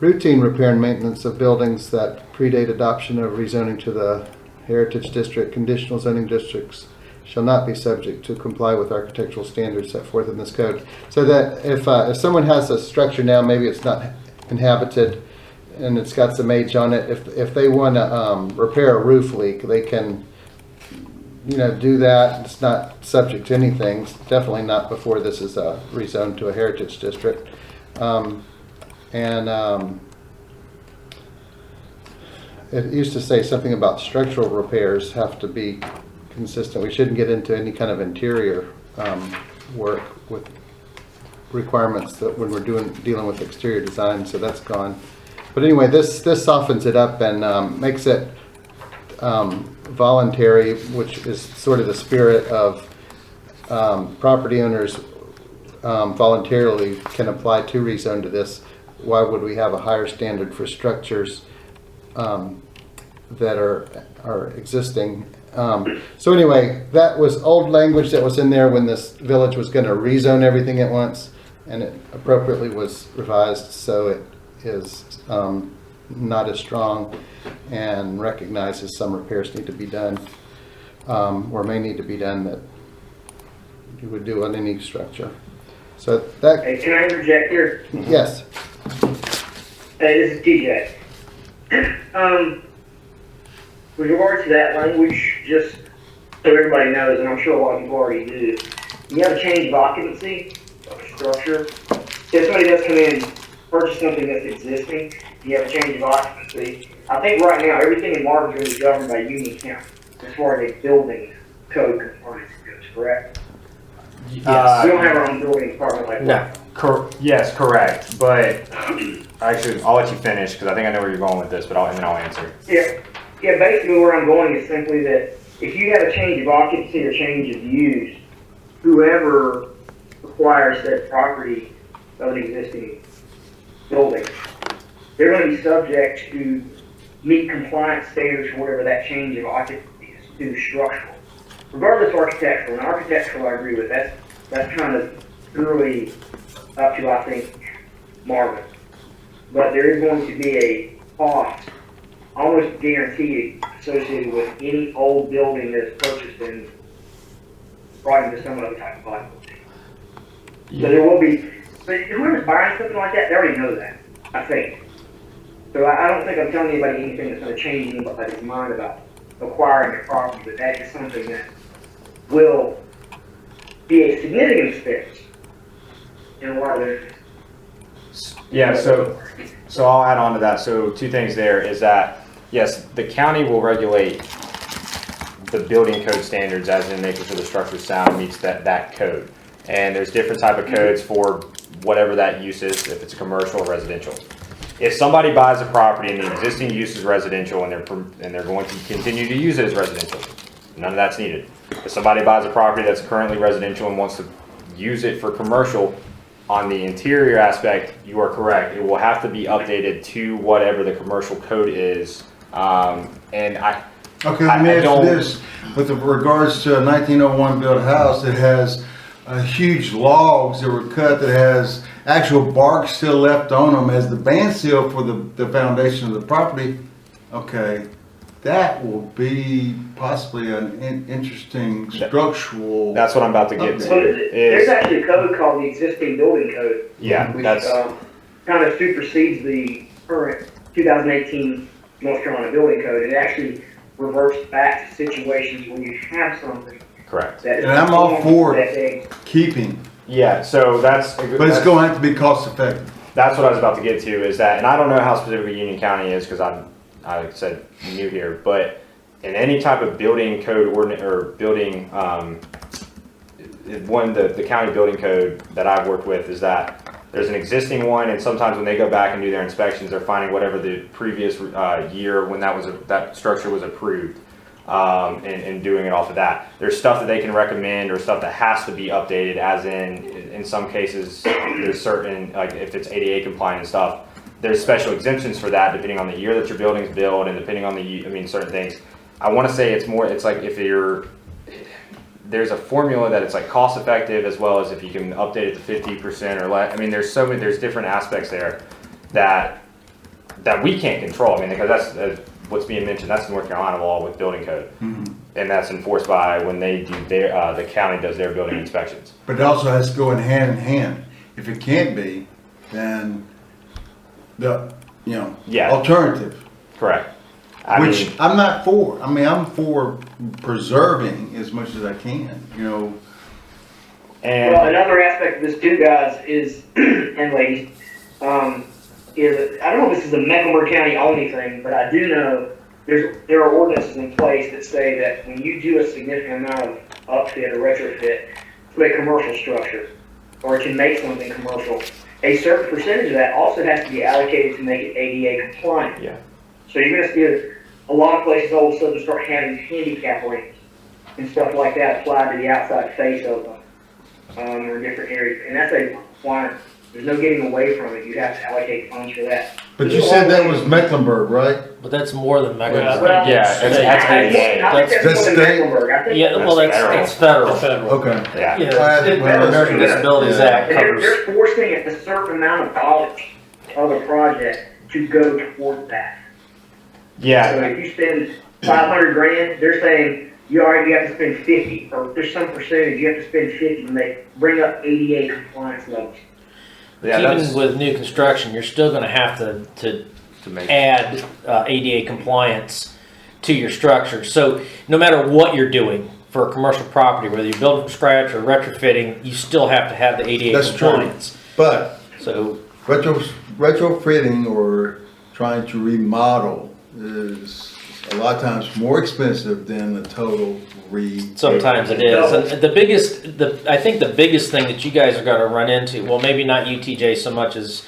routine repair and maintenance of buildings that predate adoption of rezoning to the Heritage District, Conditional Zoning Districts shall not be subject to comply with architectural standards set forth in this code. So that if someone has a structure now, maybe it's not inhabited and it's got some age on it, if they want to repair a roof leak, they can, do that. It's not subject to anything. It's definitely not before this is rezoned to a Heritage District. It used to say something about structural repairs have to be consistent. We shouldn't get into any kind of interior work with requirements that when we're dealing with exterior design, so that's gone. But anyway, this softens it up and makes it voluntary, which is sort of the spirit of property owners voluntarily can apply to rezone to this. Why would we have a higher standard for structures that are existing? So anyway, that was old language that was in there when this village was going to rezone everything at once, and it appropriately was revised so it is not as strong and recognizes some repairs need to be done or may need to be done that you would do on any structure. So that. Hey, can I interject here? Yes. Hey, this is TJ. With regard to that language, just so everybody knows, and I'm sure a lot of people already do, you have a change of occupancy of a structure. If somebody does come in, purchase something that's existing, you have a change of occupancy. I think right now, everything in Marvin is governed by Union County as far as a building code compliance goes, correct? We don't have our own building department like that. Yes, correct. But actually, I'll let you finish because I think I know where you're going with this, but and then I'll answer. Yeah, basically where I'm going is simply that if you have a change of occupancy or change of use, whoever acquires that property of an existing building, they're going to be subject to meet compliance standards for whatever that change of occupancy is to structural. Regardless of architectural, and architectural I agree with, that's kind of purely up to, I think, Marvin. But there is going to be a cost, almost guaranteed, associated with any old building that is purchased and brought into some other type of occupancy. So there will be, but whoever's buying something like that, they already know that, I think. So I don't think I'm telling anybody anything that's going to change anybody's mind about acquiring a property, but that is something that will be a significant expense in a lot of areas. Yeah, so I'll add on to that. So two things there is that, yes, the county will regulate the building code standards as in making sure the structure sound meets that code. And there's different type of codes for whatever that use is, if it's commercial or residential. If somebody buys a property and the existing use is residential and they're going to continue to use it as residential, none of that's needed. If somebody buys a property that's currently residential and wants to use it for commercial, on the interior aspect, you are correct. It will have to be updated to whatever the commercial code is. And I Okay, let me ask you this. With regards to a 1901 built house that has huge logs that were cut, that has actual bark still left on them as the band seal for the foundation of the property, okay, that will be possibly an interesting structural. That's what I'm about to get So to. there's Is, actually a code called the existing building code. yeah, Which that's kind of supersedes the current 2018 North Carolina building code. It actually reverts back to situations when you have something correct. that is. And I'm all for that they- keeping, Yeah, so that's. but it's going to have to be cost effective. That's what I was about to get to, is that, and I don't know how specifically Union County is, because I said new here, but in any type of building code ordinance, or building, the county building code that I've worked with is that there's an existing one, and sometimes when they go back and do their inspections, they're finding whatever the previous year when that structure was approved, and doing it off of that. There's stuff that they can recommend, or stuff that has to be updated, as in some cases, there's certain, like if it's ADA compliant and stuff, there's special exemptions for that depending on the year that your building's built, and depending on certain things. I want to say it's like if there's a formula that it's like cost effective, as well as if you can update it to 50% or less. I mean, there's different aspects there that we can't control. I mean, because that's what's being mentioned. That's North Carolina law with building code, and that's enforced by when they do the county does their building inspections. But it also has to go in hand. If it can't be, then the, Yeah. alternative, Correct. which I'm not for. I mean, I'm for preserving as much as I can, And Well, another aspect of this too, guys, is, and ladies, is, I don't know if this is a Mecklenburg County only thing, but I do know there are ordinances in place that say that when you do a significant amount of upfit or retrofit to a commercial structure, or can make something commercial, a certain percentage of that also has to be allocated to make it ADA compliant. yeah, So you're going to see a lot of places all of a sudden start having handicap ramps and stuff like that applied to the outside face of them, or different areas. And that's a requirement. There's no getting away from it. You have to allocate funds for that. But you said that was Mecklenburg, right? But that's more than Mecklenburg. Well, yeah, that's ADA. I think that's That's more than state? Mecklenburg. I think Yeah, well, that's federal. Federal. Okay. yeah. Yeah, the Well, American yeah. Disabilities Yeah. Act And covers. they're forcing a certain amount of dollars of a project to go toward that. So Yeah, if you spend 500 grand, they're saying you already have to spend 50, or there's some percentage you have to spend 50 to bring up ADA compliance levels. Even with new construction, you're still going to have to make add ADA compliance to your structure. So no matter what you're doing for a commercial property, whether you're building from scratch or retrofitting, you still have to have the ADA That's true. compliance. But So retrofitting or trying to remodel is a lot of times more expensive than the total sometimes it is. And I think the biggest thing that you guys are going to run into, well, maybe not UTJ so much as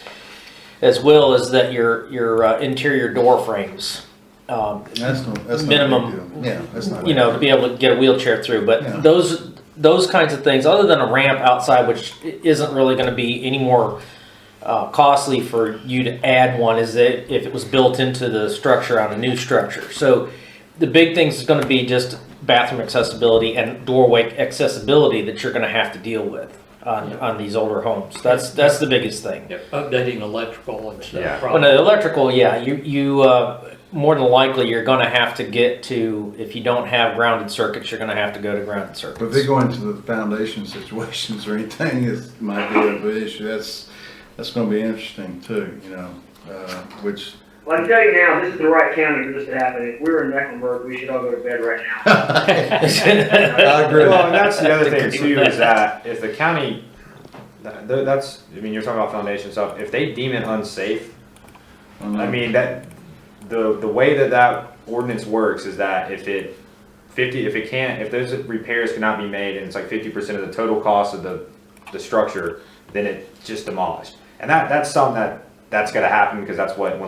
Will, is that your interior door frames. That's not Minimum, a big deal. Yeah, that's not. To be able to get a wheelchair through. But Yeah. those kinds of things, other than a ramp outside, which isn't really going to be any more costly for you to add one, is that if it was built into the structure on a new structure. So the big thing is going to be just bathroom accessibility and doorway accessibility that you're going to have to deal with on these older homes. That's the biggest thing. Updating electrical and stuff. Yeah. Well, the electrical, you more than likely you're going to have to get to, if you don't have grounded circuits, you're going to have to go to grounded circuits. But if they go into the foundation situations or anything, it might be an issue. That's going to be interesting too, which. Well, I can tell you now, this is the right county for this to happen. If we were in Mecklenburg, we should all go to bed right now. I agree. Well, and that's the other thing too, is that if the county, you're talking about foundation stuff, if they deem it unsafe, I mean, that, the way that ordinance works is that if those repairs cannot be made, and it's like 50% of the total cost of the structure, then it's just demolished. And that's something that's going to happen, because that's what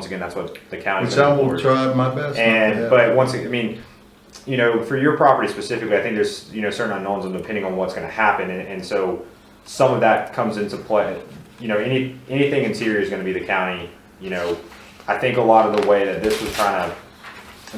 the county. Which I will try my best. For your property specifically, I think there's, certain unknowns depending on what's going to happen. And so some of that comes into play, anything interior is going to be the county, I think a lot of the way that this was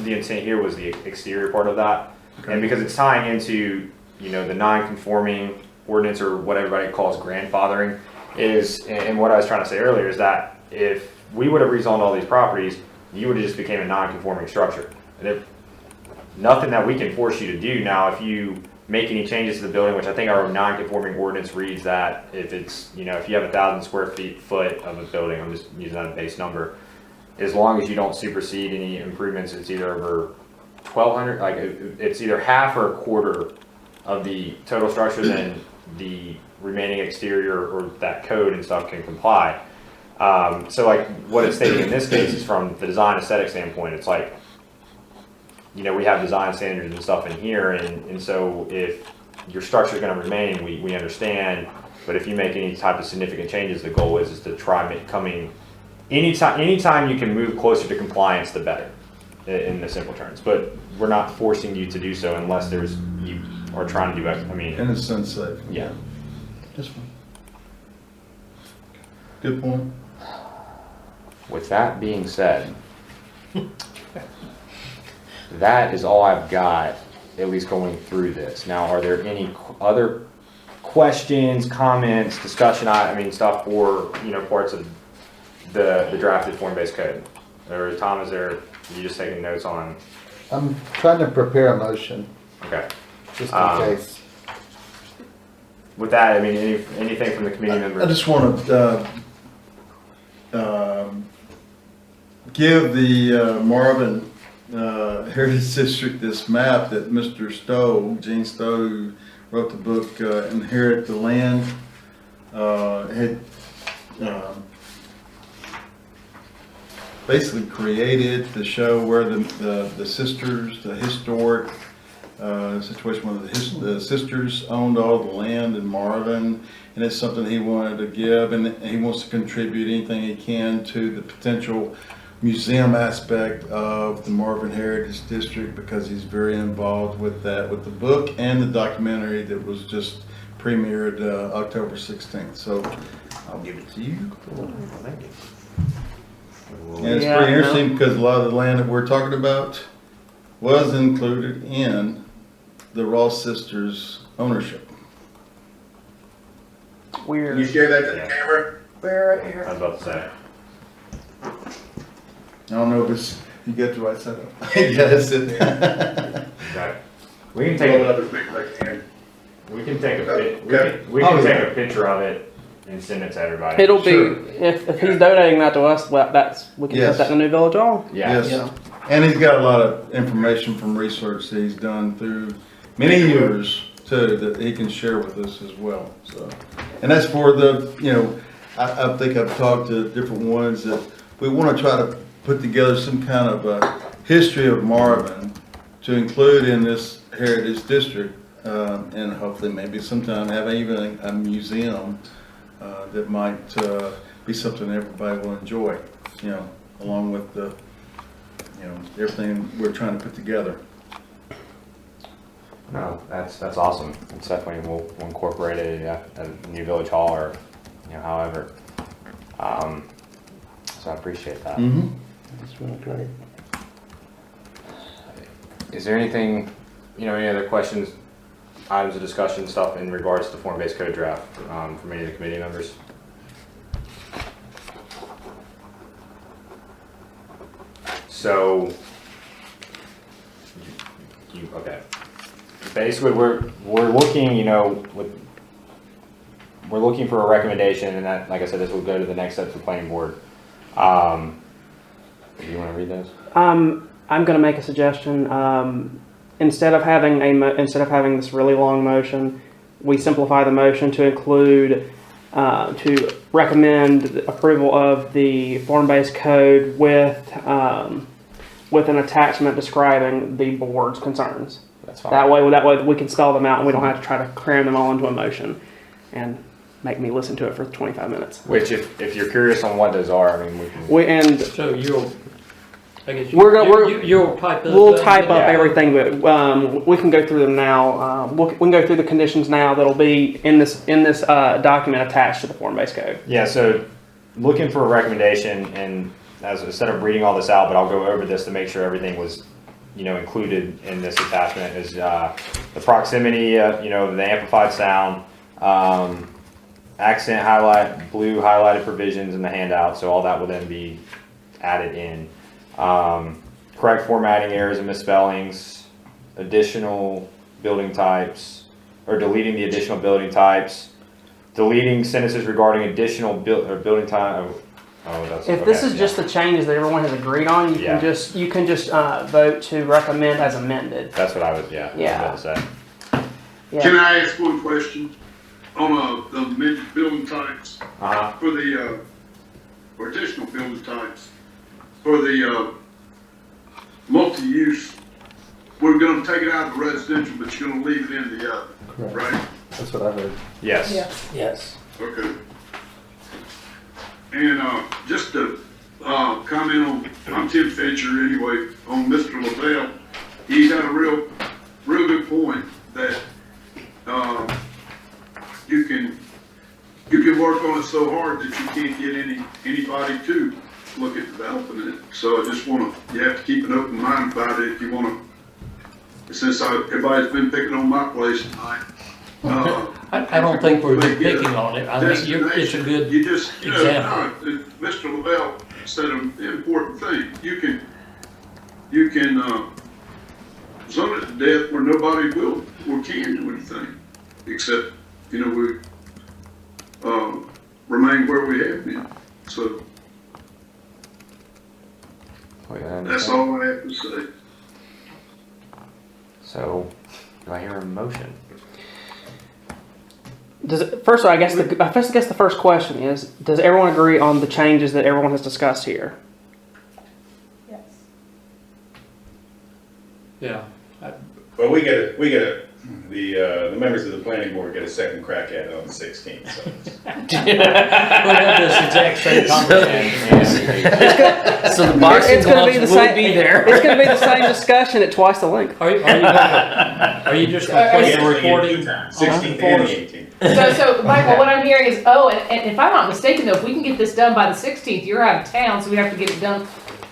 the intent here was the exterior part of that. Okay. And because it's tying into, the non-conforming ordinance, or what everybody calls grandfathering, is, and what I was trying to say earlier is that if we would have rezoned all these properties, you would have just became a non-conforming structure. And if, nothing that we can force you to do now, if you make any changes to the building, which I think our non-conforming ordinance reads that if it's, you know, if you have 1,000 square foot of a building, I'm just using that as a base number, as long as you don't supersede any improvements, it's either over 1,200, like it's either half or a quarter of the total structure, then the remaining exterior or that code and stuff can comply. So like what it's stating in this case is from the design aesthetic standpoint, it's like, you know, we have design standards and stuff in here, and so if your structure is going to remain, we understand, but if you make any type of significant changes, the goal is to try coming, anytime you can move closer to compliance, the better, in the simple terms, but we're not forcing you to do so unless you are trying to do, I mean. And it's unsafe. Yeah. That's fine. Good point. With that being said, that is all I've got, at least going through this. Now, are there any other questions, comments, discussion, I mean, stuff for, you know, parts of the drafted form-based code? Or Tom, is there, you just taking notes on? I'm trying to prepare a motion, Okay. just in case. With that, I mean, anything from the committee members? I just want to give the Marvin Heritage District this map that Mr. Stowe, Gene Stowe, who wrote the book Inherit the Land, had basically created to show where the sisters, the historic situation where the sisters owned all the land in Marvin, and it's something he wanted to give, and he wants to contribute anything he can to the potential museum aspect of the Marvin Heritage District, because he's very involved with that, with the book and the documentary that was just premiered October 16th. So I'll give it to you. Thank you. And it's pretty interesting because a lot of the land that we're talking about was included in the Ross sisters' ownership. Can you share that to the camera? I was about to say. I don't know if you get the right setup. Yeah, that's it. Okay. We can take Another picture I can. we can take Okay. we can take a picture of it and send it to everybody. It'll Sure. be, if he's donating that to us, well, we can Yes. put that in the new village hall. Yeah. Yes. And he's got a lot of information from research that he's done through many years too, that he can share with us as well. So, and that's for the, you know, I think I've talked to different ones that we want to try to put together some kind of a history of Marvin to include in this heritage district, and hopefully maybe sometime have even a museum that might be something everybody will enjoy, you know, along with the, you know, everything we're trying to put together. No, that's awesome. It's definitely, we'll incorporate it at a new village hall or, you know, however. So I appreciate that. Mm-hmm. That's really great. Is there anything, you know, any other questions, items of discussion, stuff in regards to form-based code draft from any of the committee members? So, okay. Basically, we're looking, you know, we're looking for a recommendation, and that, like I said, this will go to the next step to the planning board. Do you want to read those? I'm going to make a suggestion. Instead of having this really long motion, we simplify the motion to include to recommend approval of the form-based code with an attachment describing the board's concerns. That's fine. That way we can spell them out and we don't have to try to cram them all into a motion and make me listen to it for 25 minutes. Which, if you're curious on what those are, I mean, we can. So you'll, I guess you'll type those We'll up? type up Yeah. everything, but we can go through them now. We can go through the conditions now that'll be in this document attached to the form-based code. Yeah, so looking for a recommendation, and instead of reading all this out, but I'll go over this to make sure everything was, you know, included in this attachment, is the proximity, you know, the amplified sound, accent highlight, blue highlighted provisions in the handout, so all that will then be added in. Correct formatting errors and misspellings, additional building types, or deleting the additional building types, deleting sentences regarding additional building type. If this is just the changes that everyone has agreed on, you can just vote to recommend as amended. That's what I was, I was about to say. Yeah. Can I ask one question on the amended building types for the or additional building types for the multi-use? We're going to take it out of the residential, but you're going to leave it in the other, right? That's what I heard. Yes. Yes. Okay. And just to comment on, I'm Tim Fincher anyway, on Mr. Lavelle. He had a real good point that you can work on it so hard that you can't get anybody to look at developing it. So I just you have to keep an open mind about it if you want to. Since everybody's been picking on my place tonight. I don't think we're picking on it. I think it's a good example. Mr. Lavelle said an important thing. You can zone it to death where nobody will or can do anything, except, we remain where we have been. So that's all I have to say. So, do I hear a motion? First of all, I guess the first question is: does everyone agree on the changes that everyone has discussed here? Yes. Yeah. Well, the members of the planning board get a second crack at it on the 16th, so. We'll have this exact same conversation. So the boxing gloves will be there. It's going to be the same discussion at twice the length. Are you just going to play the recording? 16th and the 18th. So Michael, what I'm hearing is, and if I'm not mistaken though, if we can get this done by the 16th, you're out of town, so we have to get it done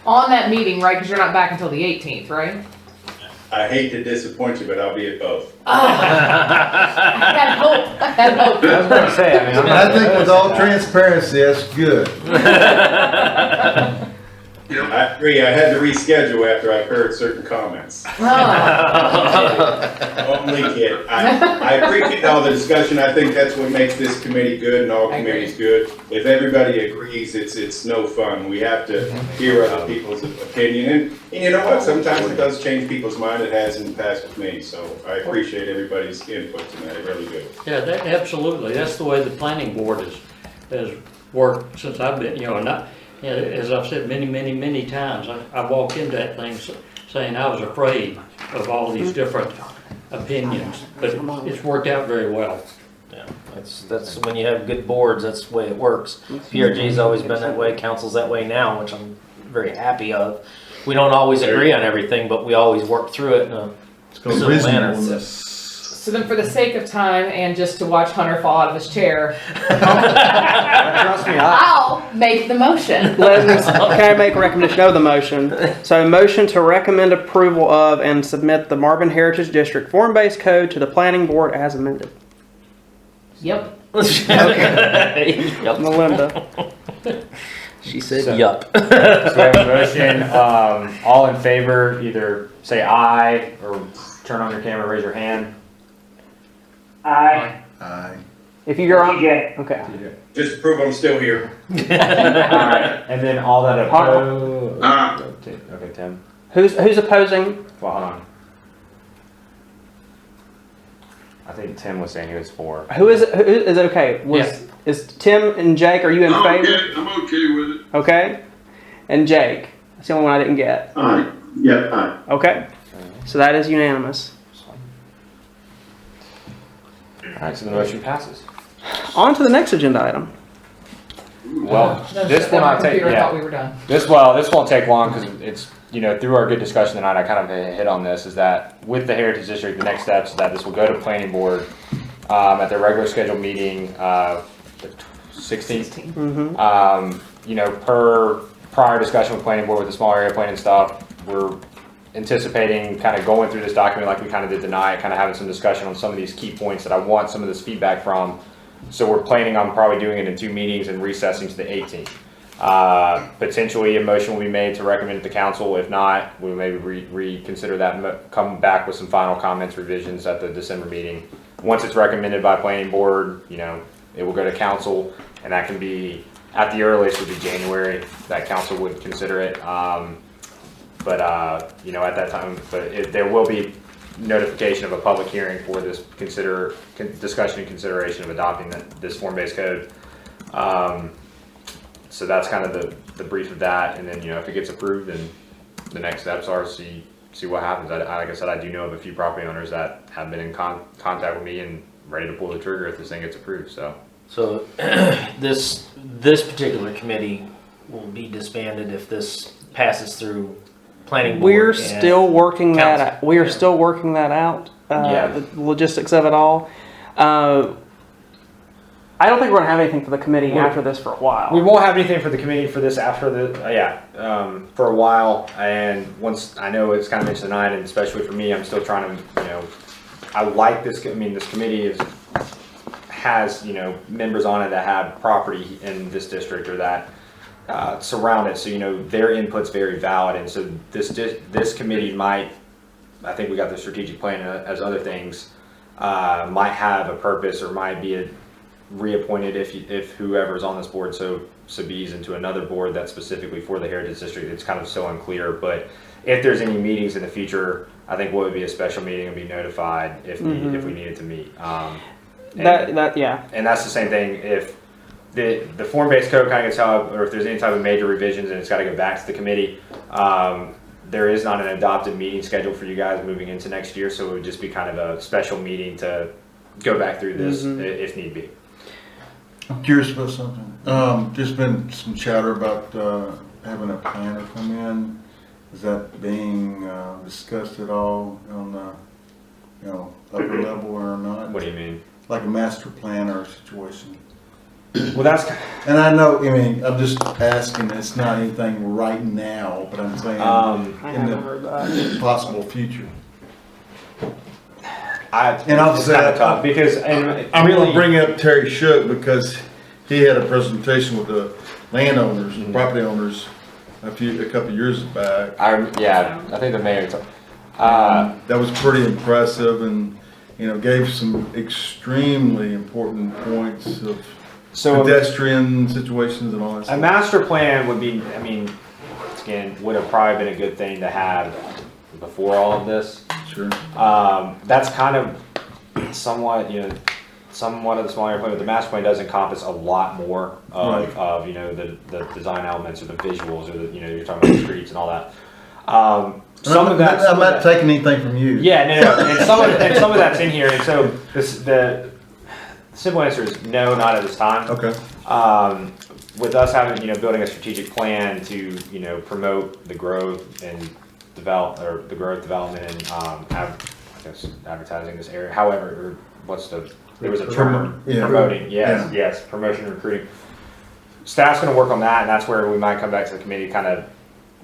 on that meeting, right? Because you're not back until the 18th, right? I hate to disappoint you, but I'll be at both. I had hope. I was going to say, I think with all transparency, that's good. I agree, I had to reschedule after I've heard certain comments. Only kid. I appreciate all the discussion. I think that's what makes this committee good and all committees good. If everybody agrees, it's no fun. We have to hear other people's opinion. And you know what? Sometimes it does change people's mind. It has in the past with me. So I appreciate everybody's input tonight. I really do. Yeah, absolutely. That's the way the planning board has worked since I've been, as I've said many times, I walked into that thing saying I was afraid of all these different opinions, but it's worked out very well. Yeah, that's when you have good boards, that's the way it works. PRG's always been that way, council's that way now, which I'm very happy of. We don't always agree on everything, but we always work through it in a civil manner. So then for the sake of time and just to watch Hunter fall out of his chair, Trust me, I'll make the motion. Can I make a recommendation of the motion? So, motion to recommend approval of and submit the Marvin Heritage District form-based code to the planning board as amended. Yep. Yep. Melinda. She said, So- yup. So we have a motion, all in favor, either say aye or turn on your camera, raise your hand. Aye. Aye. If you're on, TJ. okay. Just to prove I'm still here. Alright, and then all that oppose. Aye. Okay, Tim. Who's opposing? Well, hold on. I think Tim was saying he was for. Who is it? Who is it? Okay. Is Tim and Jake? Are you in favor? I'm okay with it. Okay. And Jake. That's the only one I didn't get. Aye. Yep, aye. Okay. So that is unanimous. Alright, so the motion passes. On to the next agenda item. Well, this will not take, I thought we yeah, were done. this won't take long because it's, through our good discussion tonight, I kind of hit on this, is that with the Heritage District, the next steps is that this will go to planning board at their regular scheduled meeting, the 16th. Mm-hmm. Per prior discussion with planning board with the small area plan and stuff, we're anticipating kind of going through this document like we kind of did tonight, kind of having some discussion on some of these key points that I want some of this feedback from So we're planning on probably doing it in 2 meetings and recessing to the 18th. Potentially a motion will be made to recommend it to council. If not, we'll maybe reconsider that, come back with some final comments, revisions at the December meeting. Once it's recommended by planning board, it will go to council, and that can be, at the earliest would be January, that council would consider it. At that time, there will be notification of a public hearing for this discussion and consideration of adopting this form-based code. So that's kind of the brief of that, and then if it gets approved, then the next steps are see what happens. Like I said, I do know of a few property owners that have been in contact with me and ready to pull the trigger if this thing gets approved. So this particular committee will be disbanded if this passes through planning board. We're and still working that. council. We are still working that out. Yeah. The logistics of it all. I don't think we're gonna have anything for the committee after this for a while. We won't have anything for the committee for this after for a while. And once I know it's kind of mentioned tonight, and especially for me, I'm still trying to, I like this. I mean, this committee has members on it that have property in this district or that surround it. So their input's very valid, and so this committee might. I think we got the strategic plan as other things might have a purpose or might be reappointed if whoever's on this board so bees into another board that's specifically for the Heritage District. It's kind of so unclear, but if there's any meetings in the future, I think what would be a special meeting and be notified if we needed to meet. And that's the same thing if the form-based code kind of gets held, or if there's any type of major revisions and it's got to go back to the committee. There is not an adopted meeting scheduled for you guys moving into next year, so it would just be kind of a special meeting to go back through this if need be. I'm curious about something. There's been some chatter about having a planner come in. Is that being discussed at all on the upper level or not? What do you mean? Like a master planner situation. Well, that's. And I know. I mean, I'm just asking. It's not anything right now, but I'm saying in the possible future. And I'll say that because I'm really bring up Terry Shook because he had a presentation with the landowners, property owners, a couple of years back. I think the mayor. That was pretty impressive, and gave some extremely important points of pedestrian situations and all that stuff. A master plan would be. I mean, again, would have probably been a good thing to have before all of this. Sure. That's kind of somewhat of the smaller plan, but the master plan does encompass a lot more of the design elements or the visuals or you're talking about the streets and all that. I'm not taking anything from you. Yeah, no. And some of that's in here, and so the simple answer is no, not at this time. Okay. With us having building a strategic plan to promote the growth and development and advertising this area. However, there was a term promoting. Yes, promotion and recruiting. Staff's going to work on that, and that's where we might come back to the committee, kind of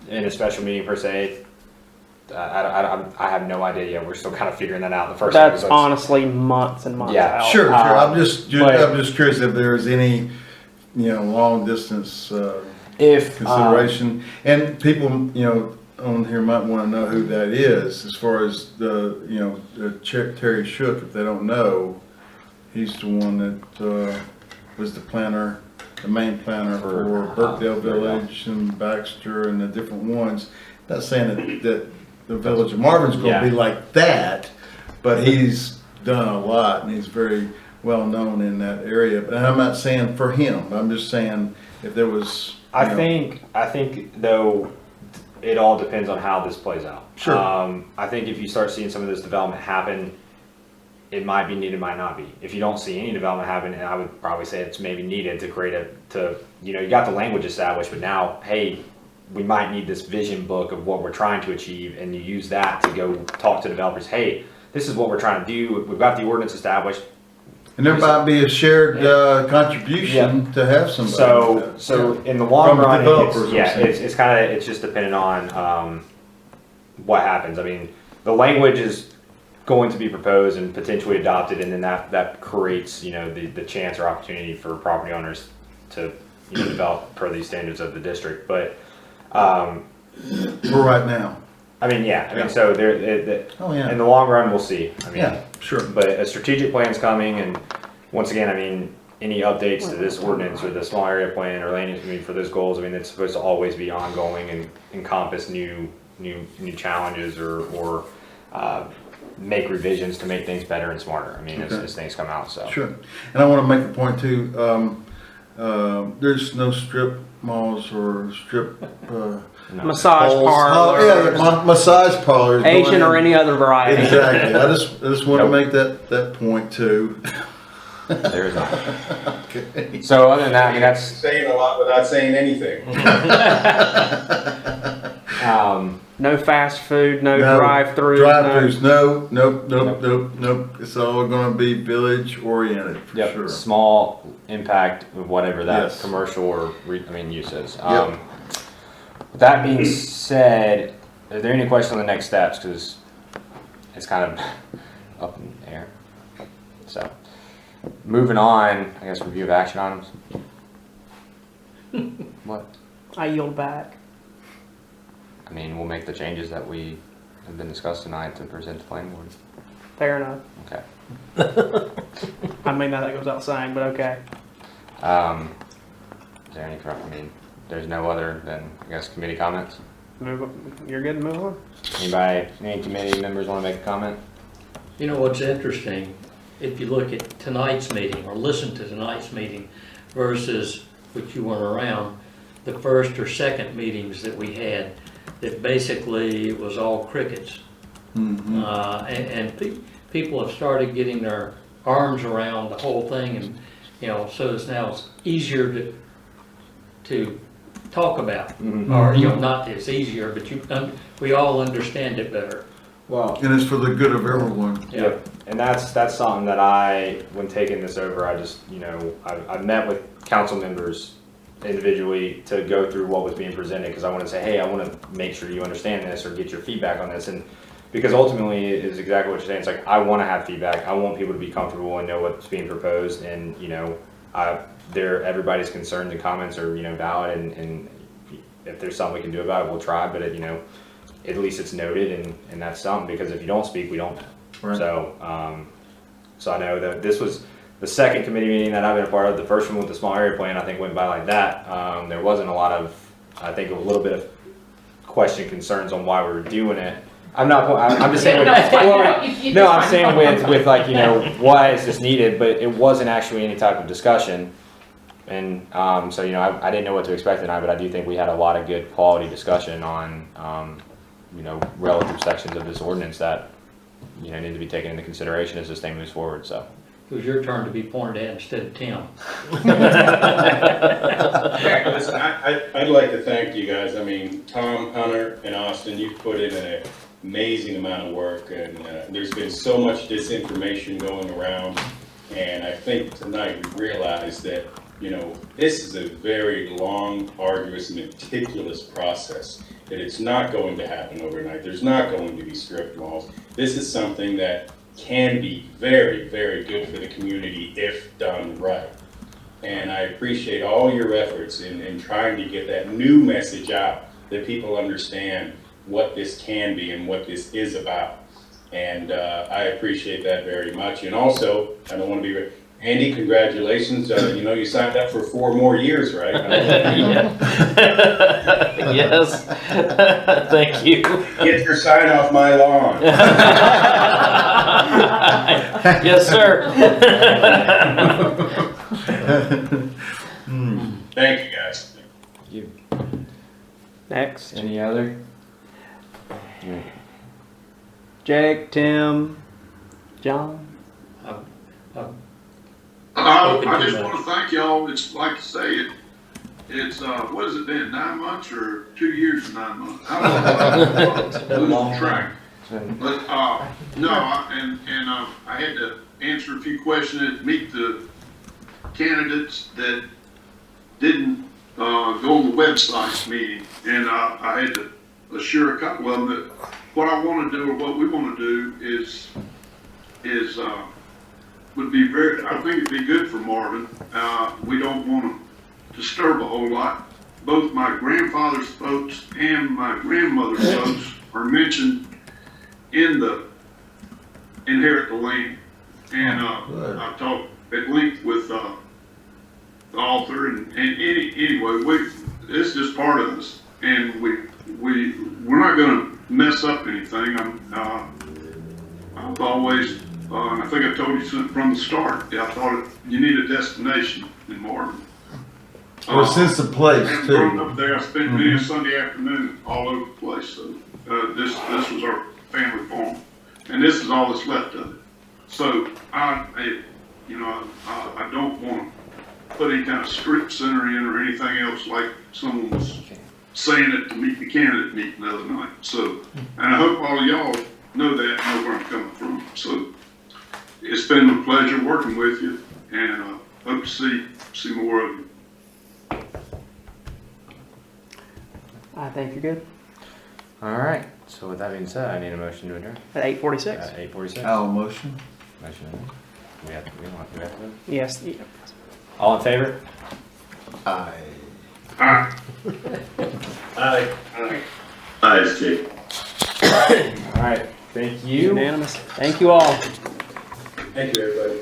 in a special meeting per se. I have no idea yet. We're still kind of figuring that out. That's honestly months and months out. Sure. I'm just curious if there's any long distance consideration, and people on here might want to know who that is. As far as the Terry Shook, if they don't know, he's the one that was the main planner for Burkdale Village and Baxter and the different ones. Not saying that the village of Marvin's going to be like that, but he's done a lot and he's very well known in that area. But I'm not saying for him. I'm just saying if there was. I think though. It all depends on how this plays out. Sure. I think if you start seeing some of this development happen, it might be needed, might not be. If you don't see any development happen, and I would probably say it's maybe needed to create you got the language established, but now, hey, we might need this vision book of what we're trying to achieve, and you use that to go talk to developers. Hey, this is what we're trying to do. We've got the ordinance established. And there might be a shared contribution to have somebody. So in the long run, it's just dependent on what happens. I mean, the language is going to be proposed and potentially adopted, and then that creates, you know, the chance or opportunity for property owners to, you know, develop per these standards of the district. But For right now. I mean, yeah, I mean, so Oh, yeah. in the long run, we'll see. I mean, Yeah, sure. but a strategic plan's coming, and once again, I mean, any updates to this ordinance or the small area plan or land use committee for those goals, I mean, it's supposed to always be ongoing and encompass new challenges or make revisions to make things better and smarter. I mean, as things come out, so. Sure. And I want to make a point too. There's no strip malls or strip Massage holes. parlors, Massage parlors. Asian or any other variety. Exactly. I just want to make that point too. There is not. Okay. So other than that, I mean, that's, Saying a lot without saying anything. No fast food, no No, drive-throughs. Drive-throughs. Nope. It's all going to be village oriented for yep, sure. small impact of whatever that Yes. commercial or use is. Yep. With that being said, are there any questions on the next steps? Because it's kind of up in the air. So, moving on, I guess review of action items. What? I yield back. I mean, we'll make the changes that we have been discussed tonight to present to planning board. Fair enough. Okay. I mean, that goes without saying, but okay. Is there any, I mean, there's no other than, I guess, committee comments? You're good to move on? Anybody, any committee members want to make a comment? You know what's interesting, if you look at tonight's meeting or listen to tonight's meeting versus, which you weren't around, the first or second meetings that we had, that basically it was all crickets. Mm-hmm. People have started getting their arms around the whole thing, and you know, so it's easier to talk about, Mm-hmm. or you know, not it's easier, but we all understand it better. Well, And it's for the good of everyone. Yeah. and that's something that when taking this over, I just, you know, I met with council members individually to go through what was being presented, because I want to say, hey, I want to make sure you understand this or get your feedback on this, and because ultimately it is exactly what you're saying. It's like, I want to have feedback. I want people to be comfortable and know what's being proposed, and you know, everybody's concerns and comments are, you know, valid, and if there's something we can do about it, we'll try. But you know, at least it's noted, and that's something, because if you don't speak, we don't know. Right. So, so I know that this was the second committee meeting that I've been a part of. The first one with the small area plan, I think, went by like that. There wasn't a lot of, I think, a little bit of question, concerns on why we were doing it. I'm just saying. I'm saying with like, you know, why is this needed? But it wasn't actually any type of discussion. And so, you know, I didn't know what to expect tonight, but I do think we had a lot of good quality discussion on, you know, relative sections of this ordinance that, you know, need to be taken into consideration as this thing moves forward. So. It was your turn to be pointed at instead of Tim. Listen, I'd like to thank you guys. I mean, Tom, Hunter, and Austin, you've put in an amazing amount of work, and there's been so much disinformation going around, and I think tonight we realized that, you know, this is a very long, arduous, meticulous process, that it's not going to happen overnight. There's not going to be strip malls. This is something that can be very, very good for the community if done right. And I appreciate all your efforts in trying to get that new message out, that people understand what this can be and what this is about. And I appreciate that very much. And also, I don't want to be, Andy, congratulations. You know, you signed up for 4 more years, right? Yes. Thank you. Get your sign off my lawn. Yes, sir. Thank you, guys. Next. Any other? Jake, Tim, John. I just want to thank y'all. It's like you say, it's what has it been, 9 months or 2 years and 9 months? I don't know. Losing track. But no, I had to answer a few questions and meet the candidates that didn't go on the website meeting, and I had to assure a couple of them that what I want to do, or what we want to do, is is, would be very, I think it'd be good for Marvin. We don't want to disturb a whole lot. Both my grandfather's folks and my grandmother's folks are mentioned in the inherit the land. And, Good. I talked at length with, the author and anyway, it's just part of us. And we're not gonna mess up anything. I've always, and I think I told you from the start, I thought you need a destination in Marvin. Or a sense of place I haven't grown too. up there. I spent many a Sunday afternoon all over the place. So this was our family farm, and this is all that's left of it. So I don't want to put any kind of strip center in or anything else like someone was saying at the candidate meeting the other night. So, and I hope all of y'all know that, know where I'm coming from. So it's been a pleasure working with you, and hope to see more of you. I think you're good. All right. So with that being said, I need a motion to adjourn At 8:46. at 8:46. Our motion. Motion. We have to. Yes. Yeah. All in favor? Aye. Aye. Aye. Hi, it's Jake. All right. Thank you. Unanimous. Thank you all. Thank you, everybody.